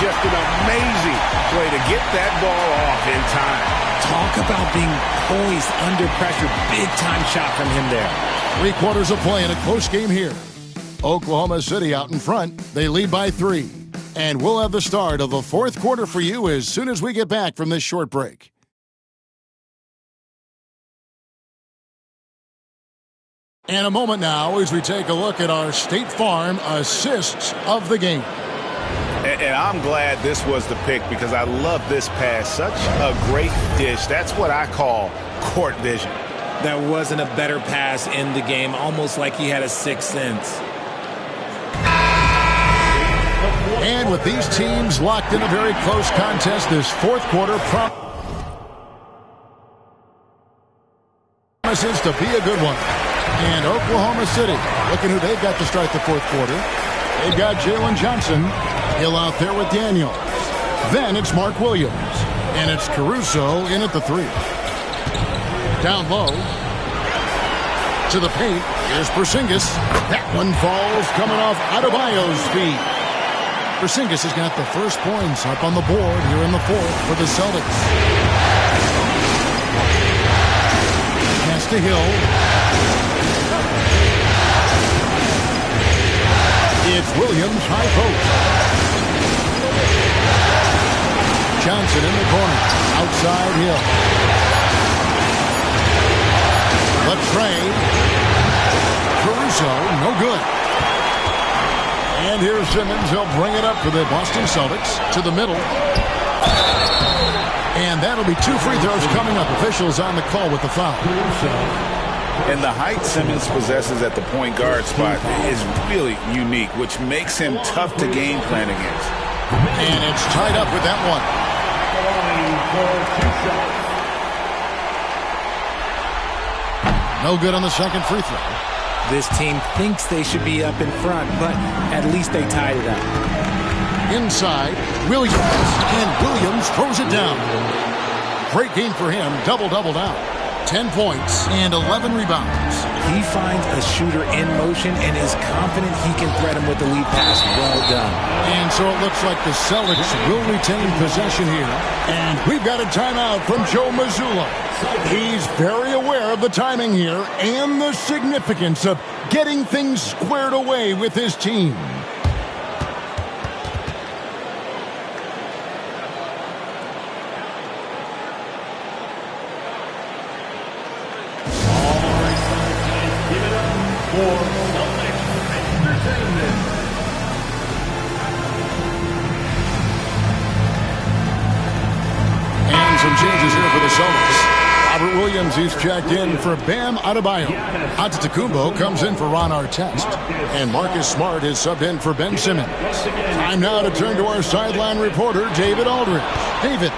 Just an amazing way to get that ball off in time. Talk about being poised under pressure. Big-time shot from him there. 3 quarters of play in a close game here. Oklahoma City out in front. They lead by 3. And we'll have the start of the 4th quarter for you as soon as we get back from this short break. And a moment now as we take a look at our State Farm assists of the game. And I'm glad this was the pick because I love this pass. Such a great dish. That's what I call court vision. There wasn't a better pass in the game, almost like he had a sixth sense. And with these teams locked in a very close contest, this 4th quarter promises to be a good one. And Oklahoma City, looking who they've got to start the 4th quarter. They've got Jalen Johnson. Hill out there with Daniels. Then it's Mark Williams. And it's Caruso in at the 3. Down low. To the paint. Here's Porzingis. That one falls coming off Adebayo's feet. Porzingis has got the first points up on the board here in the 4th for the Celtics. Pass to Hill. It's Williams high post. Johnson in the corner. Outside Hill. Latrey. Caruso, no good. And here's Simmons. He'll bring it up for the Boston Celtics to the middle. And that'll be 2 free throws coming up. Officials on the call with the foul. And the height Simmons possesses at the point guard spot is really unique, which makes him tough to game plan against. And it's tied up with that one. No good on the second free throw. This team thinks they should be up in front, but at least they tied it up. Inside, Williams. And Williams throws it down. Great game for him. Double-double down. 10 points and 11 rebounds. He finds a shooter in motion and is confident he can thread him with the lead pass. Well done. And so it looks like the Celtics will retain possession here. And we've got a timeout from Joe Mazzulla. He's very aware of the timing here and the significance of getting things squared away with his team. And some changes here for the Celtics. Robert Williams, he's checked in for Bam Adebayo. Antetokounmpo comes in for Ron Artest. And Marcus Smart is subbed in for Ben Simmons. Time now to turn to our sideline reporter, David Aldridge. David.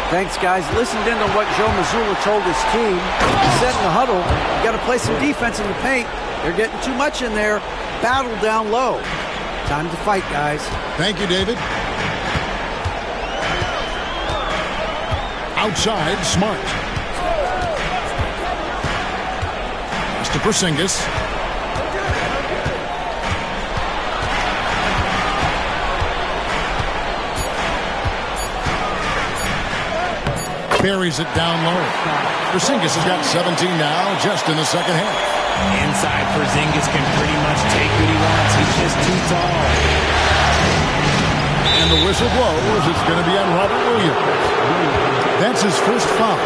Thanks, guys. Listened in on what Joe Mazzulla told his team. He said in the huddle, you got to play some defense in the paint. They're getting too much in there. Battle down low. Time to fight, guys. Thank you, David. Outside, Smart. To Porzingis. Buries it down low. Porzingis has got 17 now, just in the second half. Inside, Porzingis can pretty much take what he wants. He's just too tall. And the whistle blows. It's going to be on Robert Williams. That's his first foul.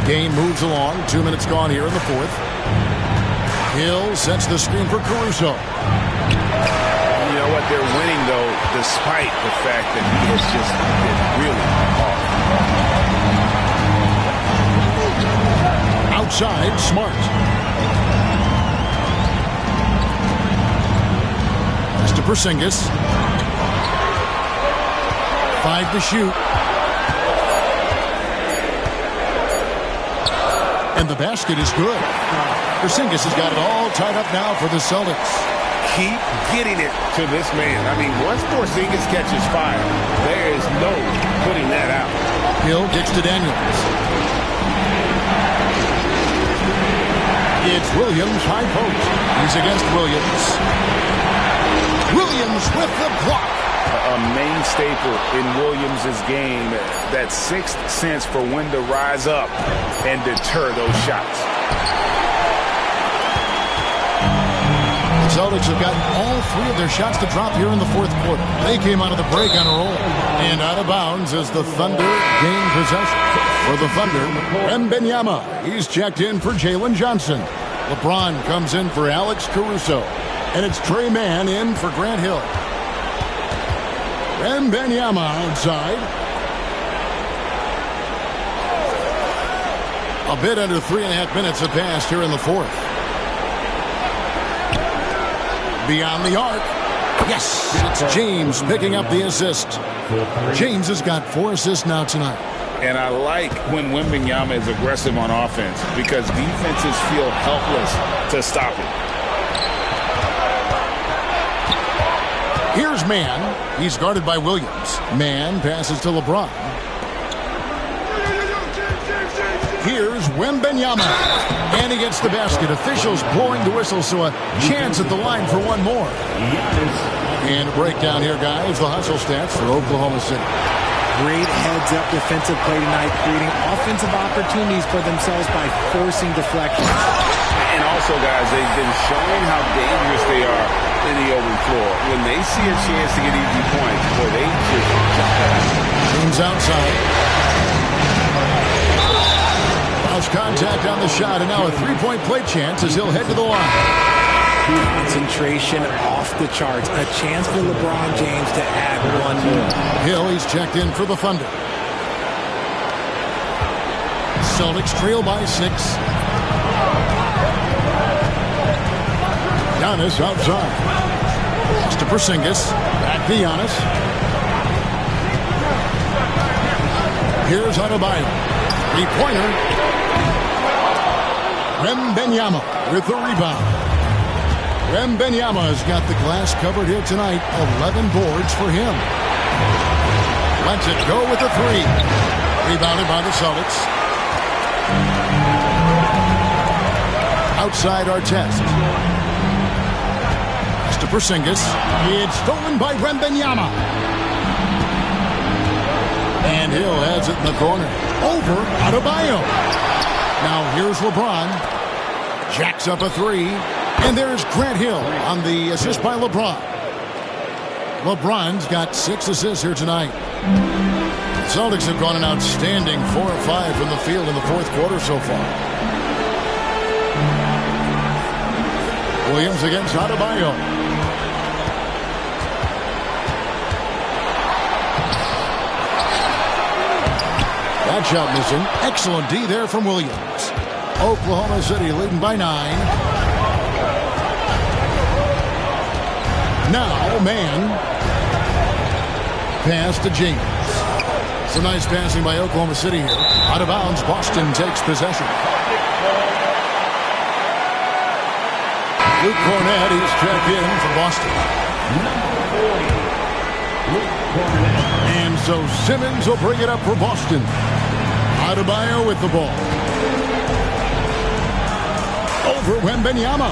Game moves along. 2 minutes gone here in the fourth. Hill sets the screen for Caruso. You know what? They're winning, though, despite the fact that he has just been really hard. Outside, Smart. Pass to Porzingis. 5 to shoot. And the basket is good. Porzingis has got it all tied up now for the Celtics. Keep getting it to this man. I mean, once Porzingis catches fire, there is no putting that out. Hill kicks to Daniels. It's Williams, high post. He's against Williams. Williams with the block. A main staple in Williams' game, that sixth sense for when to rise up and deter those shots. The Celtics have gotten all 3 of their shots to drop here in the fourth quarter. They came out of the break on a roll. And out of bounds as the Thunder gain possession. For the Thunder, Wembanyama. He's checked in for Jalen Johnson. LeBron comes in for Alex Caruso. And it's Trey Mann in for Grant Hill. Wembanyama outside. A bit under 3.5 minutes have passed here in the fourth. Beyond the arc. Yes, it's James picking up the assist. James has got 4 assists now tonight. And I like when Wembanyama is aggressive on offense because defenses feel helpless to stop him. Here's Mann. He's guarded by Williams. Mann passes to LeBron. Here's Wembanyama. And he gets the basket. Officials blowing the whistle, so a chance at the line for one more. And a breakdown here, guys. The hustle stats for Oklahoma City. Great heads-up defensive play tonight, creating offensive opportunities for themselves by forcing deflections. And also, guys, they've been showing how dangerous they are in the open floor. When they see a chance to get easy points, boy, they just jump at it. Teams outside. Lost contact on the shot, and now a three-point play chance as he'll head to the line. Concentration off the charts. A chance for LeBron James to add one more. Hill, he's checked in for the Thunder. Celtics trail by 6. Giannis outside. Pass to Porzingis. Back to Giannis. Here's Adebayo. Three-pointer. Wembanyama with the rebound. Wembanyama has got the glass covered here tonight. 11 boards for him. Lets it go with the 3. Rebounded by the Celtics. Outside Artest. Pass to Porzingis. It's stolen by Wembanyama. And Hill has it in the corner. Over Adebayo. Now here's LeBron. Jacks up a 3. And there's Grant Hill on the assist by LeBron. LeBron's got 6 assists here tonight. The Celtics have gone an outstanding 4 of 5 from the field in the fourth quarter so far. Williams against Adebayo. That shot missing. Excellent D there from Williams. Oklahoma City leading by 9. Now, Mann. Pass to James. Some nice passing by Oklahoma City here. Out of bounds, Boston takes possession. Luke Cornett, he's checked in for Boston. And so Simmons will bring it up for Boston. Adebayo with the ball. over Wembanyama.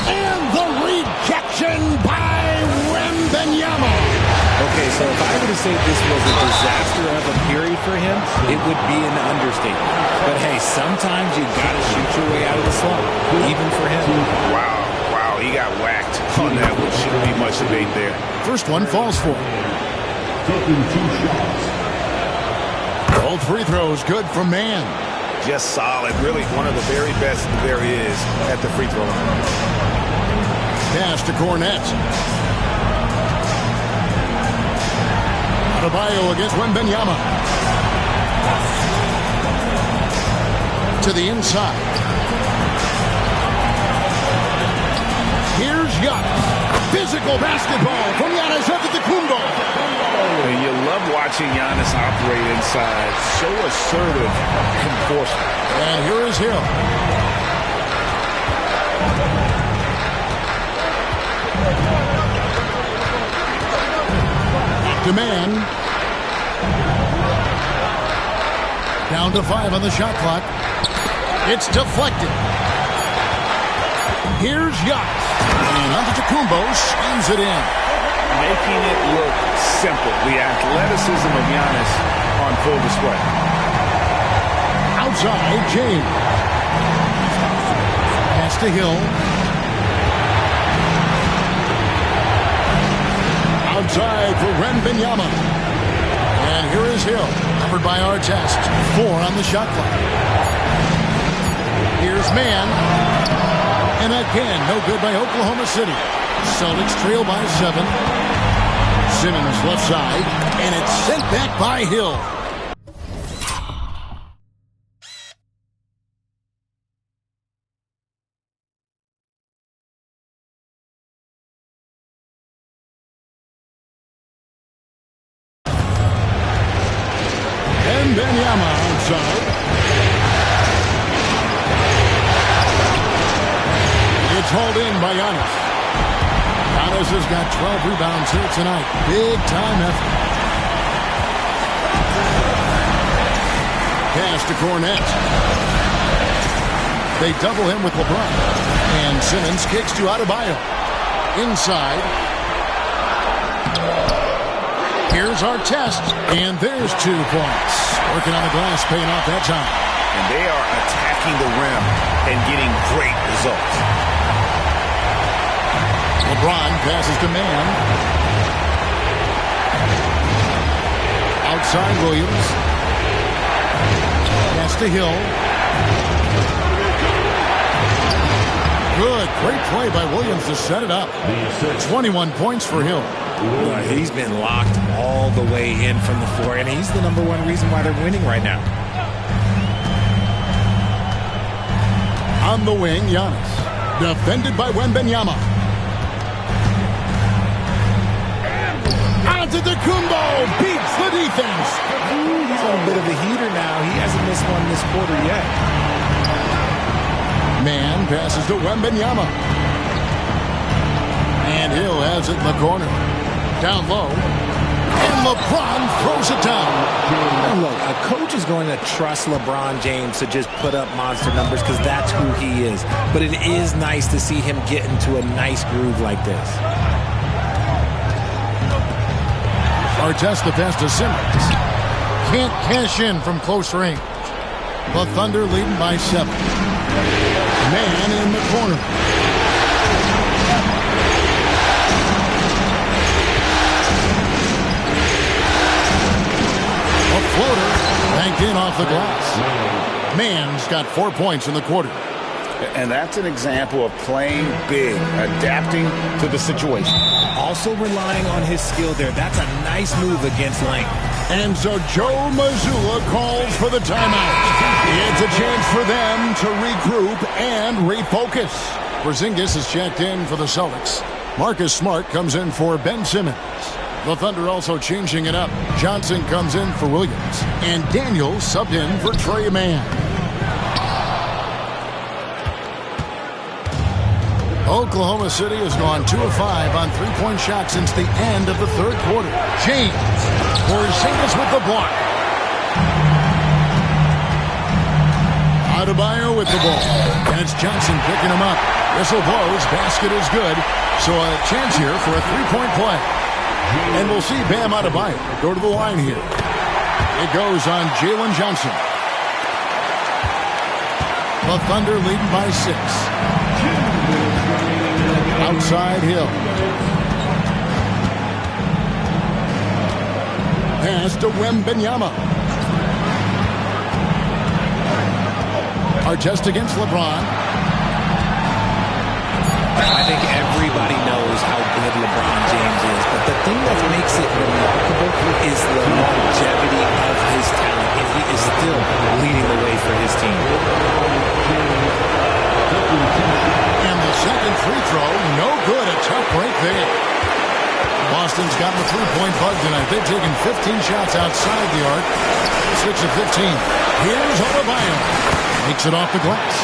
And the rejection by Wembanyama. Okay, so if I were to say this was a disaster of a period for him, it would be an understatement. But hey, sometimes you gotta shoot your way out of the slump, even for him. Wow, he got whacked on that one. Shouldn't be much debate there. First one falls for him. Taking 2 shots. Both free throws good for Mann. Just solid. Really one of the very best there is at the free throw line. Pass to Cornette. Adebayo against Wembanyama. To the inside. Here's Giannis. Physical basketball from Giannis Antetokounmpo. And you love watching Giannis operate inside. So assertive and forceful. And here is Hill. Demand. Down to 5 on the shot clock. It's deflected. Here's Giannis. And Antetokounmpo slams it in. Making it look simple. The athleticism of Giannis on full display. Outside, James. Pass to Hill. Outside for Wembanyama. And here is Hill. Covered by Artest. 4 on the shot clock. Here's Mann. And again, no good by Oklahoma City. Celtics trail by 7. Simmons left side. And it's sent back by Hill. Wembanyama outside. It's hauled in by Giannis. Giannis has got 12 rebounds here tonight. Big time effort. Pass to Cornette. They double him with LeBron. And Simmons kicks to Adebayo. Inside. Here's Artest. And there's 2 points. Working on the glass, paying off that time. And they are attacking the rim and getting great results. LeBron passes to Mann. Outside Williams. Pass to Hill. Good. Great play by Williams to set it up. 21 points for Hill. He's been locked all the way in from the floor, and he's the #1 reason why they're winning right now. On the wing, Giannis. Defended by Wembanyama. Antetokounmpo beats the defense. He's on a bit of a heater now. He hasn't missed one this quarter yet. Mann passes to Wembanyama. And Hill has it in the corner. Down low. And LeBron throws it down. And look, a coach is going to trust LeBron James to just put up monster numbers because that's who he is. But it is nice to see him get into a nice groove like this. Artest the pass to Simmons. Can't cash in from close range. The Thunder leading by 7. Man in the corner. A floater banked in off the glass. Mann's got 4 points in the quarter. And that's an example of playing big, adapting to the situation. Also relying on his skill there. That's a nice move against length. And so Joe Mazzulla calls for the timeout. It's a chance for them to regroup and refocus. Porzingis is checked in for the Celtics. Marcus Smart comes in for Ben Simmons. The Thunder also changing it up. Johnson comes in for Williams. And Daniels subbed in for Trey Mann. Oklahoma City has gone 2 of 5 on three-point shots since the end of the third quarter. James. Porzingis with the block. Adebayo with the ball. And it's Johnson picking him up. Whistle blows. Basket is good. So a chance here for a three-point play. And we'll see Bam Adebayo go to the line here. It goes on Jalen Johnson. The Thunder leading by 6. Outside Hill. Pass to Wembanyama. Artest against LeBron. I think everybody knows how good LeBron James is, but the thing that makes it remarkable is the longevity of his talent, and he is still leading the way for his team. And the second free throw, no good. A tough break there. Boston's got the three-point bug tonight. They've taken 15 shots outside the arc. 6 of 15. Here's Adebayo. Makes it off the glass.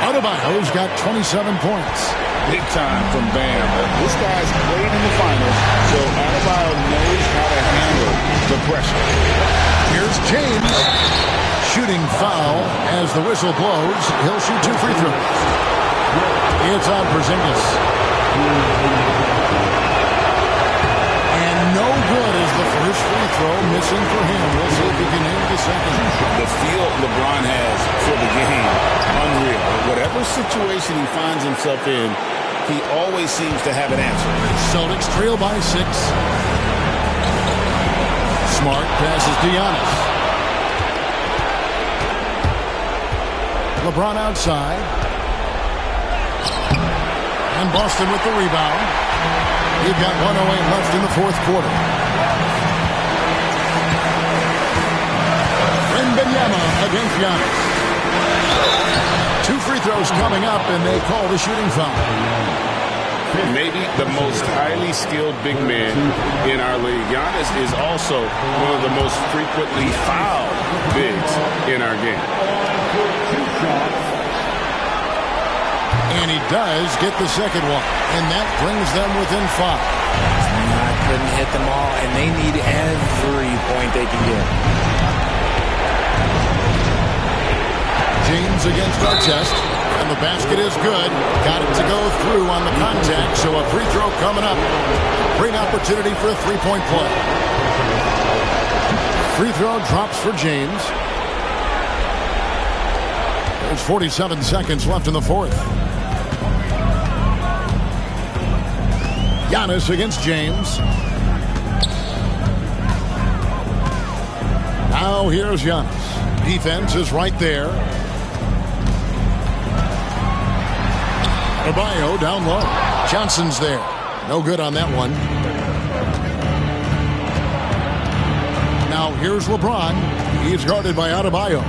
Adebayo's got 27 points. Big time from Bam. This guy's played in the finals, so Adebayo knows how to handle the pressure. Here's James. Shooting foul as the whistle blows. He'll shoot 2 free throws. It's on Porzingis. And no good is the first free throw missing for him. We'll see if he can hit the second. The feel LeBron has for the game, unreal. Whatever situation he finds himself in, he always seems to have an answer. Celtics trail by 6. Smart passes to Giannis. LeBron outside. And Boston with the rebound. We've got 1:08 left in the fourth quarter. Wembanyama against Giannis. 2 free throws coming up, and they call the shooting foul. Maybe the most highly skilled big man in our league. Giannis is also one of the most frequently fouled bigs in our game. And he does get the second one, and that brings them within 5. Couldn't hit them all, and they need every point they can get. James against Artest, and the basket is good. Got it to go through on the contact, so a free throw coming up. Great opportunity for a three-point play. Free throw drops for James. There's 47 seconds left in the fourth. Giannis against James. Now here's Giannis. Defense is right there. Adebayo down low. Johnson's there. No good on that one. Now here's LeBron. He's guarded by Adebayo.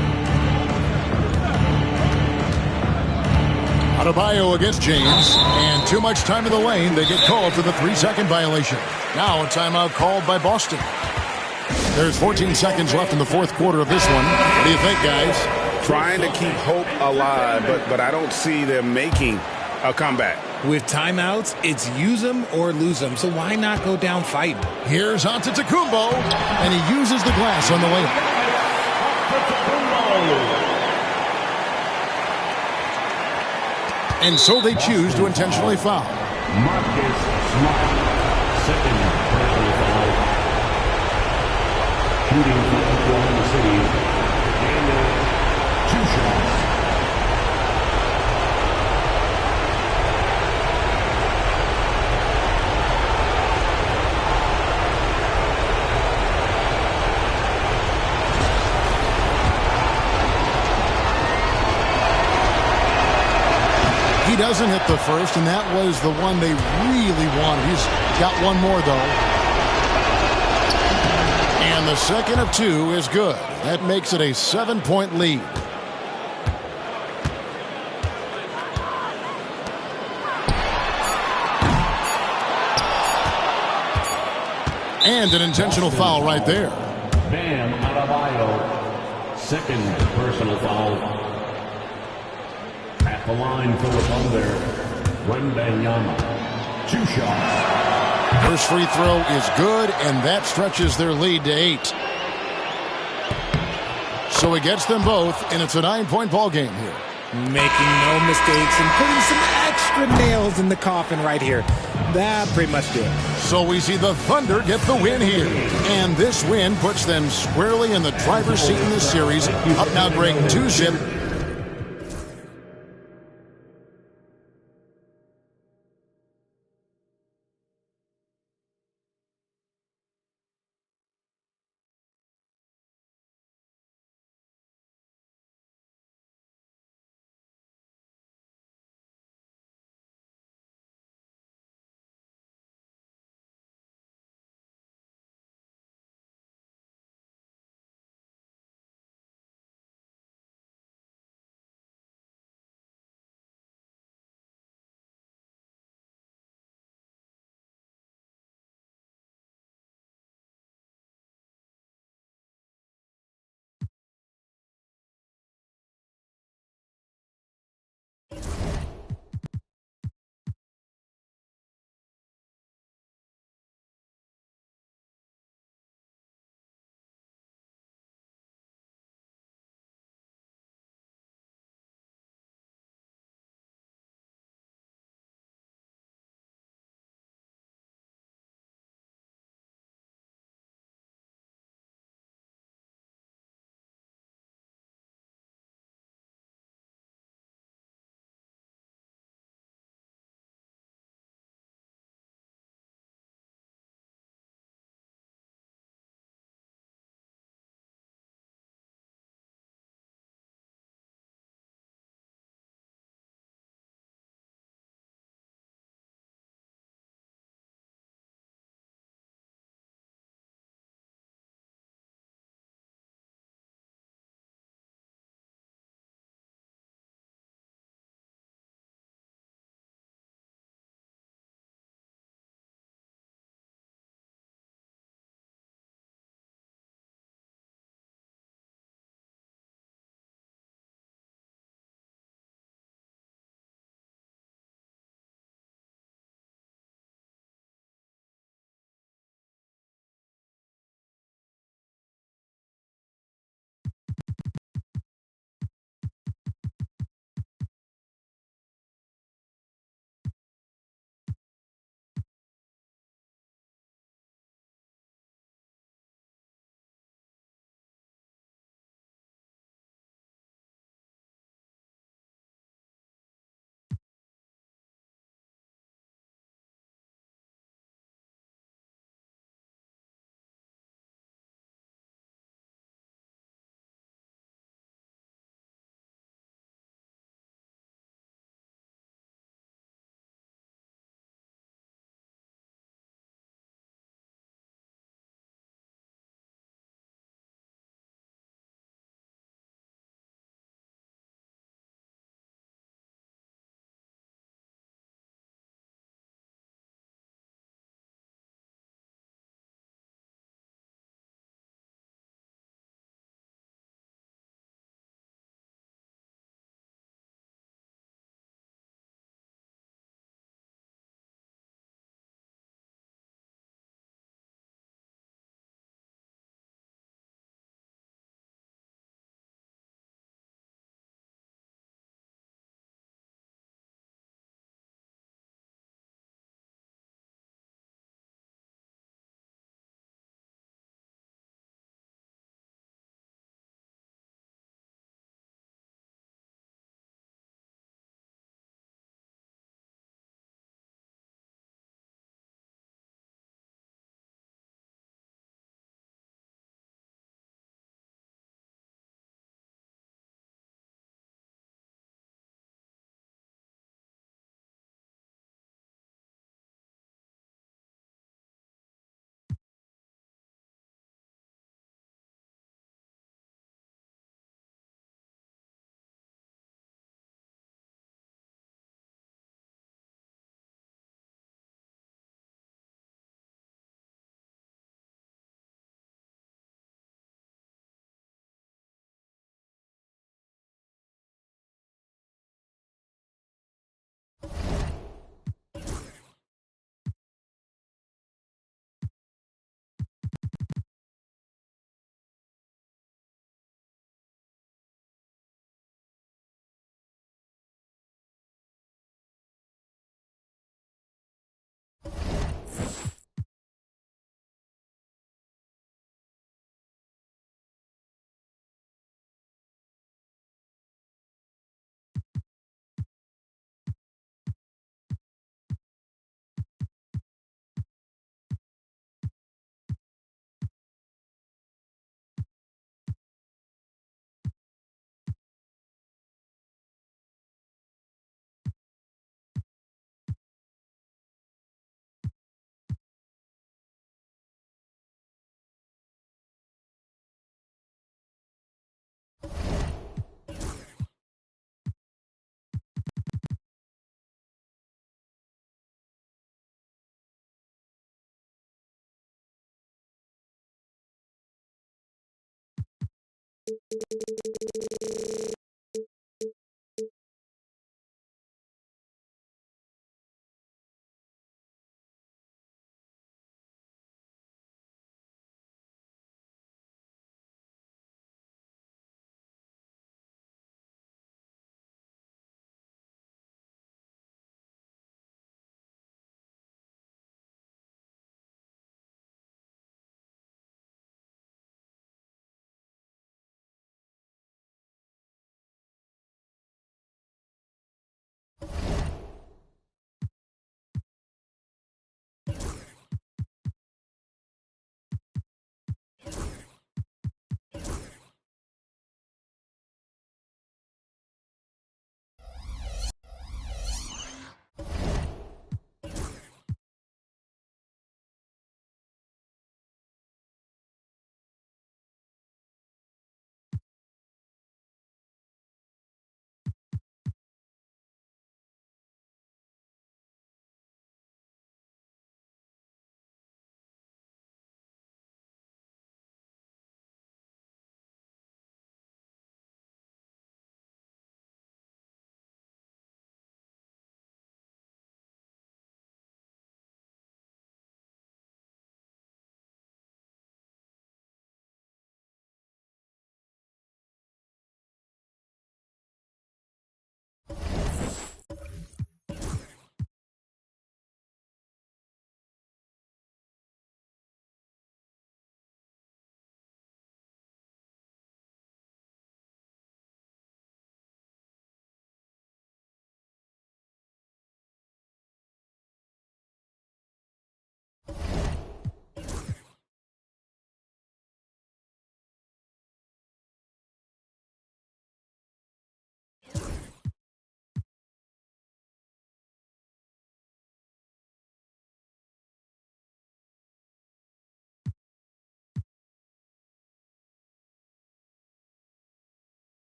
Adebayo against James, and too much time in the lane. They get called for the 3-second violation. Now a timeout called by Boston. There's 14 seconds left in the fourth quarter of this one. What do you think, guys? Trying to keep hope alive, but I don't see them making a comeback. With timeouts, it's use them or lose them, so why not go down fighting? Here's Antetokounmpo, and he uses the glass on the layup. And so they choose to intentionally foul. Marcus Smart, second personal foul. Shooting for Oklahoma City, Daniel, 2 shots. He doesn't hit the first, and that was the one they really wanted. He's got one more, though. And the second of 2 is good. That makes it a 7-point lead. And an intentional foul right there. Bam Adebayo, second personal foul. At the line for the Thunder, Wembanyama, 2 shots. First free throw is good, and that stretches their lead to 8. So he gets them both, and it's a 9-point ball game here. Making no mistakes and putting some extra nails in the coffin right here. That pretty much did it. So we see the Thunder get the win here. And this win puts them squarely in the driver's seat in this series. Up now, Greg, 2-zip.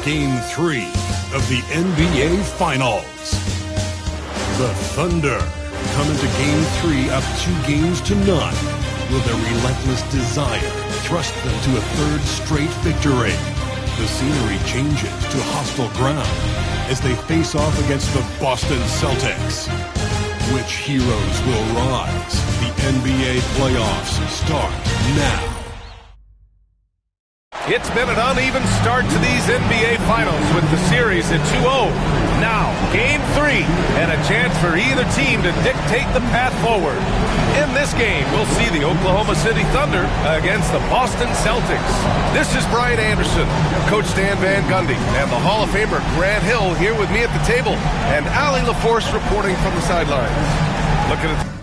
Game 3 of the NBA Finals. The Thunder come into Game 3 up 2 games to none. Will their relentless desire thrust them to a third straight victory? The scenery changes to hostile ground as they face off against the Boston Celtics. Which heroes will rise? The NBA playoffs start now. It's been an uneven start to these NBA Finals with the series at 2-0. Now, Game 3, and a chance for either team to dictate the path forward. In this game, we'll see the Oklahoma City Thunder against the Boston Celtics. This is Brian Anderson, Coach Dan Van Gundy, and the Hall of Famer Grant Hill here with me at the table, and Allie LaForce reporting from the sidelines. Looking at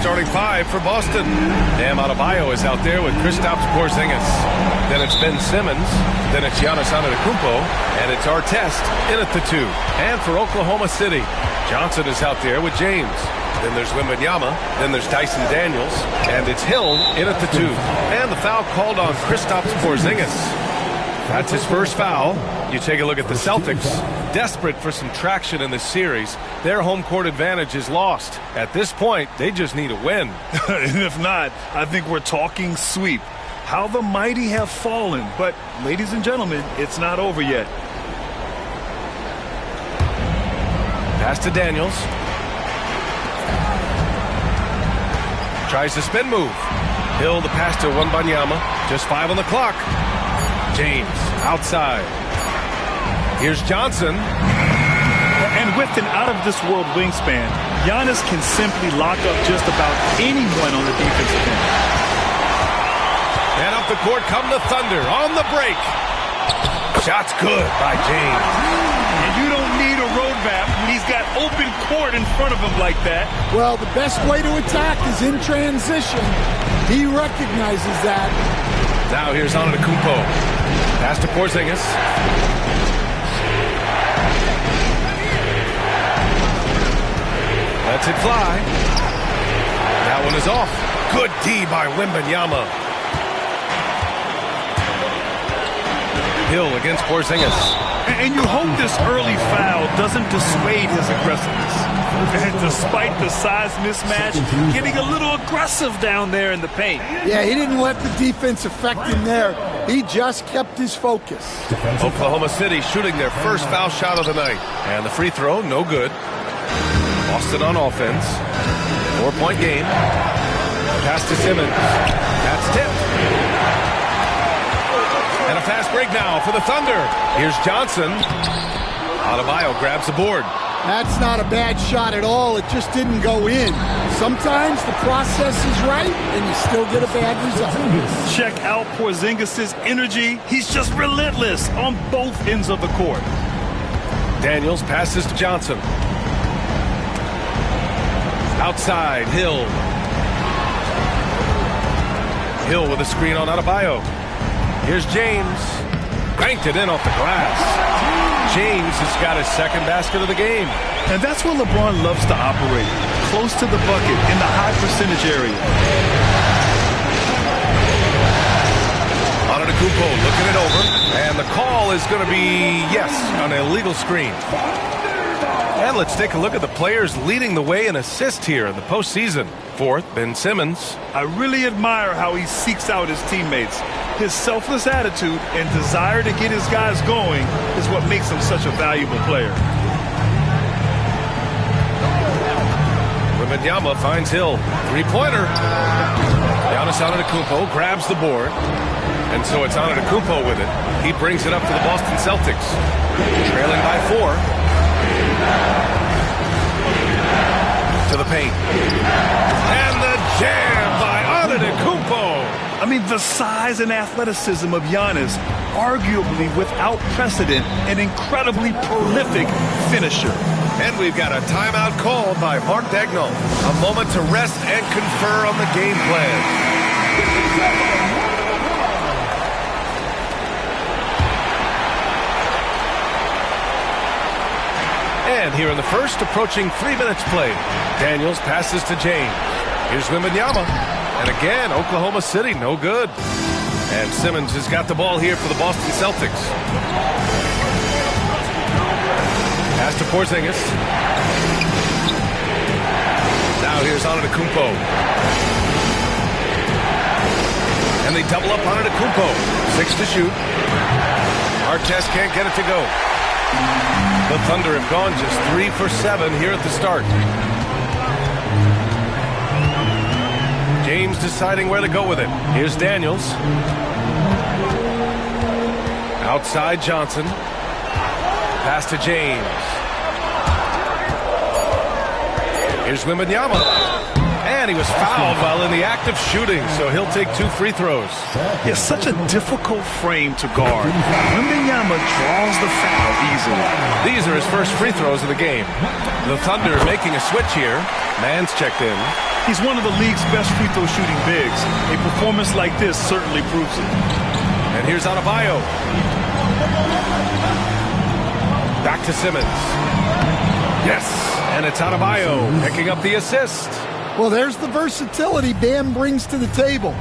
Starting five for Boston. Bam Adebayo is out there with Kristaps Porzingis. Then it's Ben Simmons. Then it's Giannis Antetokounmpo. And it's Artest in at the 2. And for Oklahoma City, Johnson is out there with James. Then there's Wembanyama. Then there's Dyson Daniels. And it's Hill in at the 2. And the foul called on Kristaps Porzingis. That's his first foul. You take a look at the Celtics. Desperate for some traction in this series. Their home court advantage is lost. At this point, they just need a win. And if not, I think we're talking sweep. How the mighty have fallen. But, ladies and gentlemen, it's not over yet. Pass to Daniels. Tries the spin move. Hill the pass to Wembanyama. Just 5 on the clock. James outside. Here's Johnson. And with an out-of-this-world wingspan, Giannis can simply lock up just about anyone on the defensive end. And up the court come the Thunder on the break. Shot's good by James. And you don't need a roadmap when he's got open court in front of him like that. Well, the best way to attack is in transition. He recognizes that. Now here's Antetokounmpo. Pass to Porzingis. Lets it fly. That one is off. Good D by Wembanyama. Hill against Porzingis. And you hope this early foul doesn't dissuade his aggressiveness. And despite the size mismatch, getting a little aggressive down there in the paint. Yeah, he didn't let the defense affect him there. He just kept his focus. Oklahoma City shooting their first foul shot of the night. And the free throw, no good. Boston on offense. 4-point game. Pass to Simmons. That's tipped. And a fast break now for the Thunder. Here's Johnson. Adebayo grabs the board. That's not a bad shot at all. It just didn't go in. Sometimes the process is right, and you still get a bad result. Check out Porzingis' energy. He's just relentless on both ends of the court. Daniels passes to Johnson. Outside, Hill. Hill with a screen on Adebayo. Here's James. Banked it in off the glass. James has got his second basket of the game. And that's where LeBron loves to operate. Close to the bucket in the high percentage area. Antetokounmpo looking it over. And the call is going to be, yes, an illegal screen. And let's take a look at the players leading the way in assists here in the postseason. Fourth, Ben Simmons. I really admire how he seeks out his teammates. His selfless attitude and desire to get his guys going is what makes him such a valuable player. Wembanyama finds Hill. Three-pointer. Giannis Antetokounmpo grabs the board. And so it's Antetokounmpo with it. He brings it up to the Boston Celtics. Trailing by 4. To the paint. And the jam by Antetokounmpo. I mean, the size and athleticism of Giannis, arguably without precedent, an incredibly prolific finisher. And we've got a timeout called by Mark Daigneault. A moment to rest and confer on the game plan. And here in the first, approaching 3 minutes played. Daniels passes to James. Here's Wembanyama. And again, Oklahoma City, no good. And Simmons has got the ball here for the Boston Celtics. Pass to Porzingis. Now here's Antetokounmpo. And they double up Antetokounmpo. 6 to shoot. Artest can't get it to go. The Thunder have gone just 3 for 7 here at the start. James deciding where to go with it. Here's Daniels. Outside Johnson. Pass to James. Here's Wembanyama. And he was fouled while in the act of shooting, so he'll take 2 free throws. Yeah, such a difficult frame to guard. Wembanyama draws the foul easily. These are his first free throws of the game. The Thunder making a switch here. Mann's checked in. He's one of the league's best free throw shooting bigs. A performance like this certainly proves it. And here's Adebayo. Back to Simmons. Yes, and it's Adebayo picking up the assist. Well, there's the versatility Bam brings to the table.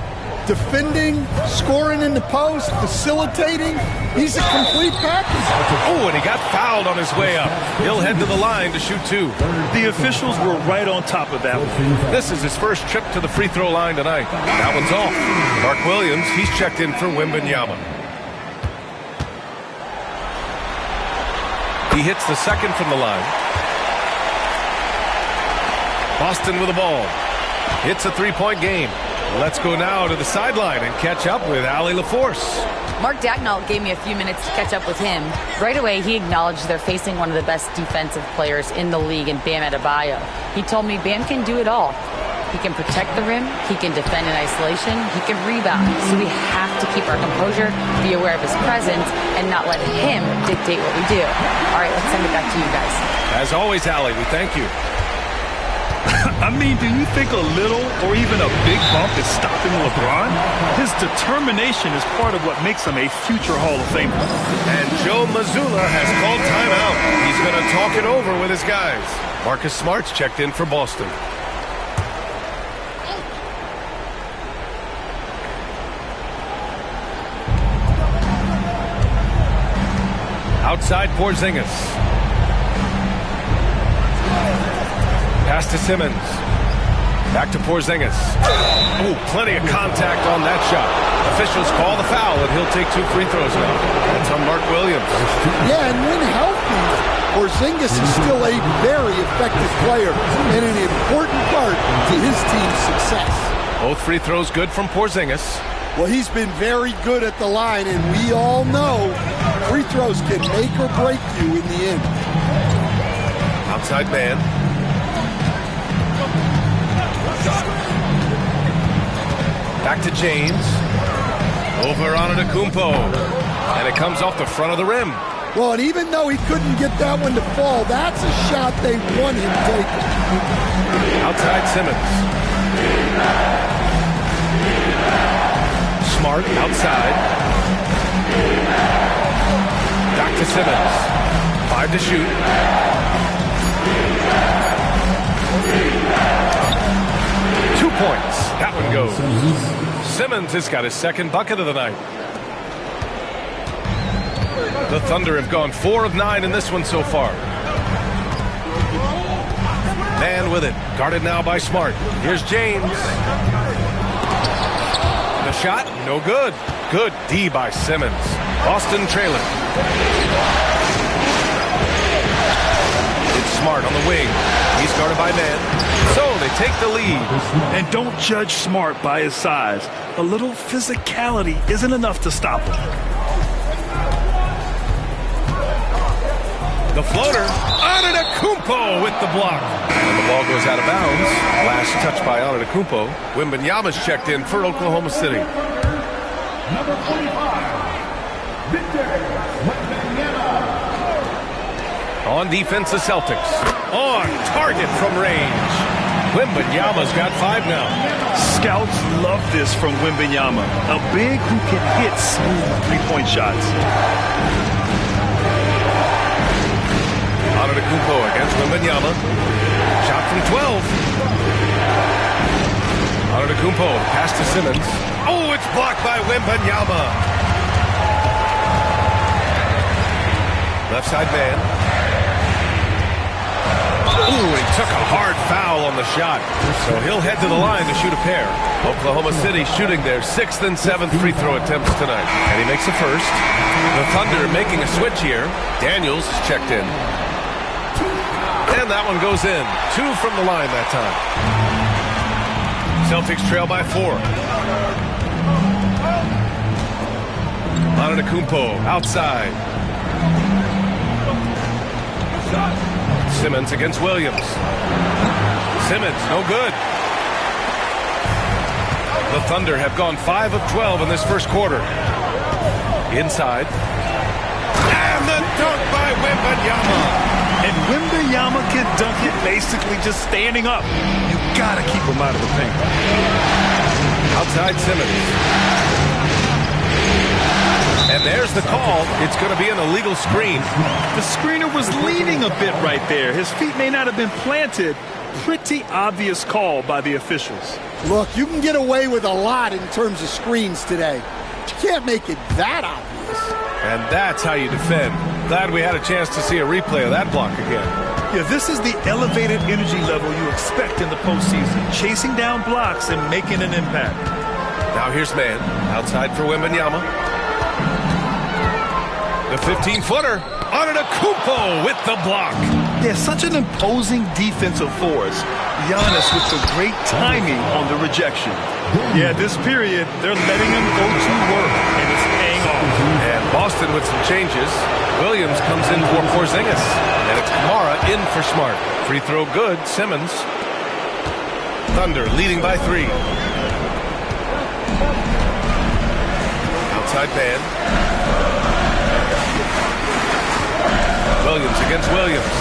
Defending, scoring in the post, facilitating. He's a complete package. Oh, and he got fouled on his way up. He'll head to the line to shoot 2. The officials were right on top of that one. This is his first trip to the free throw line tonight. That one's off. Mark Williams, he's checked in for Wembanyama. He hits the second from the line. Boston with the ball. It's a 3-point game. Let's go now to the sideline and catch up with Allie LaForce. Mark Daigneault gave me a few minutes to catch up with him. Right away, he acknowledged they're facing one of the best defensive players in the league in Bam Adebayo. He told me Bam can do it all. He can protect the rim, he can defend in isolation, he can rebound. So we have to keep our composure, be aware of his presence, and not let him dictate what we do. All right, let's send it back to you guys. As always, Allie, we thank you. I mean, do you think a little or even a big bump is stopping LeBron? His determination is part of what makes him a future Hall of Famer. And Joe Mazzulla has called timeout. He's going to talk it over with his guys. Marcus Smart's checked in for Boston. Outside Porzingis. Pass to Simmons. Back to Porzingis. Oh, plenty of contact on that shot. Officials call the foul, and he'll take 2 free throws now. That's on Mark Williams. Yeah, and when healthy, Porzingis is still a very effective player and an important part to his team's success. Both free throws good from Porzingis. Well, he's been very good at the line, and we all know free throws can make or break you in the end. Outside man. Back to James. Over Antetokounmpo. And it comes off the front of the rim. Well, and even though he couldn't get that one to fall, that's a shot they want him taking. Outside Simmons. Smart outside. Back to Simmons. 5 to shoot. Points. That one goes. Simmons has got his second bucket of the night. The Thunder have gone 4 of 9 in this one so far. Man with it. Guarded now by Smart. Here's James. The shot, no good. Good D by Simmons. Boston trailing. It's Smart on the wing. He's guarded by Man. So they take the lead. And don't judge Smart by his size. A little physicality isn't enough to stop him. The floater, Antetokounmpo with the block. And the ball goes out of bounds. Last touch by Antetokounmpo. Wembanyama's checked in for Oklahoma City. Number 45, Victor Wembanyama. On defense, the Celtics. On target from range. Wembanyama's got 5 now. Scouts love this from Wembanyama. A big who can hit smooth three-point shots. Antetokounmpo against Wembanyama. Shot from 12. Antetokounmpo pass to Simmons. Oh, it's blocked by Wembanyama. Left side man. Ooh, he took a hard foul on the shot. So he'll head to the line to shoot a pair. Oklahoma City shooting their 6th and 7th free throw attempts tonight. And he makes the first. The Thunder making a switch here. Daniels is checked in. And that one goes in. 2 from the line that time. Celtics trail by 4. Antetokounmpo outside. Simmons against Williams. Simmons, no good. The Thunder have gone 5 of 12 in this first quarter. Inside. And the dunk by Wembanyama. And Wembanyama can dunk it basically just standing up. You gotta keep him out of the paint. Outside Simmons. And there's the call. It's going to be an illegal screen. The screener was leaning a bit right there. His feet may not have been planted. Pretty obvious call by the officials. Look, you can get away with a lot in terms of screens today. But you can't make it that obvious. And that's how you defend. Glad we had a chance to see a replay of that block again. Yeah, this is the elevated energy level you expect in the postseason. Chasing down blocks and making an impact. Now here's man. Outside for Wembanyama. The 15-footer. Antetokounmpo with the block. Yeah, such an imposing defensive force. Giannis with the great timing on the rejection. Yeah, this period, they're letting him go to work, and it's paying off. And Boston with some changes. Williams comes in for Porzingis. And it's Kamara in for Smart. Free throw good. Simmons. Thunder leading by 3. Outside man. Williams against Williams.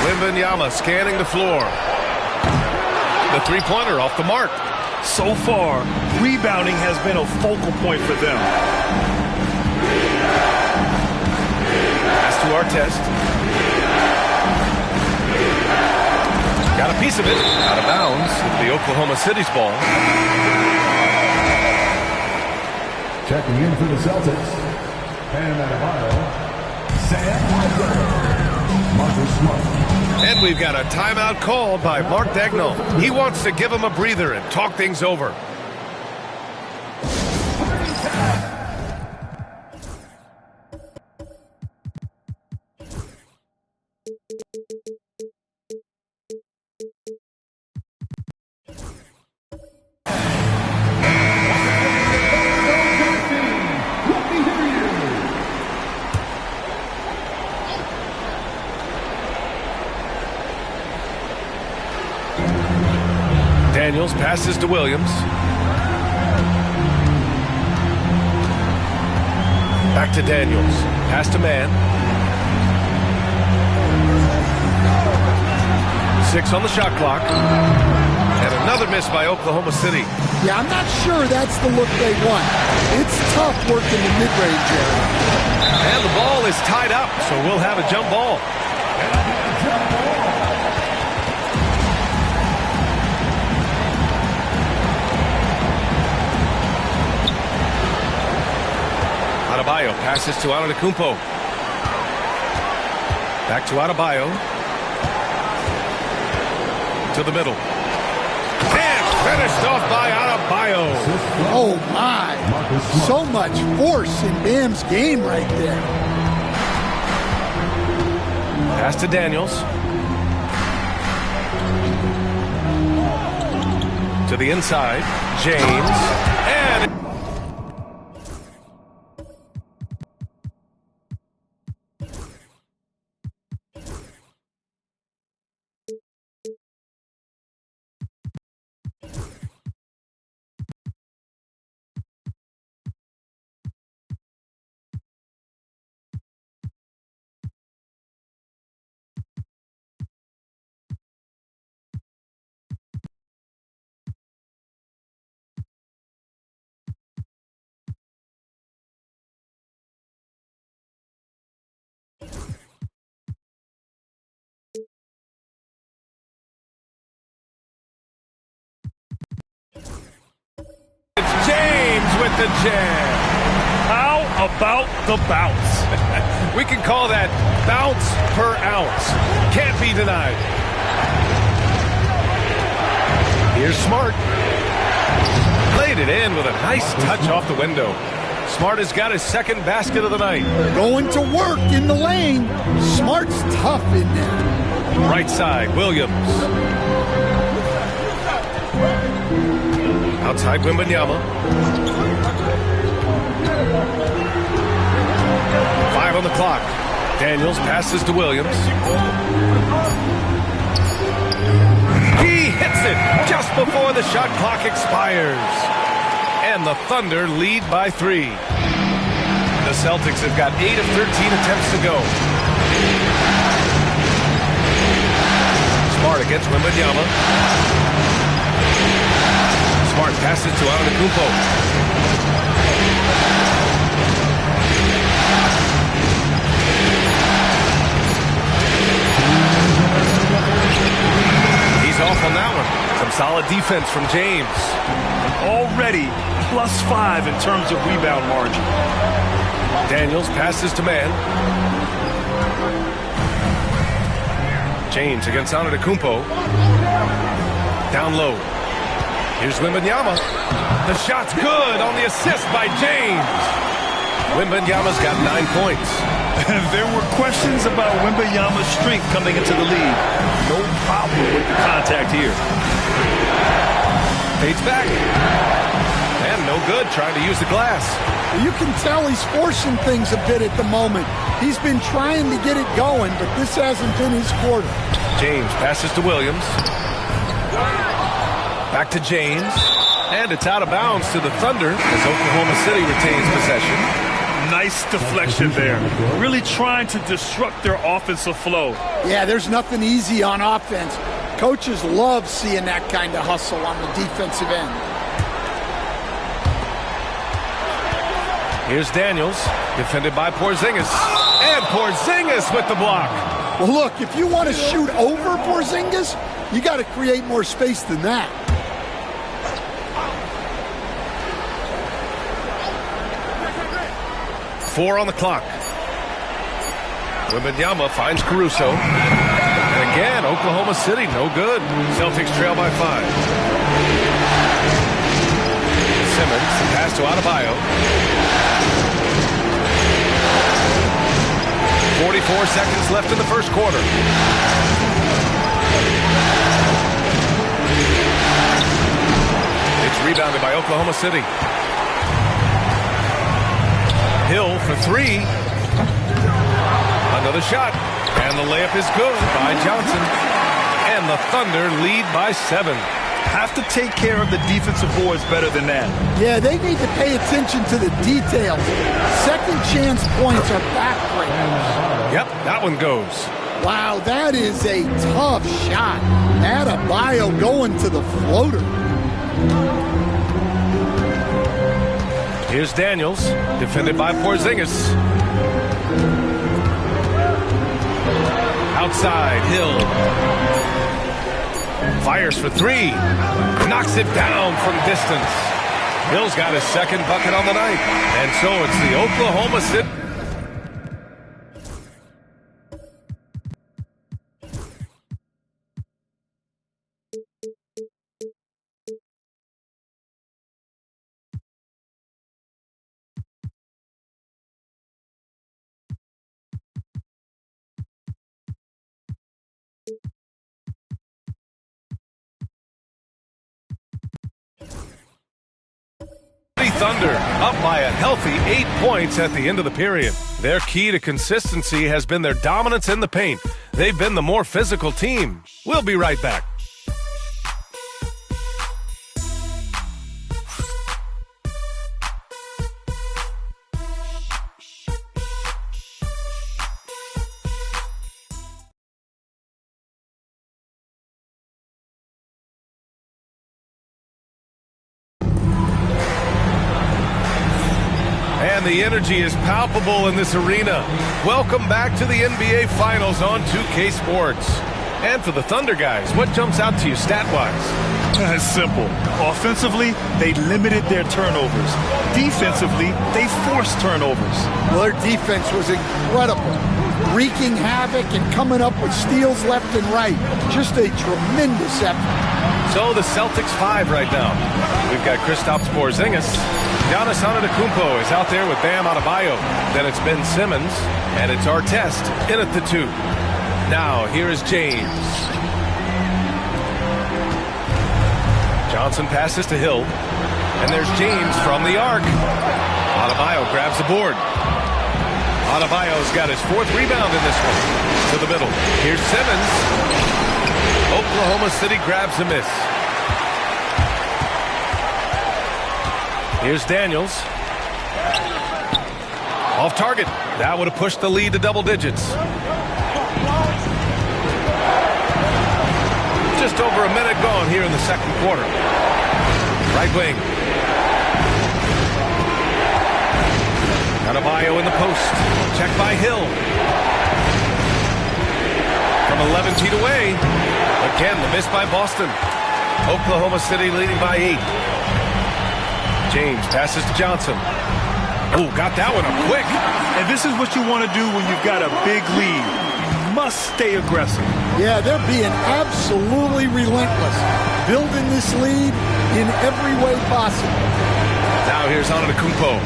Wembanyama scanning the floor. The three-pointer off the mark. So far, rebounding has been a focal point for them. Pass to Artest. Got a piece of it. Out of bounds. The Oklahoma City's ball. Checking in for the Celtics. And Sam Marcus Smart. And we've got a timeout called by Mark Daigneault. He wants to give him a breather and talk things over. Daniels passes to Williams. Back to Daniels. Pass to man. 6 on the shot clock. And another miss by Oklahoma City. Yeah, I'm not sure that's the look they want. It's tough working the mid-range area. And the ball is tied up, so we'll have a jump ball. Adebayo passes to Antetokounmpo. Back to Adebayo. To the middle. And finished off by Adebayo. Oh, my. So much force in Bam's game right there. Pass to Daniels. To the inside, James. And it's James with the jam. How about the bounce? We can call that bounce per ounce. Can't be denied. Here's Smart. Laid it in with a nice touch off the window. Smart has got his second basket of the night. Going to work in the lane. Smart's tough in there. Right side, Williams. Outside, Wembanyama. 5 on the clock. Daniels passes to Williams. He hits it just before the shot clock expires. And the Thunder lead by 3. The Celtics have got 8 of 13 attempts to go. Smart against Wembanyama. Smart passes to Antetokounmpo. He's off on that one. Some solid defense from James. Already +5 in terms of rebound margin. Daniels passes to man. James against Antetokounmpo. Down low. Here's Wembanyama. The shot's good on the assist by James. Wembanyama's got 9 points. There were questions about Wembanyama's strength coming into the league. No problem with the contact here. Fades back. And no good trying to use the glass. You can tell he's forcing things a bit at the moment. He's been trying to get it going, but this hasn't been his quarter. James passes to Williams. Back to James. And it's out of bounds to the Thunder as Oklahoma City retains possession. Nice deflection there. Really trying to disrupt their offensive flow. Yeah, there's nothing easy on offense. Coaches love seeing that kind of hustle on the defensive end. Here's Daniels, defended by Porzingis. And Porzingis with the block. Well, look, if you want to shoot over Porzingis, you got to create more space than that. Four on the clock. Wembanyama finds Caruso. And again, Oklahoma City, no good. Celtics trail by 5. Simmons, pass to Adebayo. 44 seconds left in the first quarter. It's rebounded by Oklahoma City. Hill for 3. Another shot. And the layup is good by Johnson. And the Thunder lead by 7. Have to take care of the defensive boards better than that. Yeah, they need to pay attention to the details. Second chance points are backbreakers. Yep, that one goes. Wow, that is a tough shot. Adebayo going to the floater. Here's Daniels, defended by Porzingis. Outside, Hill. Fires for 3. Knocks it down from distance. Hill's got his second bucket on the night. And so it's the Oklahoma City Thunder, up by a healthy 8 points at the end of the period. Their key to consistency has been their dominance in the paint. They've been the more physical team. We'll be right back. And the energy is palpable in this arena. Welcome back to the NBA Finals on 2K Sports. And for the Thunder guys, what jumps out to you stat-wise? It's simple. Offensively, they limited their turnovers. Defensively, they forced turnovers. Well, their defense was incredible, wreaking havoc and coming up with steals left and right. Just a tremendous effort. So the Celtics 5 right now. We've got Kristaps Porzingis. Giannis Antetokounmpo is out there with Bam Adebayo. Then it's Ben Simmons, and it's Artest in at the 2. Now, here is James. Johnson passes to Hill. And there's James from the arc. Adebayo grabs the board. Adebayo's got his 4th rebound in this one. To the middle. Here's Simmons. Oklahoma City grabs a miss. Here's Daniels. Off target. That would have pushed the lead to double digits. Just over a minute gone here in the second quarter. Right wing. Adebayo in the post. Check by Hill. From 11 feet away. Again, the miss by Boston. Oklahoma City leading by 8. James passes to Johnson. Oh, got that one up quick. And this is what you want to do when you've got a big lead. You must stay aggressive. Yeah, they're being absolutely relentless, building this lead in every way possible. Now here's Antetokounmpo.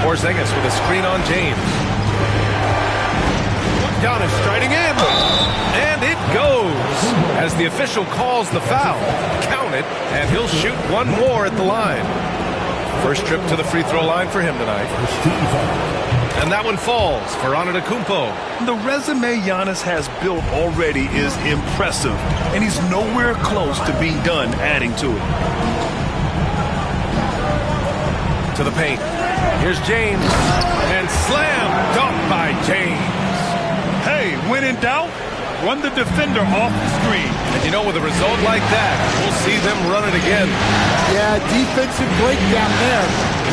Porzingis with a screen on James. Giannis striding in. And it goes. As the official calls the foul. Count it, and he'll shoot one more at the line. First trip to the free throw line for him tonight. And that one falls for Antetokounmpo. The resume Giannis has built already is impressive, and he's nowhere close to being done adding to it. To the paint. Here's James. And slam dunk by James. Hey, when in doubt, run the defender off the screen. And you know, with a result like that, we'll see them run it again. Yeah, defensive breakdown there.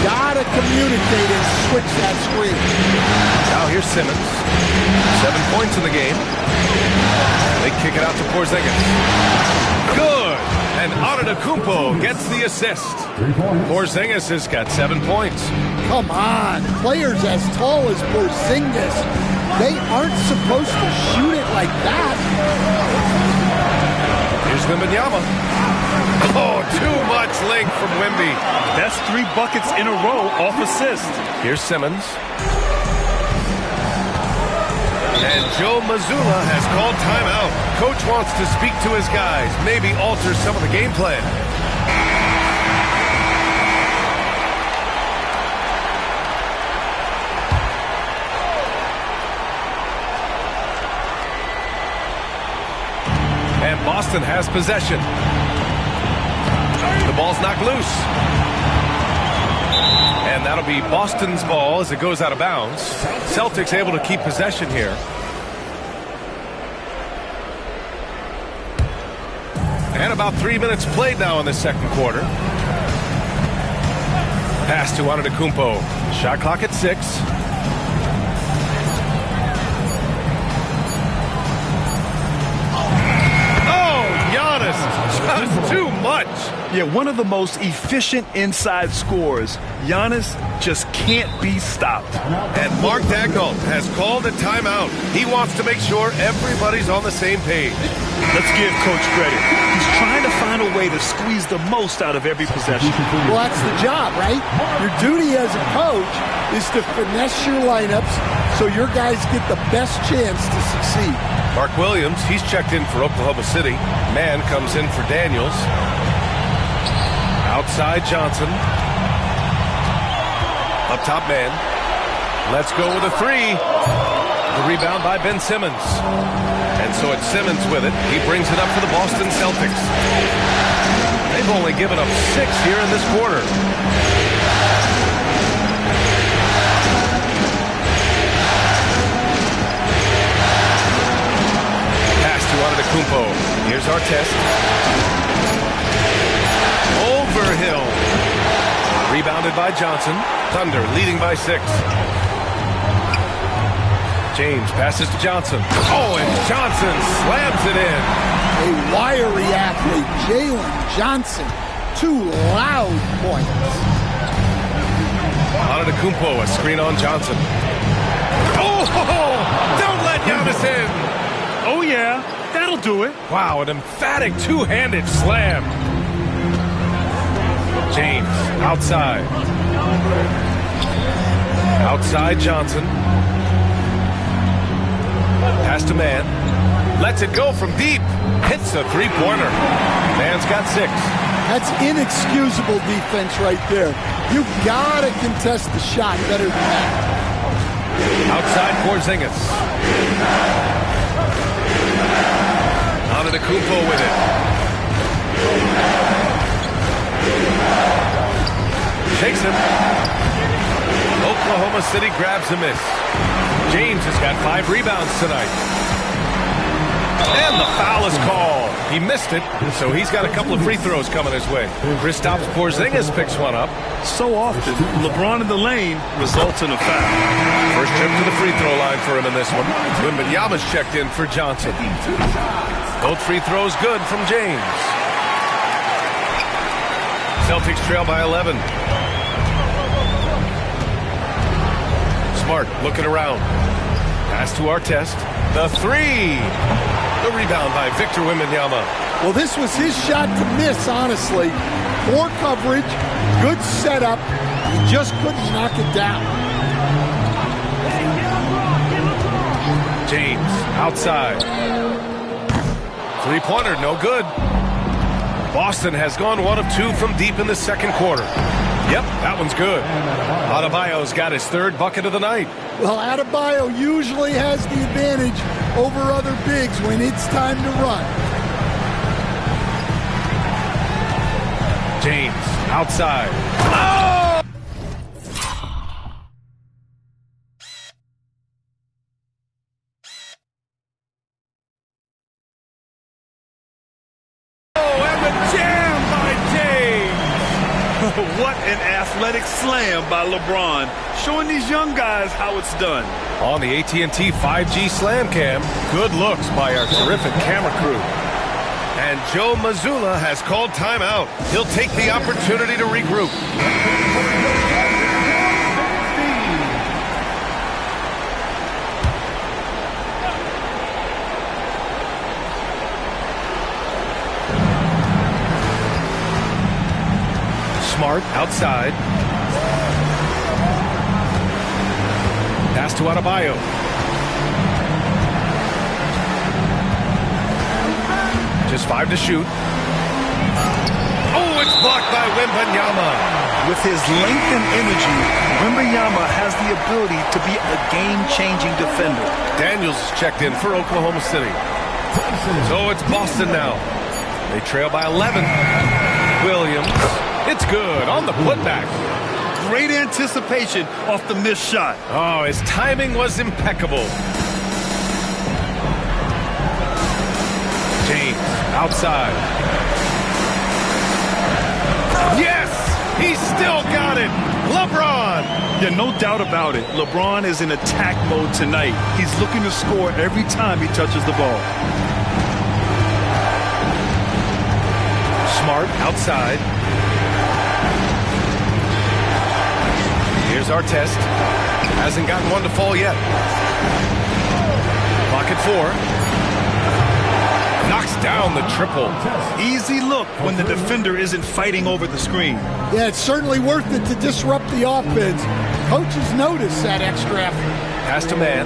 Gotta communicate and switch that screen. Now here's Simmons. 7 points in the game. They kick it out to Porzingis. Good! And Antetokounmpo gets the assist. Porzingis has got 7 points. Come on, players as tall as Porzingis, they aren't supposed to shoot it like that. Here's Wembanyama. Oh, too much length from Wemby. That's 3 buckets in a row off assist. Here's Simmons. And Joe Mazzulla has called timeout. Coach wants to speak to his guys, maybe alter some of the game plan. And Boston has possession. The ball's knocked loose. And that'll be Boston's ball as it goes out of bounds. Celtics able to keep possession here. And about 3 minutes played now in the second quarter. Pass to Antetokounmpo. Shot clock at 6. Just too much. Yeah, one of the most efficient inside scorers. Giannis just can't be stopped. And Mark Daigneault has called a timeout. He wants to make sure everybody's on the same page. Let's give Coach credit. He's trying to find a way to squeeze the most out of every possession. Well, that's the job, right? Your duty as a coach is to finesse your lineups so your guys get the best chance to succeed. Mark Williams, he's checked in for Oklahoma City. Man comes in for Daniels. Outside Johnson. Up top man. Let's go with a three. The rebound by Ben Simmons. And so it's Simmons with it. He brings it up for the Boston Celtics. They've only given up 6 here in this quarter. Pass to Antetokounmpo. Here's Artest. Over Hill. Rebounded by Johnson. Thunder leading by 6. James passes to Johnson. Oh, and Johnson slams it in. A wiry athlete, Jalen Johnson. 2 loud points. Antetokounmpo, a screen on Johnson. Oh, don't let Giannis in. Oh, yeah, that'll do it. Wow, an emphatic two-handed slam. James, outside. Outside Johnson. Pass to Man. Lets it go from deep. Hits a three-pointer. Man's got 6. That's inexcusable defense right there. You gotta contest the shot better than that. Outside Porzingis. Antetokounmpo with it. Shakes him. Oklahoma City grabs a miss. James has got 5 rebounds tonight. And the foul is called. He missed it, so he's got a couple of free throws coming his way. Kristaps Porzingis picks one up. So often, LeBron in the lane results in a foul. First trip to the free throw line for him in this one. Wembanyama's checked in for Johnson. Both free throws good from James. Celtics trail by 11. Smart looking around. Pass to Artest. The three. The rebound by Victor Wembanyama. Well, this was his shot to miss, honestly. Poor coverage, good setup. He just couldn't knock it down. James outside. Three-pointer, no good. Boston has gone 1 of 2 from deep in the second quarter. Yep, that one's good. Adebayo's got his 3rd bucket of the night. Well, Adebayo usually has the advantage over other bigs when it's time to run. James outside. Oh! What an athletic slam by LeBron, showing these young guys how it's done. On the AT&T 5G Slam Cam, good looks by our terrific camera crew. And Joe Mazzulla has called timeout. He'll take the opportunity to regroup. Smart outside. Pass to Adebayo. Just 5 to shoot. Oh, it's blocked by Wembanyama. With his length and energy, Wembanyama has the ability to be a game-changing defender. Daniels checked in for Oklahoma City. So it's Boston now. They trail by 11. Williams. It's good on the putback. Great anticipation off the missed shot. Oh, his timing was impeccable. James outside. Yes! He's still got it! LeBron! Yeah, no doubt about it. LeBron is in attack mode tonight. He's looking to score every time he touches the ball. Smart outside. Here's Artest. Hasn't gotten one to fall yet. Clock at 4. Knocks down the triple. Easy look when the defender isn't fighting over the screen. Yeah, it's certainly worth it to disrupt the offense. Coaches notice that extra effort. Pass to Man.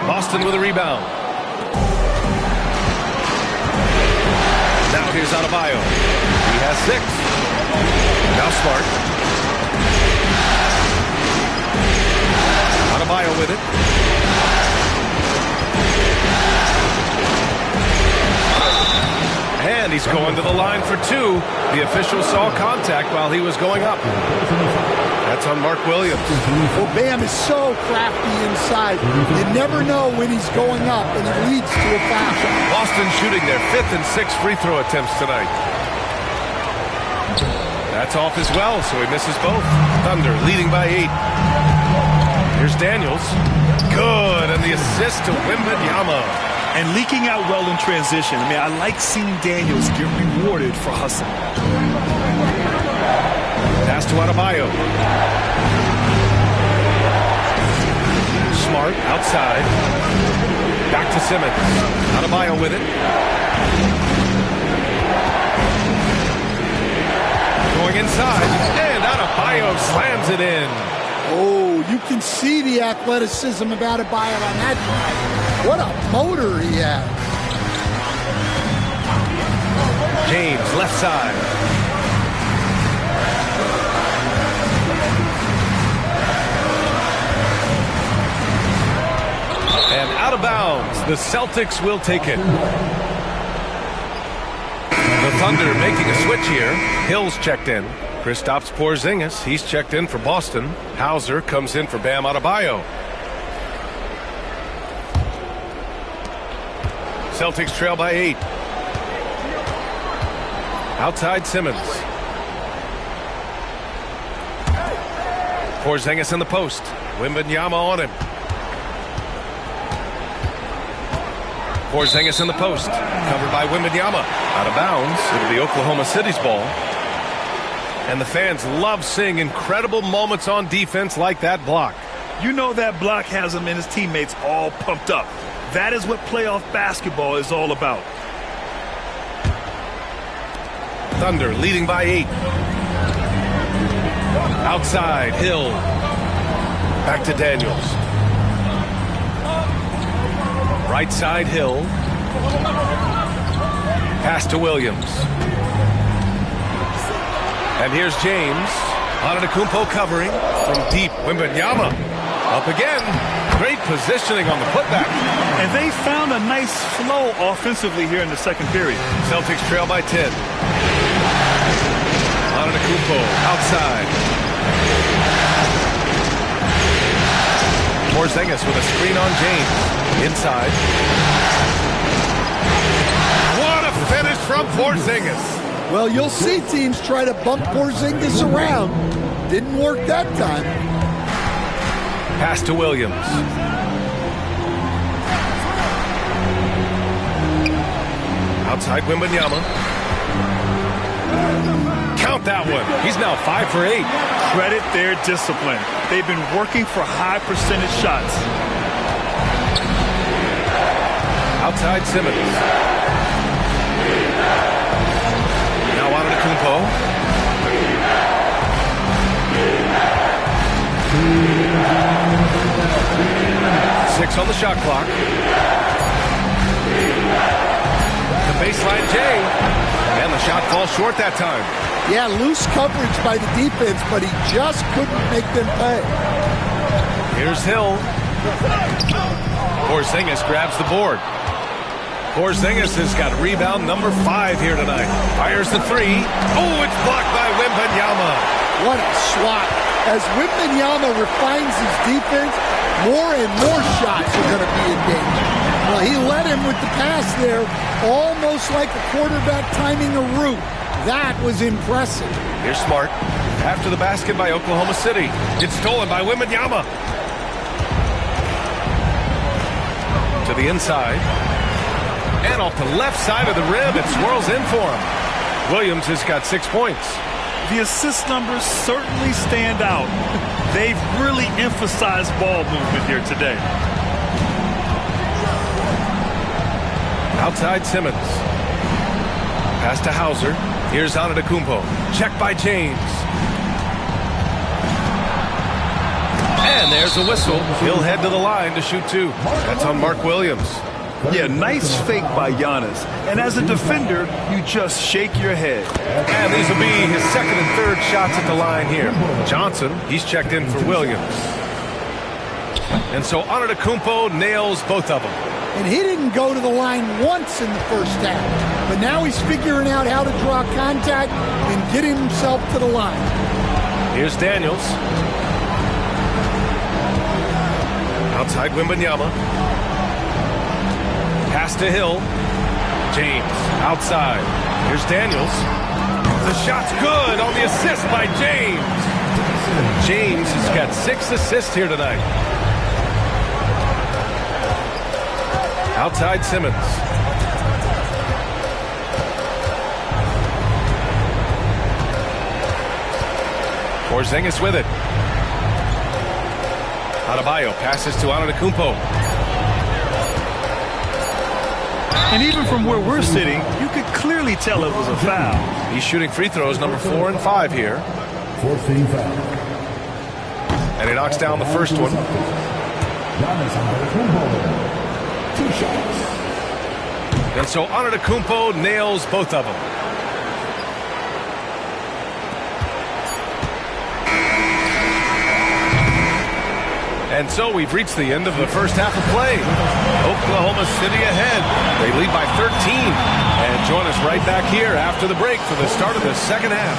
Boston with a rebound. Now here's Adebayo. He has 6. Now Smart. Adebayo with it. And he's going to the line for 2. The official saw contact while he was going up. That's on Mark Williams. Well, Bam is so crafty inside. You never know when he's going up, and it leads to a foul. Boston shooting their 5th and 6th free throw attempts tonight. That's off as well, so he misses both. Thunder leading by 8. Here's Daniels. Good, and the assist to Wembanyama. And leaking out well in transition. I mean, I like seeing Daniels get rewarded for hustling. Pass to Adebayo. Smart outside. Back to Simmons. Adebayo with it. Going inside. And Adebayo slams it in. Oh, you can see the athleticism of Adebayo on that drive. What a motor he had. James, left side. And out of bounds. The Celtics will take it. The Thunder making a switch here. Hill's checked in. Kristaps Porzingis, he's checked in for Boston. Hauser comes in for Bam Adebayo. Celtics trail by 8. Outside Simmons. Porzingis in the post. Wembanyama on him. Porzingis in the post. Covered by Wembanyama. Out of bounds. It'll be Oklahoma City's ball. And the fans love seeing incredible moments on defense like that block. You know that block has him and his teammates all pumped up. That is what playoff basketball is all about. Thunder leading by 8. Outside, Hill. Back to Daniels. Right side, Hill. Pass to Williams. And here's James. Antetokounmpo covering from deep. Wembanyama up again. Great positioning on the putback. And they found a nice flow offensively here in the second period. Celtics trail by 10. Antetokounmpo outside. Porzingis with a screen on James. Inside. What a finish from Porzingis. Well, you'll see teams try to bump Porzingis around. Didn't work that time. Pass to Williams. Outside Wembanyama. Count that one. He's now 5 for 8. Credit their discipline. They've been working for high percentage shots. Outside Simmons. Now Antetokounmpo. 6 on the shot clock. The baseline J. And the shot falls short that time. Yeah, loose coverage by the defense, but he just couldn't make them pay. Here's Hill. Porzingis grabs the board. Porzingis has got rebound number 5 here tonight. Fires the 3. Oh, it's blocked by Wembanyama. What a swat. As Wembanyama refines his defense, more and more shots are going to be in danger. Well, he led him with the pass there, almost like a quarterback timing a route. That was impressive. Here's Smart. After the basket by Oklahoma City. It's stolen by Wembanyama. To the inside. And off the left side of the rim, it swirls in for him. Williams has got 6 points. The assist numbers certainly stand out. They've really emphasized ball movement here today. Outside Simmons. Pass to Hauser. Here's Antetokounmpo. Check by James. And there's a whistle. He'll head to the line to shoot 2. That's on Mark Williams. Yeah, nice fake by Giannis. And as a defender, you just shake your head. And these will be his second and third shots at the line here. Johnson, he's checked in for Williams. And so Antetokounmpo nails both of them. And he didn't go to the line once in the first half. But now he's figuring out how to draw contact and get himself to the line. Here's Daniels. Outside Wembanyama. Pass to Hill. James outside. Here's Daniels. The shot's good on the assist by James. James has got 6 assists here tonight. Outside Simmons. Porzingis with it. Adebayo passes to Antetokounmpo. And even from where we're sitting, you could clearly tell it was a foul. He's shooting free throws number 4 and 5 here. 14 foul. And he knocks down the first one. Giannis Antetokounmpo. 2 shots. And so Antetokounmpo nails both of them. And so we've reached the end of the first half of play. Oklahoma City ahead. They lead by 13. And join us right back here after the break for the start of the second half.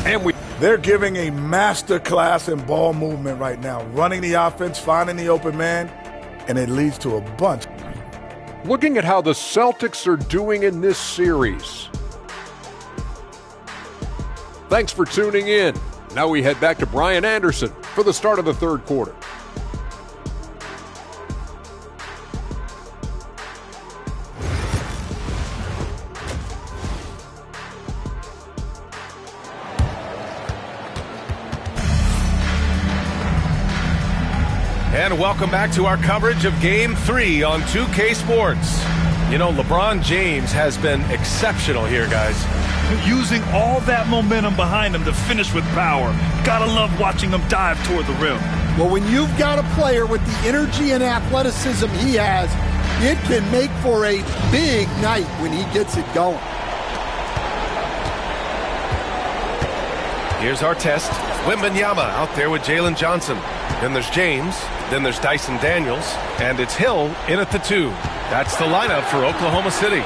And they're giving a master class in ball movement right now, running the offense, finding the open man, and it leads to a bunch. Looking at how the Celtics are doing in this series. Thanks for tuning in. Now we head back to Brian Anderson for the start of the third quarter. And welcome back to our coverage of Game 3 on 2K Sports. You know, LeBron James has been exceptional here, guys. Using all that momentum behind him to finish with power. Gotta love watching him dive toward the rim. Well, when you've got a player with the energy and athleticism he has, it can make for a big night when he gets it going. Here's our test. Wembanyama out there with Jalen Johnson. Then there's James. Then there's Dyson Daniels. And it's Hill in at the 2. That's the lineup for Oklahoma City.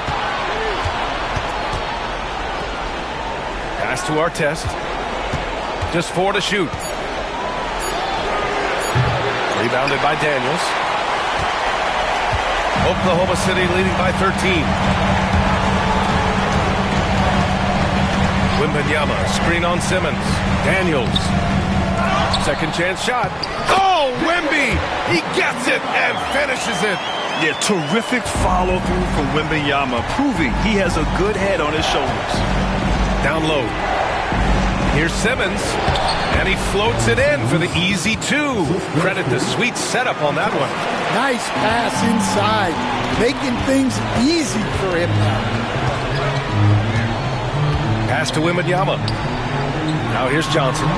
Pass to our test. Just 4 to shoot. Rebounded by Daniels. Oklahoma City leading by 13. Wembanyama, screen on Simmons. Daniels. Second chance shot. Oh, Wemby! He gets it and finishes it. Yeah, terrific follow-through from Wembanyama, proving he has a good head on his shoulders. Down low. Here's Simmons, and he floats it in for the easy 2. Credit the sweet setup on that one. Nice pass inside, making things easy for him now. Pass to Wembanyama. Now here's Johnson.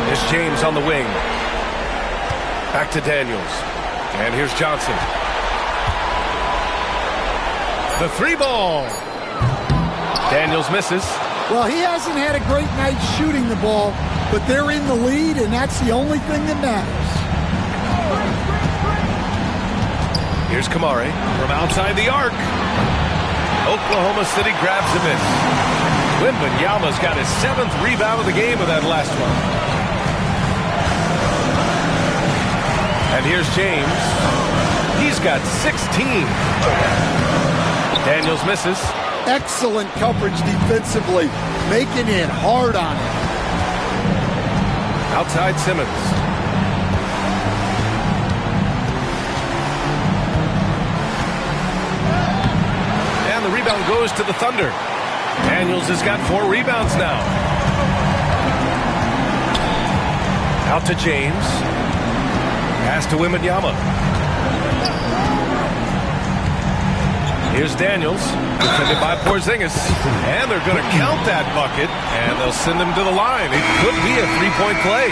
Here's James on the wing. Back to Daniels. And here's Johnson. The 3-ball. Daniels misses. Well, he hasn't had a great night shooting the ball, but they're in the lead, and that's the only thing that matters. Here's Kamari from outside the arc. Oklahoma City grabs a miss. Wembanyama's got his 7th rebound of the game with that last one. And here's James. He's got 16. Daniels misses. Excellent coverage defensively, making it hard on him. Outside Simmons. And the rebound goes to the Thunder. Daniels has got 4 rebounds now. Out to James. Pass to Wembanyama. Here's Daniels, defended by Porzingis. And they're going to count that bucket, and they'll send him to the line. It could be a three-point play.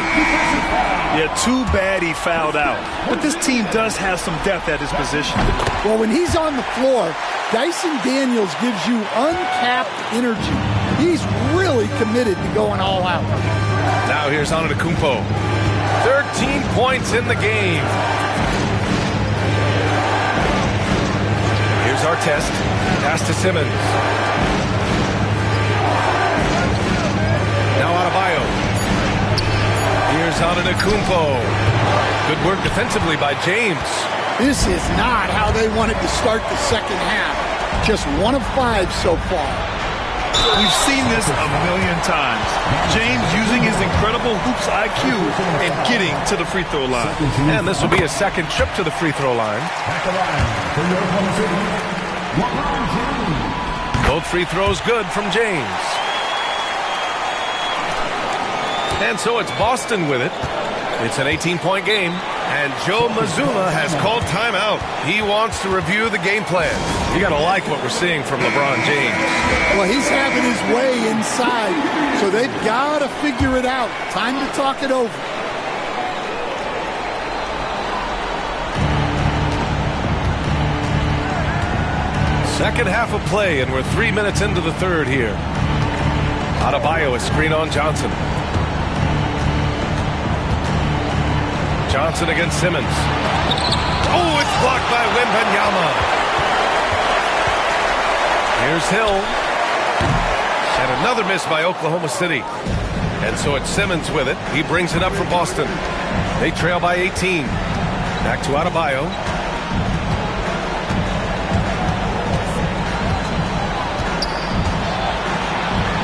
Yeah, too bad he fouled out. But this team does have some depth at his position. Well, when he's on the floor, Dyson Daniels gives you uncapped energy. He's really committed to going all out. Now here's Antetokounmpo. 13 points in the game. Here's Artest. Pass to Simmons. Now Adebayo. Here's Antetokounmpo. Good work defensively by James. This is not how they wanted to start the second half. Just 1 of 5 so far. We've seen this a million times. James using his incredible hoops IQ and getting to the free throw line. And this will be a second trip to the free throw line. Both free throws good from James. And so it's Boston with it. It's an 18-point game. And Joe Mazzulla has called timeout. He wants to review the game plan. You got to like what we're seeing from LeBron James. Well, he's having his way inside, so they've got to figure it out. Time to talk it over. Second half of play, and we're 3 minutes into the third here. Adebayo, a screen on Johnson. Johnson against Simmons. Oh, it's blocked by Wembanyama. Here's Hill. And another miss by Oklahoma City. And so it's Simmons with it. He brings it up for Boston. They trail by 18. Back to Adebayo.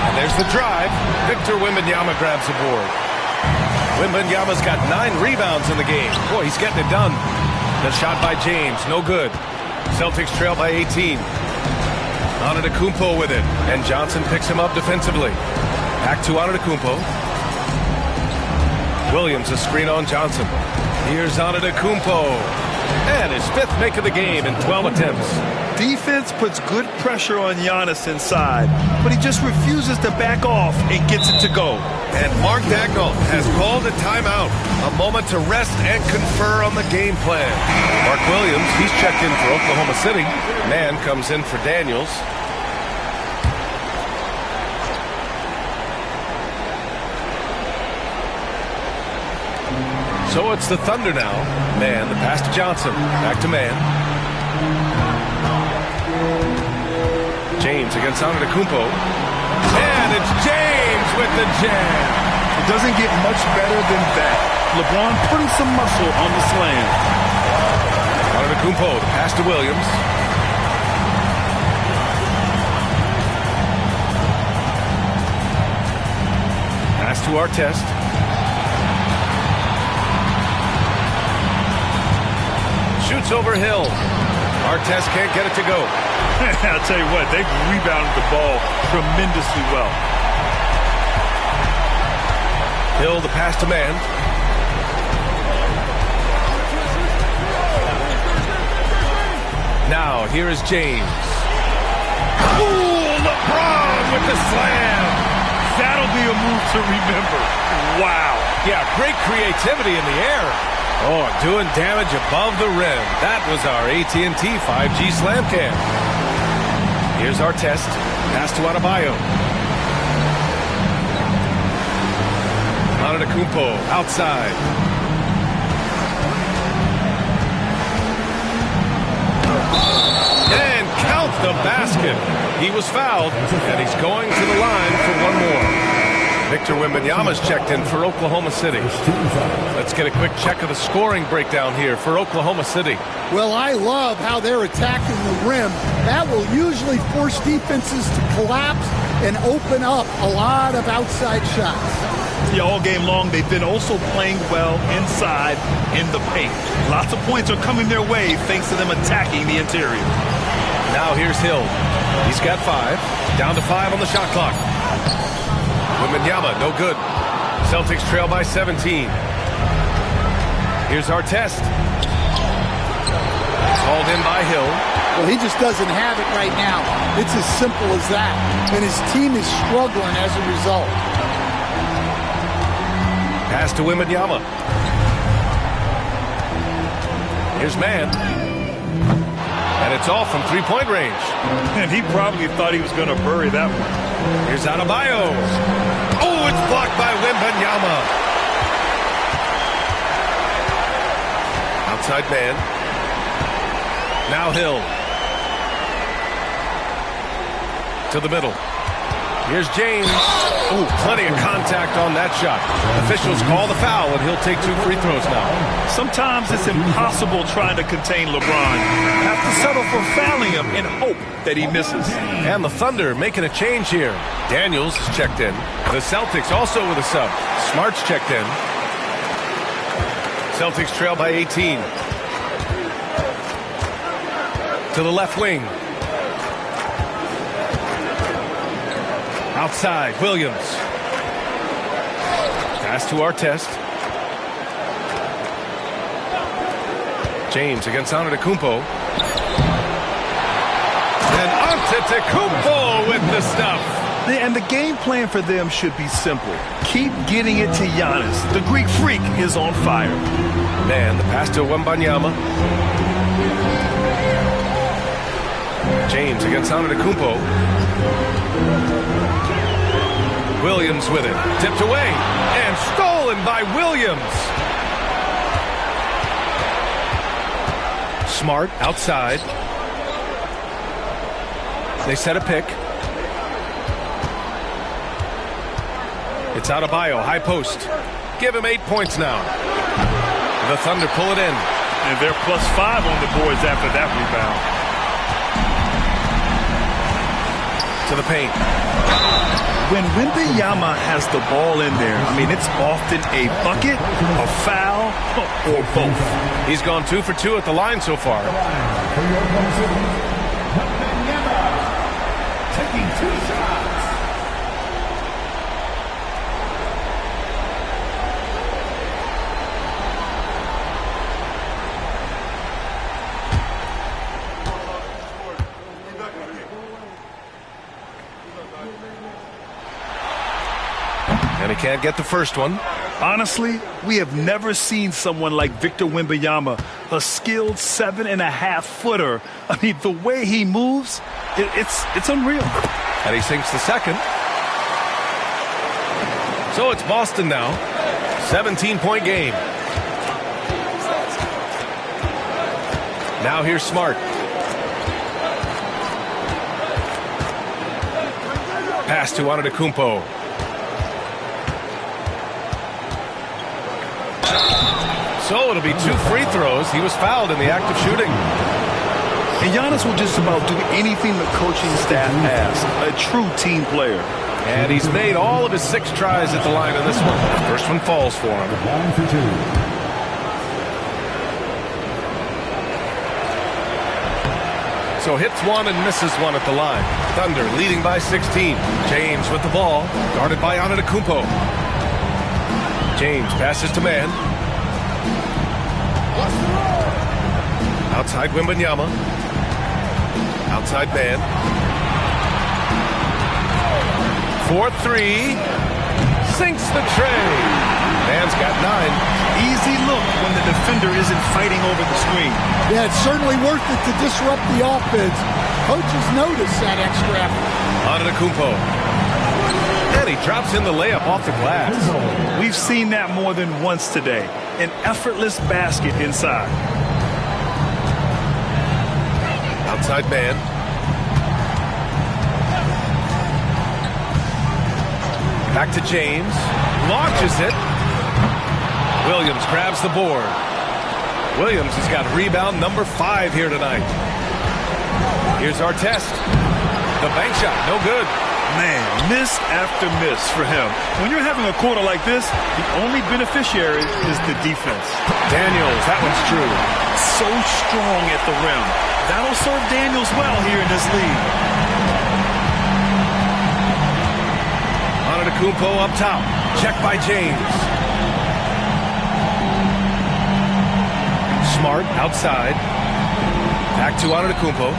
And there's the drive. Victor Wembanyama grabs the board. Wembanyama's got 9 rebounds in the game. Boy, he's getting it done. The shot by James, no good. Celtics trail by 18. Antetokounmpo with it, and Johnson picks him up defensively. Back to Antetokounmpo. Williams, a screen on Johnson. Here's Antetokounmpo. And his 5th make of the game in 12 attempts. Defense puts good pressure on Giannis inside, but he just refuses to back off and gets it to go. And Mark Daigneault has called a timeout. A moment to rest and confer on the game plan. Mark Williams, he's checked in for Oklahoma City. Man comes in for Daniels. So it's the Thunder now. Man, the pass to Johnson. Back to Man. James against Antetokounmpo. And it's James with the jam. It doesn't get much better than that. LeBron putting some muscle on the slam. Antetokounmpo, the pass to Williams. Pass to Artest. Shoots over Hill. Artest can't get it to go. I'll tell you what, they've rebounded the ball tremendously well. Hill, the pass to Man. Now, here is James. Ooh, LeBron with the slam. That'll be a move to remember. Wow. Yeah, great creativity in the air. Oh, doing damage above the rim. That was our AT&T 5G slam cam. Here's Artest. Pass to Adebayo. Antetokounmpo outside. And count the basket. He was fouled, and he's going to the line for one more. Victor Wembanyama's checked in for Oklahoma City. Let's get a quick check of the scoring breakdown here for Oklahoma City. Well, I love how they're attacking the rim. That will usually force defenses to collapse and open up a lot of outside shots. Yeah, all game long, they've been also playing well inside in the paint. Lots of points are coming their way thanks to them attacking the interior. Now here's Hill. He's got 5. Down to 5 on the shot clock. Wembanyama, no good. Celtics trail by 17. Here's Artest. Called in by Hill. Well, he just doesn't have it right now. It's as simple as that. And his team is struggling as a result. Pass to Wembanyama. Here's man. And it's off from three-point range. And he probably thought he was going to bury that one. Here's Adebayo. Oh, it's blocked by Wembanyama. Outside man. Now Hill. To the middle. Here's James. Oh, plenty of contact on that shot. Officials call the foul, and he'll take 2 free throws now. Sometimes it's impossible trying to contain LeBron. You have to settle for fouling him and hope that he misses. And the Thunder making a change here. Daniels is checked in. The Celtics also with a sub. Smart's checked in. Celtics trail by 18. To the left wing. Outside, Williams. Pass to Artest. James against Antetokounmpo. And Antetokounmpo with the stuff. And the game plan for them should be simple. Keep getting it to Giannis. The Greek freak is on fire. Man, the pass to Wembanyama. James against Antetokounmpo. Williams with it. Tipped away. And stolen by Williams. Smart outside. They set a pick. It's Adebayo, high post. Give him 8 points now. The Thunder pull it in. And they're +5 on the boards after that rebound. To the paint. When Wembanyama has the ball in there, I mean, it's often a bucket, a foul, or both. He's gone 2 for 2 at the line so far. Taking 2 shots. And he can't get the first one. Honestly, we have never seen someone like Victor Wembanyama, a skilled 7.5-footer. I mean, the way he moves, it's unreal. And he sinks the second. So it's Boston now. 17-point game. Now here's Smart. Pass to Antetokounmpo. So it'll be 2 free throws. He was fouled in the act of shooting. And Giannis will just about do anything the coaching staff asks. A true team player. And he's made all of his 6 tries at the line in this one. First one falls for him. 1 for 2. So hits 1 and misses 1 at the line. Thunder leading by 16. James with the ball. Guarded by Antetokounmpo. James passes to man. Outside Wembanyama. Outside man. 4-3. Sinks the tray. Man's got 9. Easy look when the defender isn't fighting over the screen. Yeah, it's certainly worth it to disrupt the offense. Coaches notice that extra effort. Antetokounmpo. And he drops in the layup off the glass. We've seen that more than once today. An effortless basket inside. Outside man. Back to James. Launches it. Williams grabs the board. Williams has got rebound number 5 here tonight. Here's Artest. The bank shot, no good. Man, miss after miss for him. When you're having a quarter like this, the only beneficiary is the defense. Daniels, that one's true. So strong at the rim. That'll serve Daniels well here in this league. Antetokounmpo up top. Check by James. Smart outside. Back to Antetokounmpo.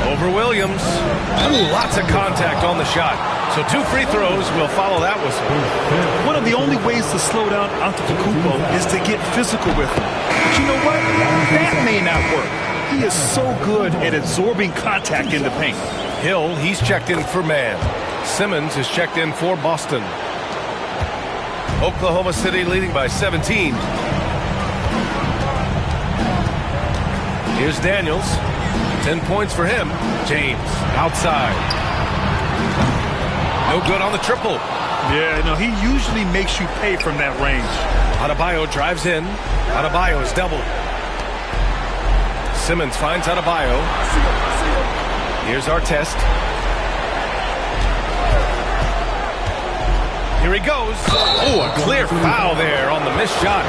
Over Williams. Lots of contact on the shot. So 2 free throws will follow that whistle. One of the only ways to slow down Antetokounmpo is to get physical with him. But you know what? That may not work. He is so good at absorbing contact in the paint. Hill, he's checked in for man. Simmons is checked in for Boston. Oklahoma City leading by 17. Here's Daniels. 10 points for him. James outside. No good on the triple. Yeah, no, he usually makes you pay from that range. Adebayo drives in. Adebayo's doubled. Simmons finds Adebayo. Here's Artest. Here he goes. Oh, a clear foul there on the missed shot.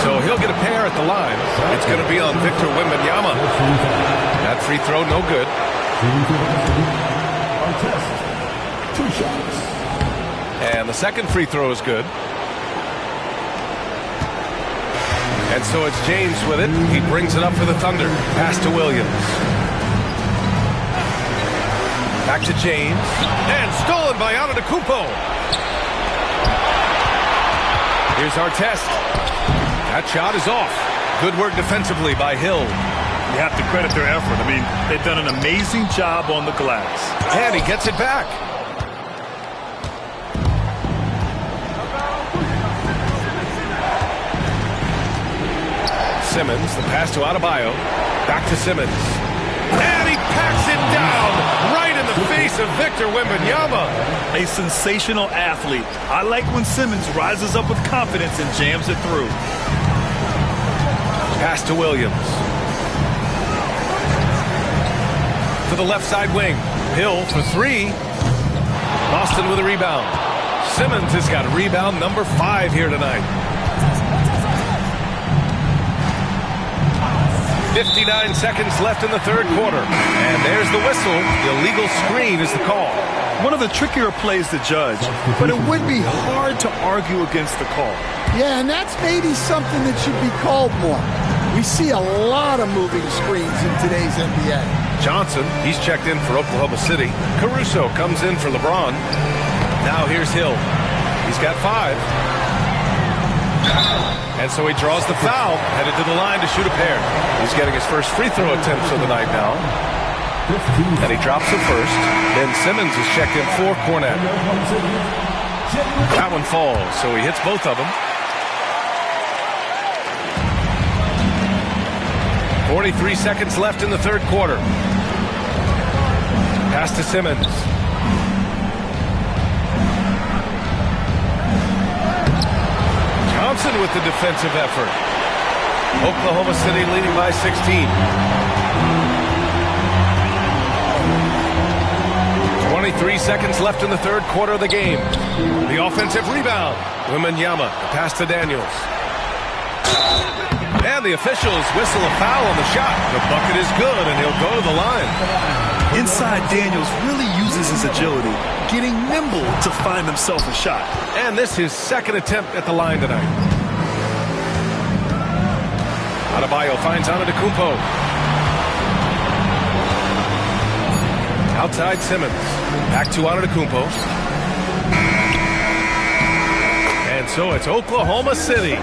So he'll get a pair at the line. It's going to be on Victor Wembanyama. That free throw, no good. 2 shots. And the second free throw is good. And so it's James with it. He brings it up for the Thunder. Pass to Williams. Back to James. And stolen by Antetokounmpo. Here's Artest. That shot is off. Good work defensively by Hill. You have to credit their effort. I mean, they've done an amazing job on the glass. And he gets it back. Simmons, the pass to Adebayo. Back to Simmons. And he packs it down right in the face of Victor Wembanyama. A sensational athlete. I like when Simmons rises up with confidence and jams it through. Pass to Williams. To the left side wing. Hill for 3. Boston with a rebound. Simmons has got rebound number 5 here tonight. 59 seconds left in the third quarter. And there's the whistle. The illegal screen is the call. One of the trickier plays to judge, but it would be hard to argue against the call. Yeah, and that's maybe something that should be called more. We see a lot of moving screens in today's NBA. Johnson, he's checked in for Oklahoma City. Caruso comes in for LeBron. Now here's Hill. He's got 5. And so he draws the foul, headed to the line to shoot a pair. He's getting his first free throw attempts of the night now. And he drops it first. Then Simmons is checked in for Cornette. That one falls, so he hits both of them. 43 seconds left in the third quarter. Pass to Simmons. Johnson with the defensive effort. Oklahoma City leading by 16. 23 seconds left in the third quarter of the game. The offensive rebound. Wembanyama, pass to Daniels. And the officials whistle a foul on the shot. The bucket is good, and he'll go to the line. Inside, Daniels really uses his agility, getting nimble to find himself a shot. And this is his second attempt at the line tonight. Adebayo finds Antetokounmpo. Outside Simmons. Back to Antetokounmpo. And so it's Oklahoma City.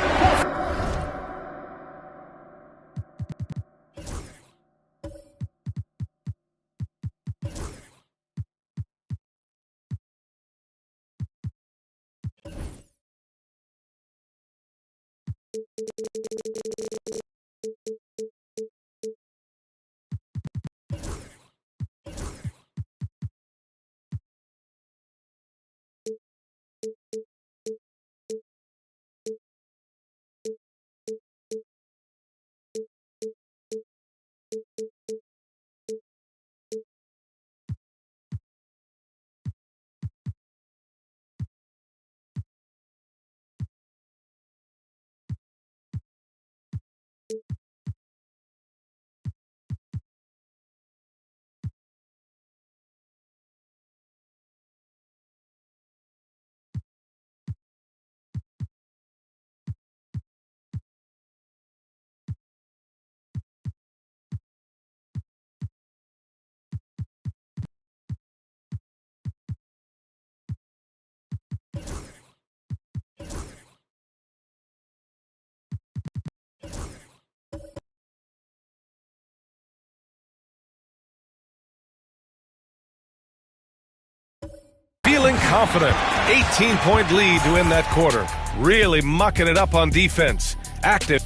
confident. 18-point lead to win that quarter. Really mucking it up on defense. Active.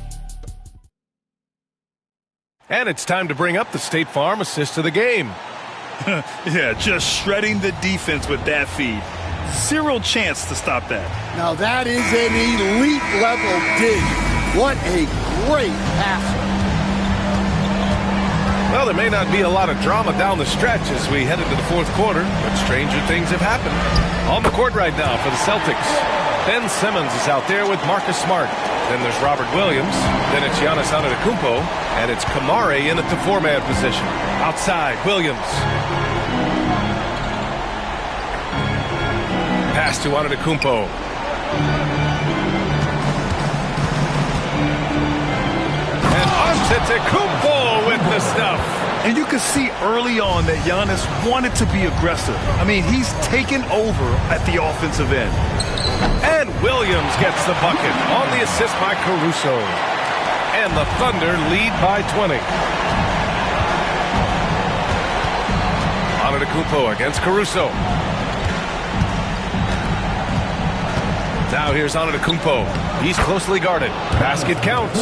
And it's time to bring up the State Farm assist of the game. Yeah, just shredding the defense with that feed. Zero chance to stop that. Now that is an elite level dig. What a great passer. Well, there may not be a lot of drama down the stretch as we head into the fourth quarter, but stranger things have happened. On the court right now for the Celtics, Ben Simmons is out there with Marcus Smart. Then there's Robert Williams. Then it's Giannis Antetokounmpo. And it's Kamare in at the four-man position. Outside, Williams. Pass to Antetokounmpo. And Antetokounmpo with the stuff. And you could see early on that Giannis wanted to be aggressive. I mean, he's taken over at the offensive end. And Williams gets the bucket on the assist by Caruso. And the Thunder lead by 20. Antetokounmpo against Caruso. Now here's Antetokounmpo. He's closely guarded. Basket counts.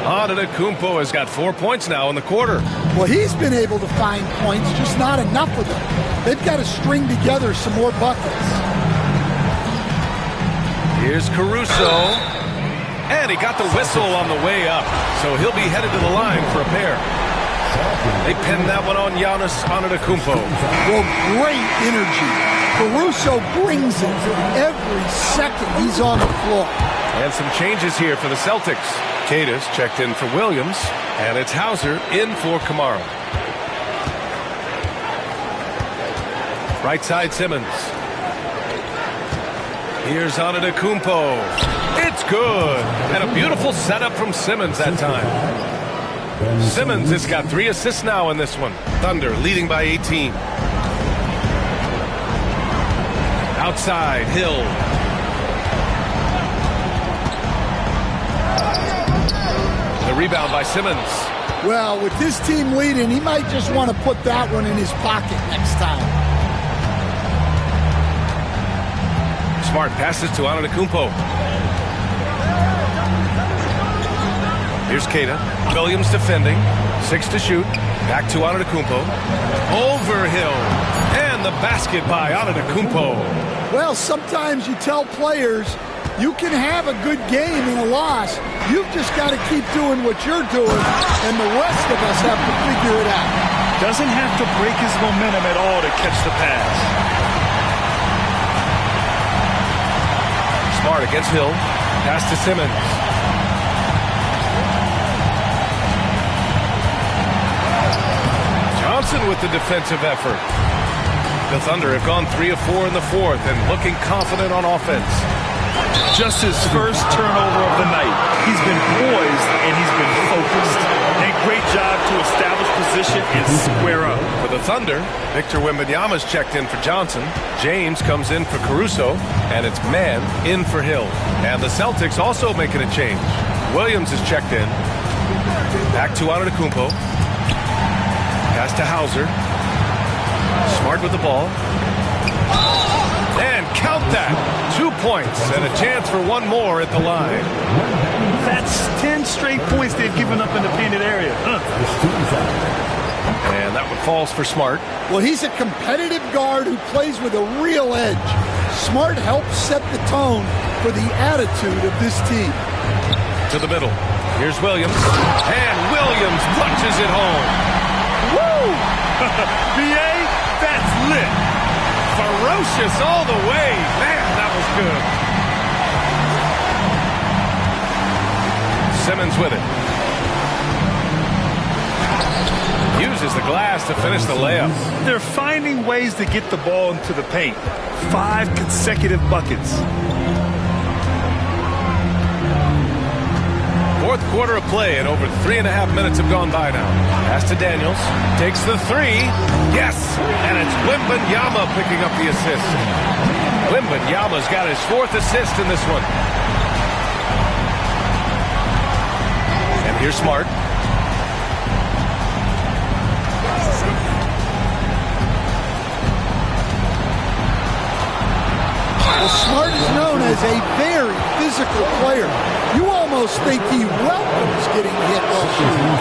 Antetokounmpo has got 4 points now in the quarter. Well, he's been able to find points, just not enough of them. They've got to string together some more buckets. Here's Caruso. And he got the whistle on the way up. So he'll be headed to the line for a pair. They pinned that one on Giannis Antetokounmpo. Well, great energy. Caruso brings it every second he's on the floor. And some changes here for the Celtics. Cadiz checked in for Williams. And it's Hauser in for Kamara. Right side Simmons. Here's Antetokounmpo. It's good. And a beautiful setup from Simmons that time. Simmons has got 3 assists now in this one. Thunder leading by 18. Outside, Hill. The rebound by Simmons. Well, with this team leading, he might just want to put that one in his pocket next time. Smart passes to Antetokounmpo. Here's Keita. Williams defending. 6 to shoot. Back to Antetokounmpo. Over Hill. And the basket by Antetokounmpo. Well, sometimes you tell players you can have a good game in a loss. You've just got to keep doing what you're doing, and the rest of us have to figure it out. Doesn't have to break his momentum at all to catch the pass. Smart against Hill. Pass to Simmons. Johnson with the defensive effort. The Thunder have gone 3 of 4 in the fourth and looking confident on offense. Just his first turnover of the night. He's been poised and he's been focused. And great job to establish position and square up. For the Thunder, Victor Wembanyama's checked in for Johnson. James comes in for Caruso. And it's Mann in for Hill. And the Celtics also making a change. Williams is checked in. Back to Antetokounmpo. Pass to Hauser. Smart with the ball. And count that. 2 points and a chance for one more at the line. That's 10 straight points they've given up in the painted area. And that one falls for Smart. Well, he's a competitive guard who plays with a real edge. Smart helps set the tone for the attitude of this team. To the middle. Here's Williams. And Williams punches it home. Woo! BA, that's lit. Ferocious all the way. Man, that was good. Simmons with it. Uses the glass to finish the layup. They're finding ways to get the ball into the paint. 5 consecutive buckets. Fourth quarter of play and over 3.5 minutes have gone by now. Pass to Daniels. Takes the 3. Yes! And it's Wembanyama picking up the assist. Wembanyama's got his 4th assist in this one. And here's Smart. a very physical player. You almost think he welcomes getting hit while shooting.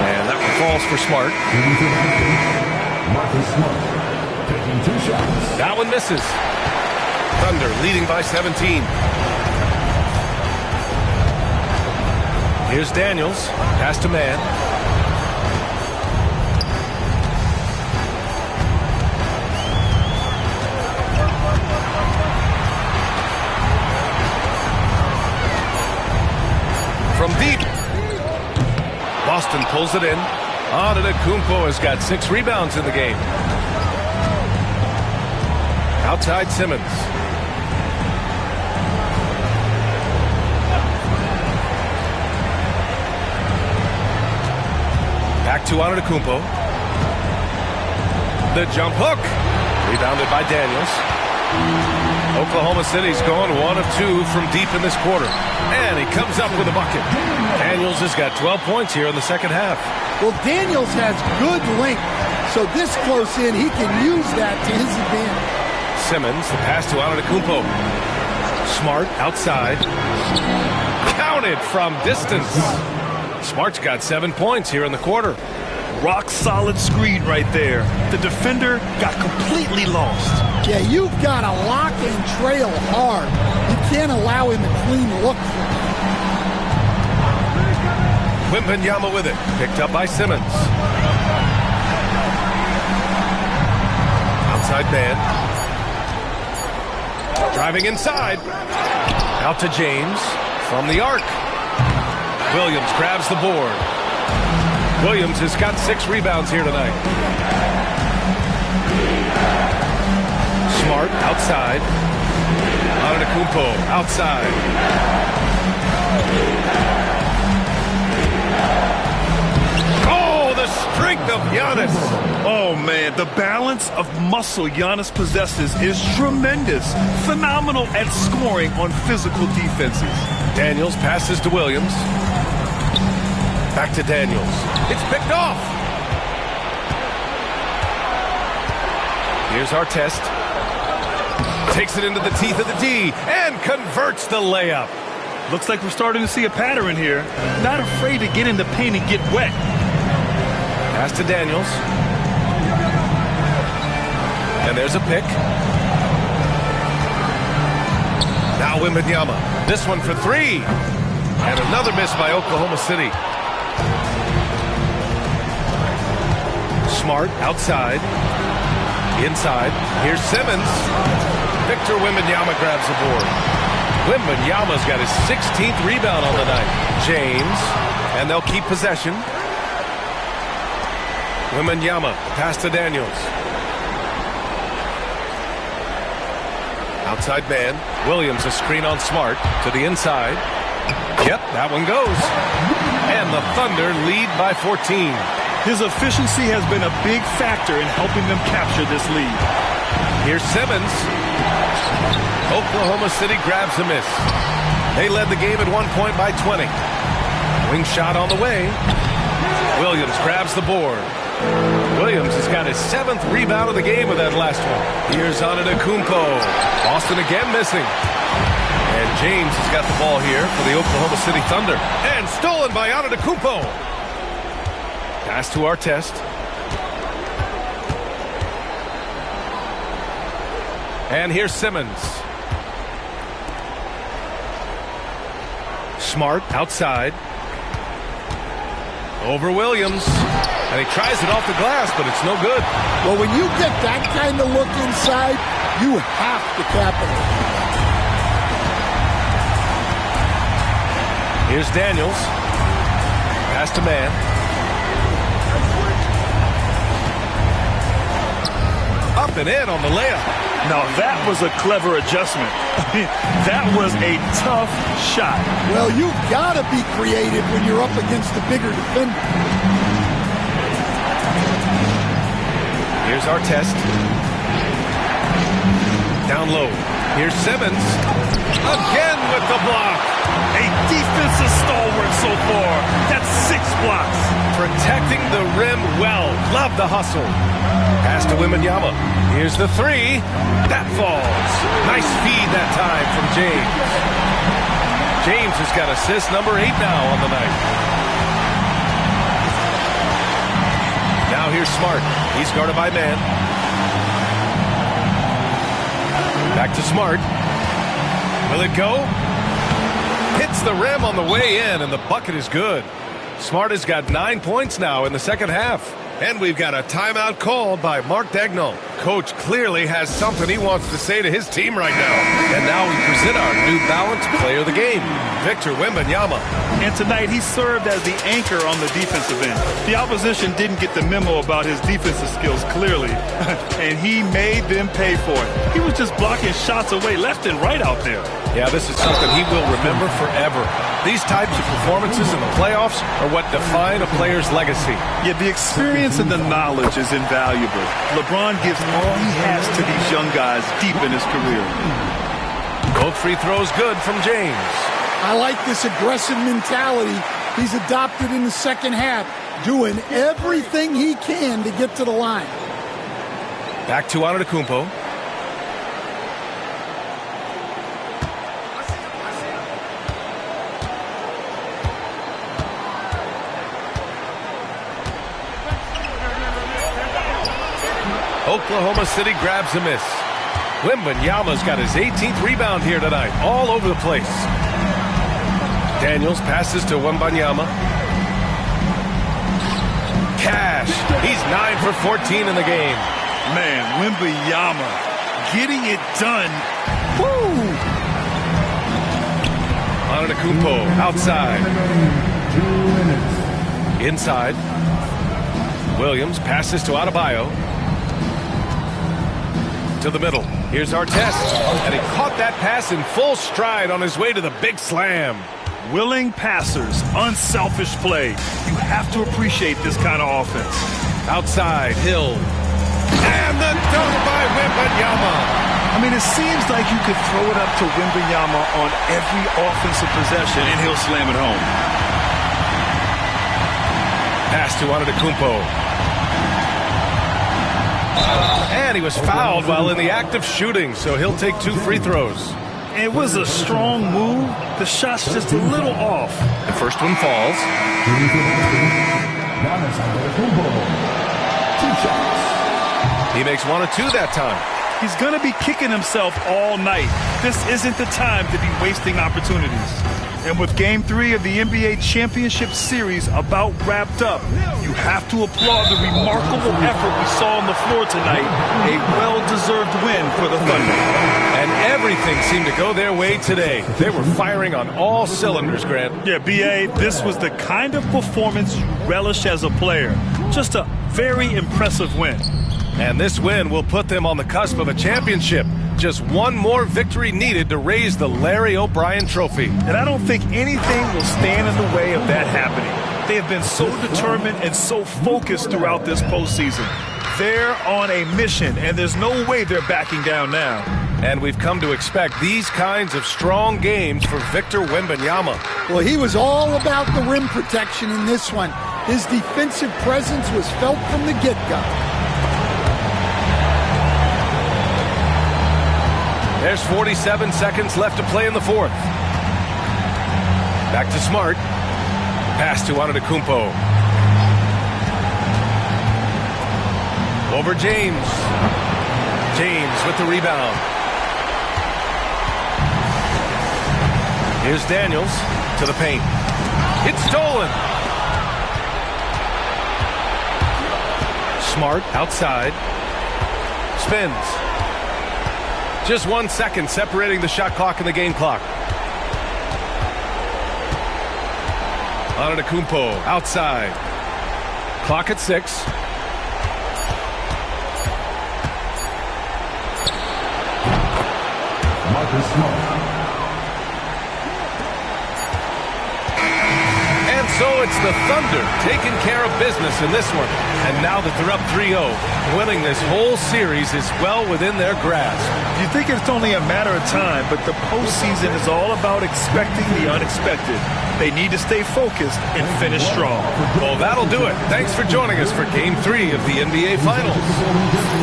And that one falls for Smart. Marcus Smart taking 2 shots. That one misses. Thunder leading by 17. Here's Daniels. Pass to Man. From deep. Boston pulls it in. Antetokounmpo has got 6 rebounds in the game. Outside Simmons. Back to Antetokounmpo. The jump hook. Rebounded by Daniels. Oklahoma City's going 1 of 2 from deep in this quarter. And he comes up with a bucket. Daniels has got 12 points here in the second half. Well, Daniels has good length, so this close in, he can use that to his advantage. Simmons, the pass to Antetokounmpo. Smart outside. Counted from distance. Smart's got 7 points here in the quarter. Rock solid screen right there. The defender got completely lost. Yeah, you've got to lock and trail hard. You can't allow him a clean look. Wembanyama with it. Picked up by Simmons. Outside man. Driving inside. Out to James. From the arc. Williams grabs the board. Williams has got 6 rebounds here tonight. Smart outside. Antetokounmpo outside. Oh, the strength of Giannis. Oh, man, the balance of muscle Giannis possesses is tremendous. Phenomenal at scoring on physical defenses. Daniels passes to Williams. Back to Daniels. It's picked off. Here's Artest. Takes it into the teeth of the D and converts the layup. Looks like we're starting to see a pattern here. Not afraid to get in the paint and get wet. Pass to Daniels. And there's a pick. Now Wembanyama. This one for 3. And another miss by Oklahoma City. Smart outside. Inside. Here's Simmons. Victor Wembanyama grabs the board. Wembanyama's got his 16th rebound on the night. James. And they'll keep possession. Wembanyama. Pass to Daniels. Outside man. Williams a screen on Smart. To the inside. Yep, that one goes. And the Thunder lead by 14. His efficiency has been a big factor in helping them capture this lead. Here's Simmons. Oklahoma City grabs a miss. They led the game at 1 point by 20. Wing shot on the way. Williams grabs the board. Williams has got his 7th rebound of the game with that last one. Here's Antetokounmpo. Boston again missing. And James has got the ball here for the Oklahoma City Thunder. And stolen by Antetokounmpo. Pass to Artest. And here's Simmons. Smart outside. Over Williams. And he tries it off the glass, but it's no good. Well, when you get that kind of look inside, you have to capitalize. Here's Daniels. Pass to man. Up and in on the layup. Now that was a clever adjustment. That was a tough shot. Well, you've got to be creative when you're up against the bigger defender. Here's Artest. Down low. Here's Simmons. Again with the block. A defensive stalwart so far. That's 6 blocks. Protecting the rim well. Love the hustle. Pass to to Wembanyama. Here's the three. That falls. Nice feed that time from James. James has got assist number 8 now on the night. Now here's Smart. He's guarded by man. Back to Smart. Will it go? Hits the rim on the way in, and the bucket is good. Smart has got 9 points now in the second half. And we've got a timeout called by Mark Daigneault. Coach clearly has something he wants to say to his team right now. And now we present our New Balance Player of the Game, Victor Wembanyama. And tonight he served as the anchor on the defensive end. The opposition didn't get the memo about his defensive skills clearly, and he made them pay for it. He was just blocking shots away left and right out there. Yeah, this is something he will remember forever. These types of performances in the playoffs are what define a player's legacy. Yeah, the experience and the knowledge is invaluable. LeBron gives all he has to these young guys deep in his career. Both free throws good from James. I like this aggressive mentality he's adopted in the second half, doing everything he can to get to the line. Back to Antetokounmpo. Oklahoma City grabs a miss. Wembanyama's got his 18th rebound here tonight, all over the place. Daniels passes to Wembanyama. Cash, he's 9 for 14 in the game. Man, Wembanyama getting it done. Woo! Antetokounmpo outside. Inside. Williams passes to Adebayo. To the middle. Here's Artest. And he caught that pass in full stride on his way to the big slam. Willing passers, unselfish play. You have to appreciate this kind of offense. Outside, Hill. And the dunk by Wembanyama. I mean, it seems like you could throw it up to Wembanyama on every offensive possession, and he'll slam it home. Pass to Antetokounmpo. And he was fouled while in the act of shooting, so he'll take 2 free throws. It was a strong move. The shot's just a little off. The first one falls. He makes 1 of 2 that time. He's going to be kicking himself all night. This isn't the time to be wasting opportunities. And with Game 3 of the NBA Championship Series about wrapped up, you have to applaud the remarkable effort we saw on the floor tonight. A well-deserved win for the Thunder. And everything seemed to go their way today. They were firing on all cylinders, Grant. Yeah, B.A., this was the kind of performance you relish as a player. Just a very impressive win. And this win will put them on the cusp of a championship. Just one more victory needed to raise the Larry O'Brien Trophy. And I don't think anything will stand in the way of that happening. They have been so determined and so focused throughout this postseason. They're on a mission, and there's no way they're backing down now. And we've come to expect these kinds of strong games for Victor Wembanyama. Well, he was all about the rim protection in this one. His defensive presence was felt from the get-go. There's 47 seconds left to play in the fourth. Back to Smart. Pass to Antetokounmpo. Over James. James with the rebound. Here's Daniels to the paint. It's stolen. Smart outside. Spins. Just 1 second separating the shot clock and the game clock. Antetokounmpo outside. Clock at 6. Marcus Smart. And so it's the Thunder taking care of business in this one. And now that they're up 3-0, winning this whole series is well within their grasp. You think it's only a matter of time, but the postseason is all about expecting the unexpected. They need to stay focused and finish strong. Well, that'll do it. Thanks for joining us for Game 3 of the NBA Finals.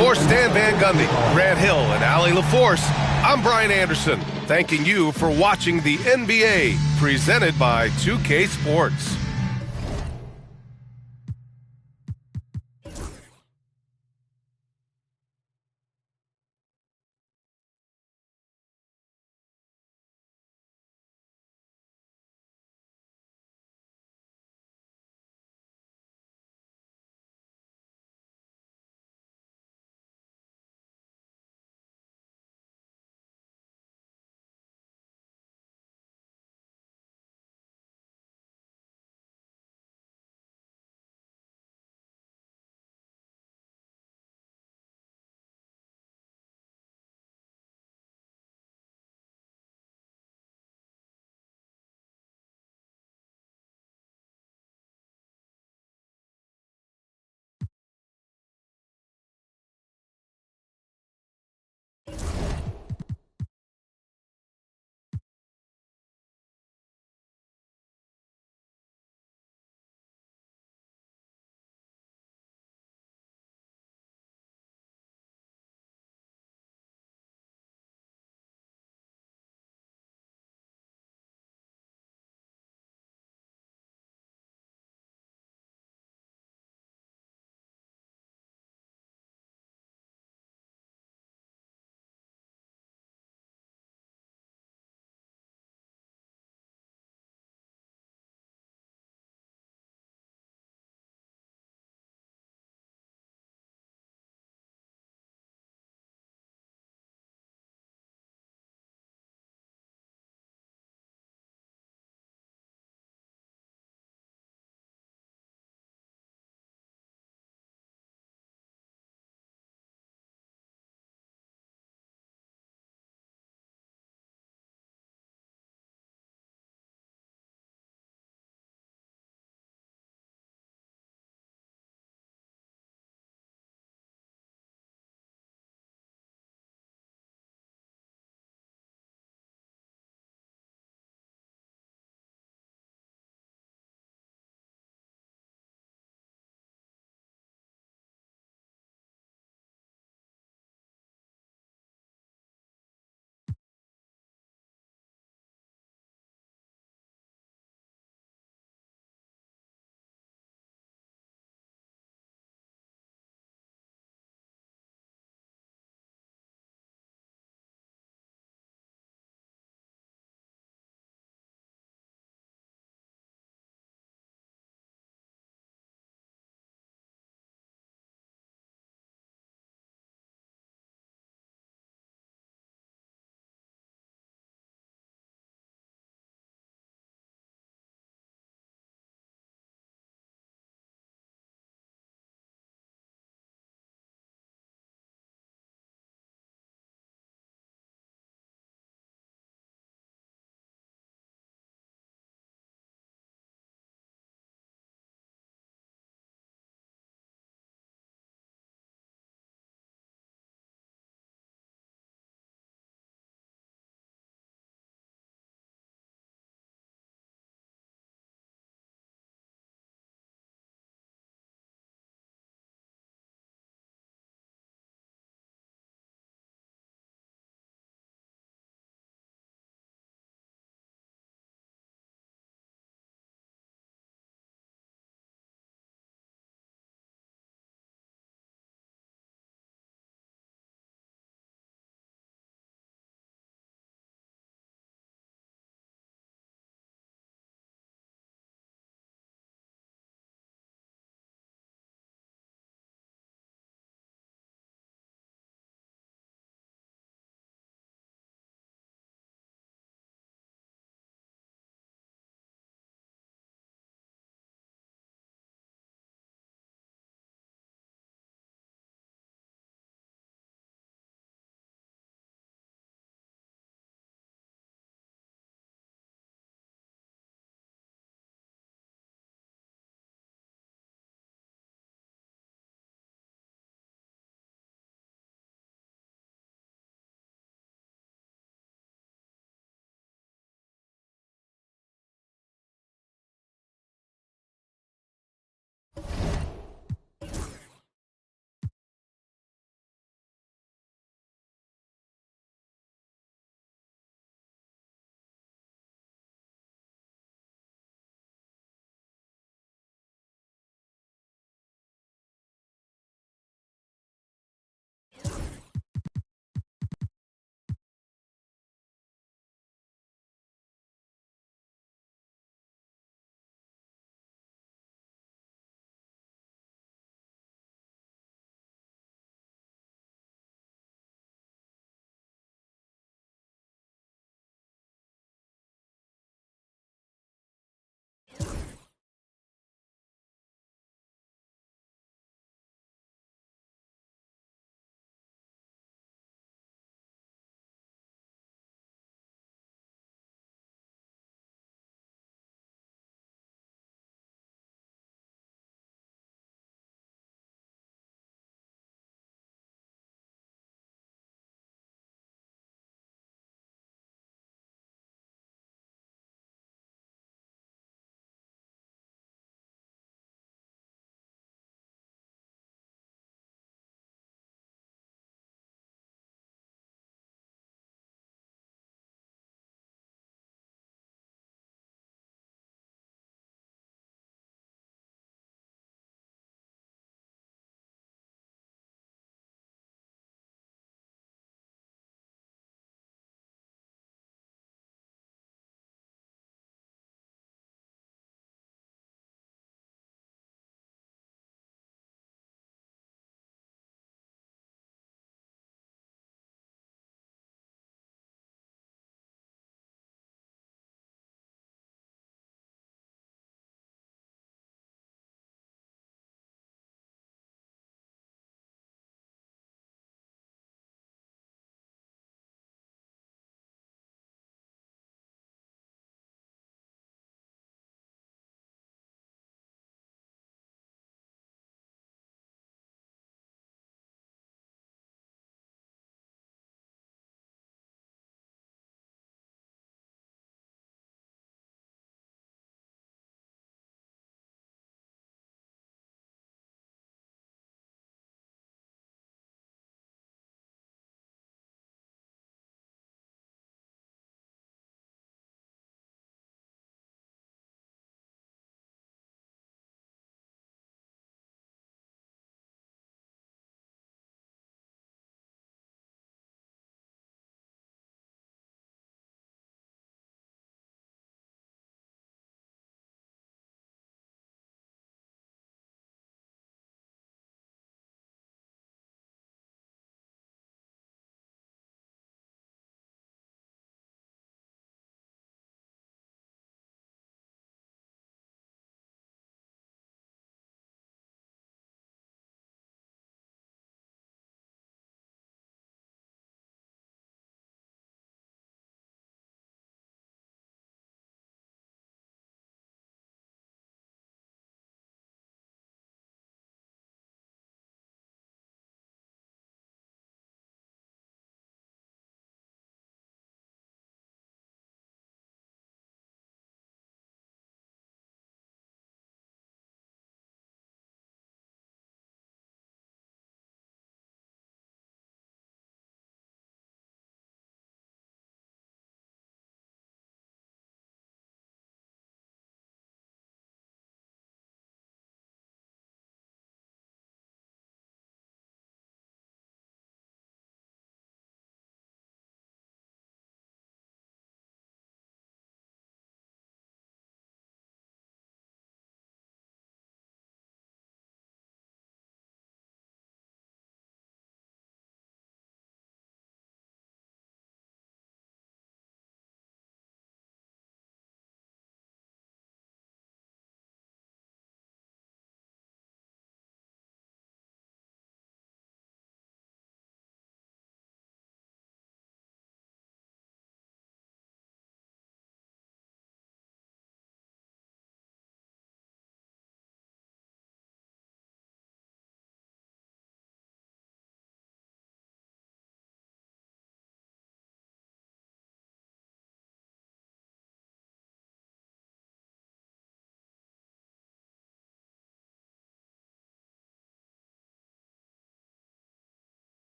For Stan Van Gundy, Grant Hill, and Allie LaForce, I'm Brian Anderson, thanking you for watching the NBA, presented by 2K Sports.